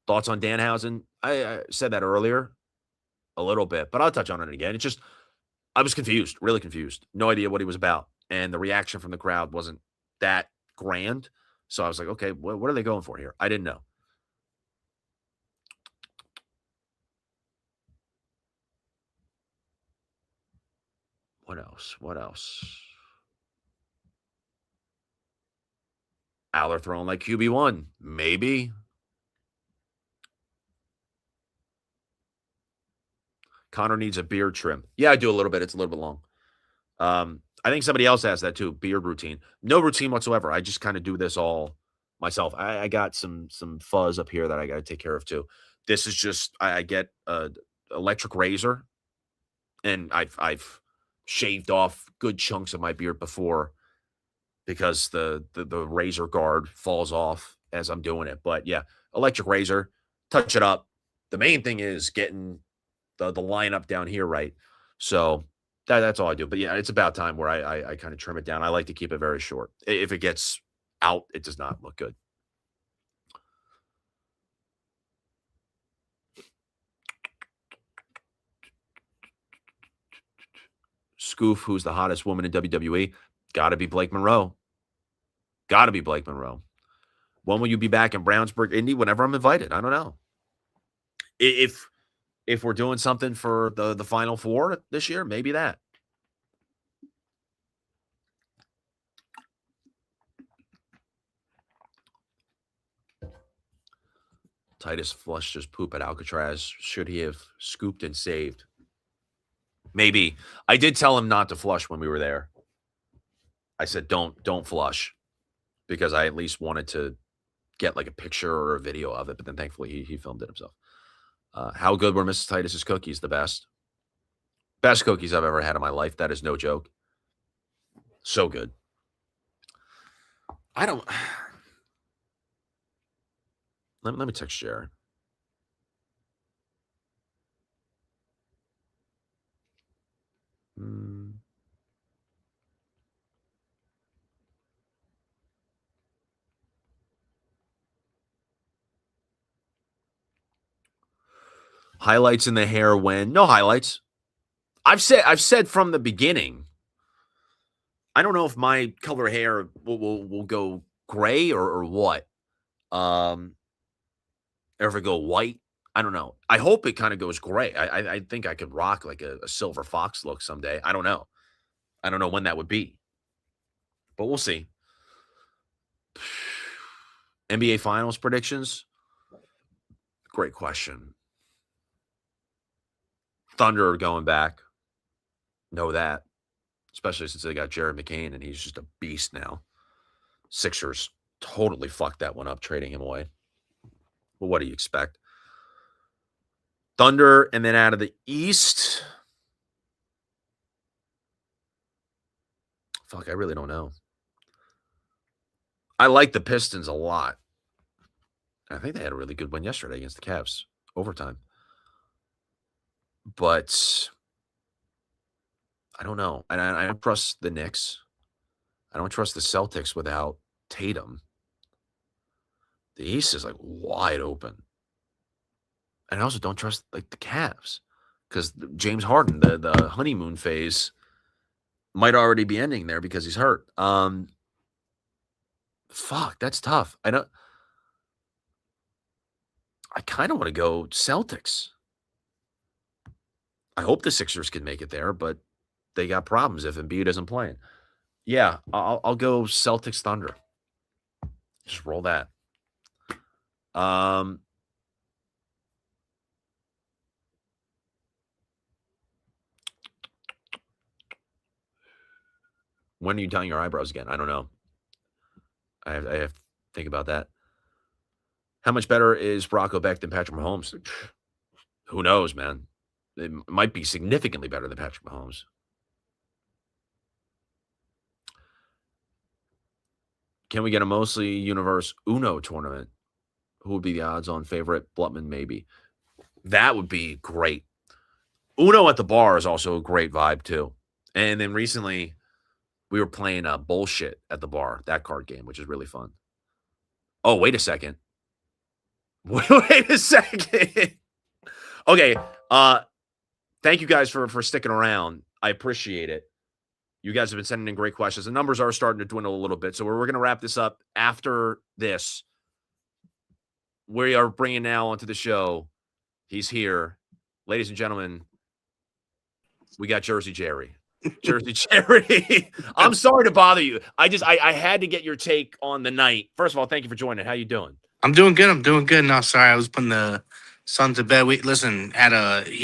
Thoughts on Danhausen? I said that earlier a little bit, but I'll touch on it again. It's just, I was confused, really confused. No idea what he was about. And the reaction from the crowd wasn't that grand. So I was like, okay, what are they going for here? I didn't know. What else? Aller throwing like QB1. Maybe. Connor needs a beard trim. Yeah, I do a little bit. It's a little bit long. I think somebody else has that too. Beard routine. No routine whatsoever. I just kind of do this all myself. I got some fuzz up here that I got to take care of too. This is just, I get a electric razor, and I've shaved off good chunks of my beard before because the razor guard falls off as I'm doing it. But yeah, electric razor, touch it up. The main thing is getting the lineup down here right. So that's all I do. But yeah, it's about time where I kind of trim it down. I like to keep it very short. If it gets out, it does not look good. Scoof, who's the hottest woman in WWE? Got to be Blake Monroe. Got to be Blake Monroe. When will you be back in Brownsburg, Indy? Whenever I'm invited. I don't know. If we're doing something for the Final Four this year, maybe that. Titus flushed his poop at Alcatraz. Should he have scooped and saved? Maybe. I did tell him not to flush when we were there. I said, don't flush, because I at least wanted to get like a picture or a video of it. But then thankfully he filmed it himself. How good were Mrs. Titus's cookies? The best. Best cookies I've ever had in my life. That is no joke. So good. I don't. Let me text Jared. Highlights in the hair when no highlights. I've said from the beginning. I don't know if my color hair will go gray or what. Or if it go white. I don't know. I hope it kind of goes gray. I think I could rock like a silver fox look someday. I don't know. I don't know when that would be. But we'll see. NBA Finals predictions? Great question. Thunder are going back. Know that. Especially since they got Jared McCain and he's just a beast now. Sixers totally fucked that one up, trading him away. Well, what do you expect? Thunder, and then out of the East. Fuck, I really don't know. I like the Pistons a lot. I think they had a really good win yesterday against the Cavs. Overtime. But I don't know. And I don't trust the Knicks. I don't trust the Celtics without Tatum. The East is like wide open. And I also don't trust like the Cavs, because James Harden, the honeymoon phase might already be ending there because he's hurt. Fuck, that's tough. I kind of want to go Celtics. I hope the Sixers can make it there, but they got problems if Embiid isn't playing. Yeah, I'll go Celtics Thunder. Just roll that. When are you dyeing your eyebrows again? I don't know. I have to think about that. How much better is Brock O'Beck than Patrick Mahomes? Who knows, man? It might be significantly better than Patrick Mahomes. Can we get a mostly universe Uno tournament? Who would be the odds-on favorite? Blutman, maybe. That would be great. Uno at the bar is also a great vibe, too. And then recently, we were playing bullshit at the bar, that card game, which is really fun. Oh, wait a second. Wait a second. Okay. Thank you guys for sticking around. I appreciate it. You guys have been sending in great questions. The numbers are starting to dwindle a little bit. So we're going to wrap this up after this. We are bringing now onto the show. He's here. Ladies and gentlemen, we got Jersey Jerry. Jersey Jerry. I'm sorry to bother you. I had to get your take on the night. First of all, thank you for joining. How you doing? I'm doing good. No, sorry, I was putting the son to bed. He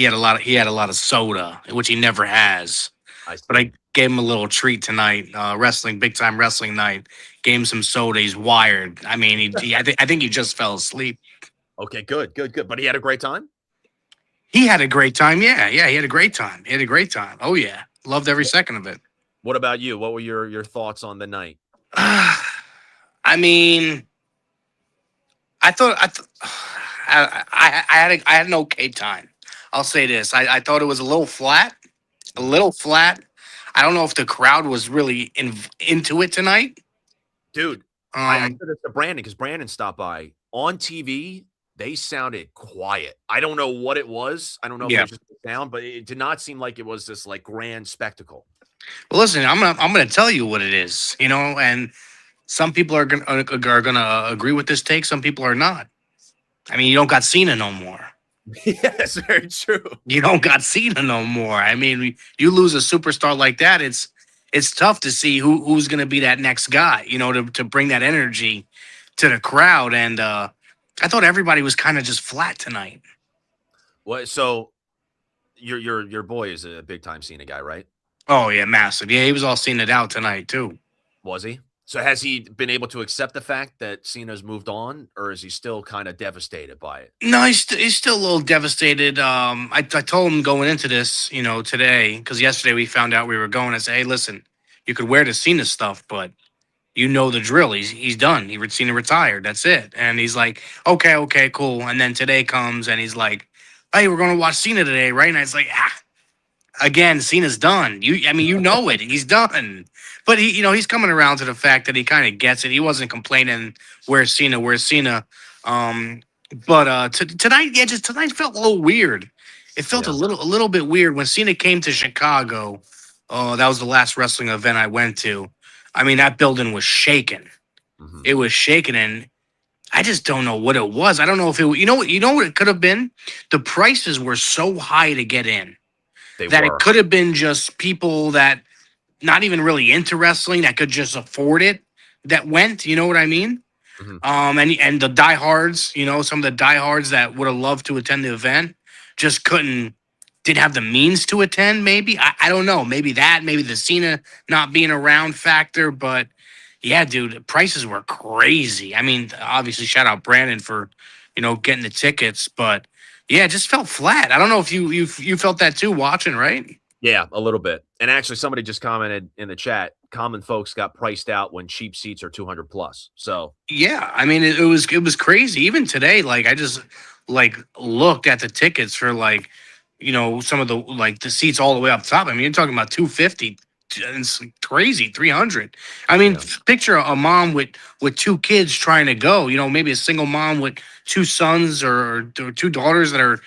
had a lot of soda, which he never has. But I gave him a little treat tonight. Big time wrestling night. Gave him some soda. He's wired. I mean, I think he just fell asleep. Okay, good. But he had a great time. He had a great time. Yeah, he had a great time. Oh yeah, loved every second of it. What about you? What were your thoughts on the night? I mean, I had an okay time. I'll say this. I thought it was a little flat. I don't know if the crowd was really into it tonight. Dude, I said this to Brandon because Brandon stopped by. On TV, they sounded quiet. I don't know what it was. I don't know if it was just the sound, but it did not seem like it was this like grand spectacle. Well, listen, I'm gonna tell you what it is, and some people are gonna agree with this take. Some people are not. I mean, you don't got Cena no more. Yes, very true. You don't got Cena no more. I mean, you lose a superstar like that, it's tough to see who's gonna be that next guy. To bring that energy to the crowd. And I thought everybody was kind of just flat tonight. What? So your boy is a big time Cena guy, right? Oh yeah, massive. Yeah, he was all seeing it out tonight too. Was he? So has he been able to accept the fact that Cena's moved on, or is he still kind of devastated by it? No, he's still a little devastated. I told him going into this, today, because yesterday we found out we were going. I said, hey, listen, you could wear the Cena stuff, but you know the drill. He's done. Cena retired. That's it. And he's like, okay, cool. And then today comes and he's like, hey, we're going to watch Cena today, right? And I was like, again, Cena's done. You know it. He's done. But he's coming around to the fact that he kind of gets it. He wasn't complaining, where's Cena? But tonight, just tonight felt a little weird. It felt a little bit weird when Cena came to Chicago. Oh, that was the last wrestling event I went to. I mean, that building was shaking. Mhm. It was shaking, and I just don't know what it was. I don't know if it. You know what it could have been. The prices were so high to get in that it could have been just people that not even really into wrestling that could just afford it that went. You know what I mean? Mhm. And the diehards, some of the diehards that would have loved to attend the event just didn't have the means to attend. Maybe I don't know. Maybe the Cena not being around factor. But yeah, dude, the prices were crazy. I mean, obviously, shout out Brandon for getting the tickets, but yeah, it just felt flat. I don't know if you felt that too watching, right? Yeah, a little bit. And actually, somebody just commented in the chat, common folks got priced out when cheap seats are 200 plus. So Yeah, I mean it was crazy. Even today, like I just looked at the tickets for some of the seats all the way up top. I mean, you're talking about 250. It's crazy, 300. I mean, Yeah. picture a mom with two kids trying to go. Maybe a single mom with two sons or two daughters that are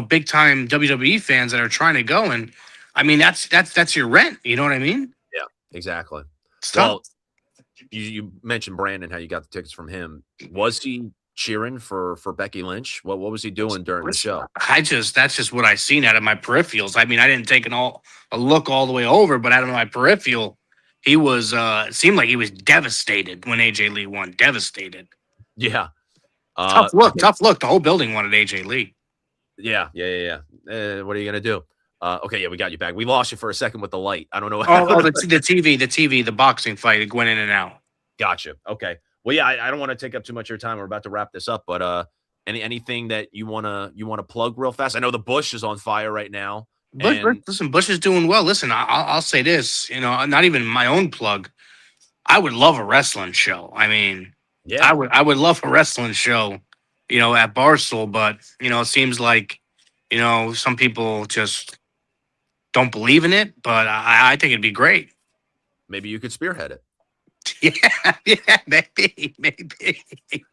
big time WWE fans that are trying to go. And I mean, that's your rent. You know what I mean? yeah, exactly. It's Well, tough. you mentioned Brandon, how you got the tickets from him. Was he cheering for Becky Lynch? What was he doing during the show? That's just what I seen out of my peripherals. I mean, I didn't take a look all the way over, but out of my peripheral, he was it seemed like he was devastated when AJ Lee won. Devastated. Yeah. Tough look. The whole building wanted AJ Lee. Yeah. What are you gonna do? Okay, yeah, we got you back. We lost you for a second with the light. I don't know. The TV, the boxing fight, it went in and out. Gotcha. Okay. Well, yeah, I don't want to take up too much of your time. We're about to wrap this up, but anything that you wanna plug real fast? I know the Bush is on fire right now. Listen, Bush is doing well. Listen, I'll say this. Not even my own plug. I would love a wrestling show. I mean, yeah, I would love a wrestling show. At Barstool, but it seems like some people just don't believe in it. But I think it'd be great. maybe you could spearhead it. Yeah, maybe.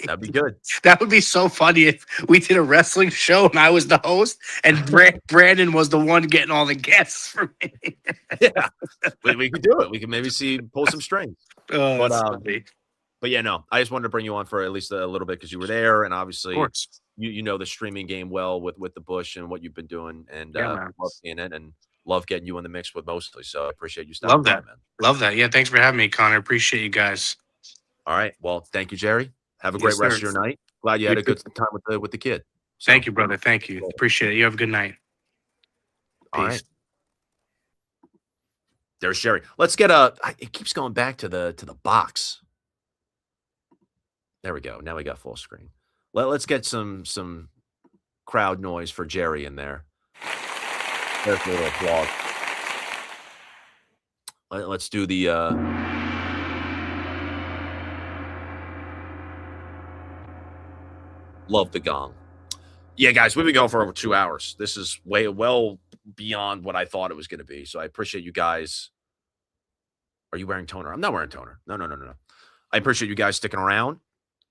That'd be good. That would be so funny if we did a wrestling show and I was the host and Brandon was the one getting all the guests for me. Yeah, we could do it. We could maybe pull some strings. But yeah, no, I just wanted to bring you on for at least a little bit because you were there, and obviously you know the streaming game well with the Bush and what you've been doing, and love seeing it and love getting you in the mix with mostly. So I appreciate you stopping by, man. Love that. Yeah, thanks for having me, Connor. Appreciate you guys. All right. Well, thank you, Jerry. Have a great rest of your night. Glad you had a good time with the kid. So, thank you, brother. Thank you. Appreciate it. You have a good night. All Peace. right. There's Jerry. Let's get it keeps going back to the box. There we go. Now we got full screen. Let's get some crowd noise for Jerry in there. There's a little applause. Let's do the love the gong. Yeah, guys, we've been going for over 2 hours. This is well beyond what I thought it was going to be. So I appreciate you guys. Are you wearing toner? I'm not wearing toner. No. I appreciate you guys sticking around.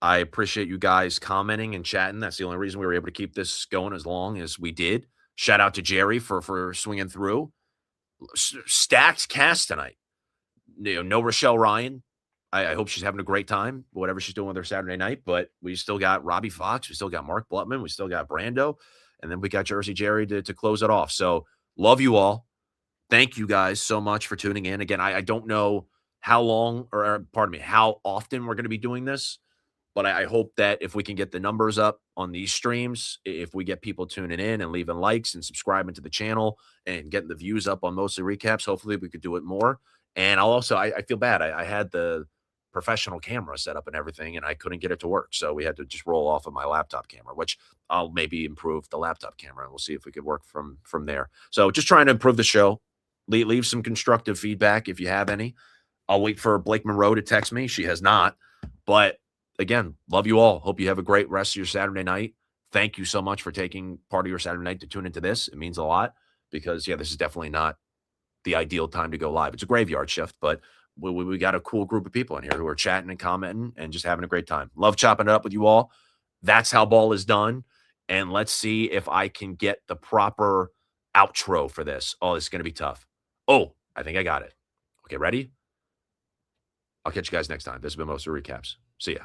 I appreciate you guys commenting and chatting. That's the only reason we were able to keep this going as long as we did. Shout out to Jerry for swinging through. Stacked cast tonight. No Rochelle Ryan. I hope she's having a great time, whatever she's doing with her Saturday night. But we still got Robbie Fox. We still got Mark Blutman. We still got Brando. And then we got Jersey Jerry to close it off. So love you all. Thank you guys so much for tuning in. Again, I don't know how long or pardon me, how often we're going to be doing this. But I hope that if we can get the numbers up on these streams, if we get people tuning in and leaving likes and subscribing to the channel and getting the views up on mostly recaps, hopefully we could do it more. And I'll also, I feel bad. I had the professional camera set up and everything, and I couldn't get it to work. So we had to just roll off of my laptop camera, which I'll maybe improve the laptop camera, and we'll see if we could work from there. So just trying to improve the show. Leave some constructive feedback if you have any. I'll wait for Blake Monroe to text me. She has not. But again, love you all. Hope you have a great rest of your Saturday night. Thank you so much for taking part of your Saturday night to tune into this. It means a lot because, yeah, this is definitely not the ideal time to go live. It's a graveyard shift, but we got a cool group of people in here who are chatting and commenting and just having a great time. Love chopping it up with you all. That's how ball is done. And let's see if I can get the proper outro for this. Oh, this is going to be tough. Oh, I think I got it. Okay, ready? I'll catch you guys next time. This has been Most of the Recaps. See ya.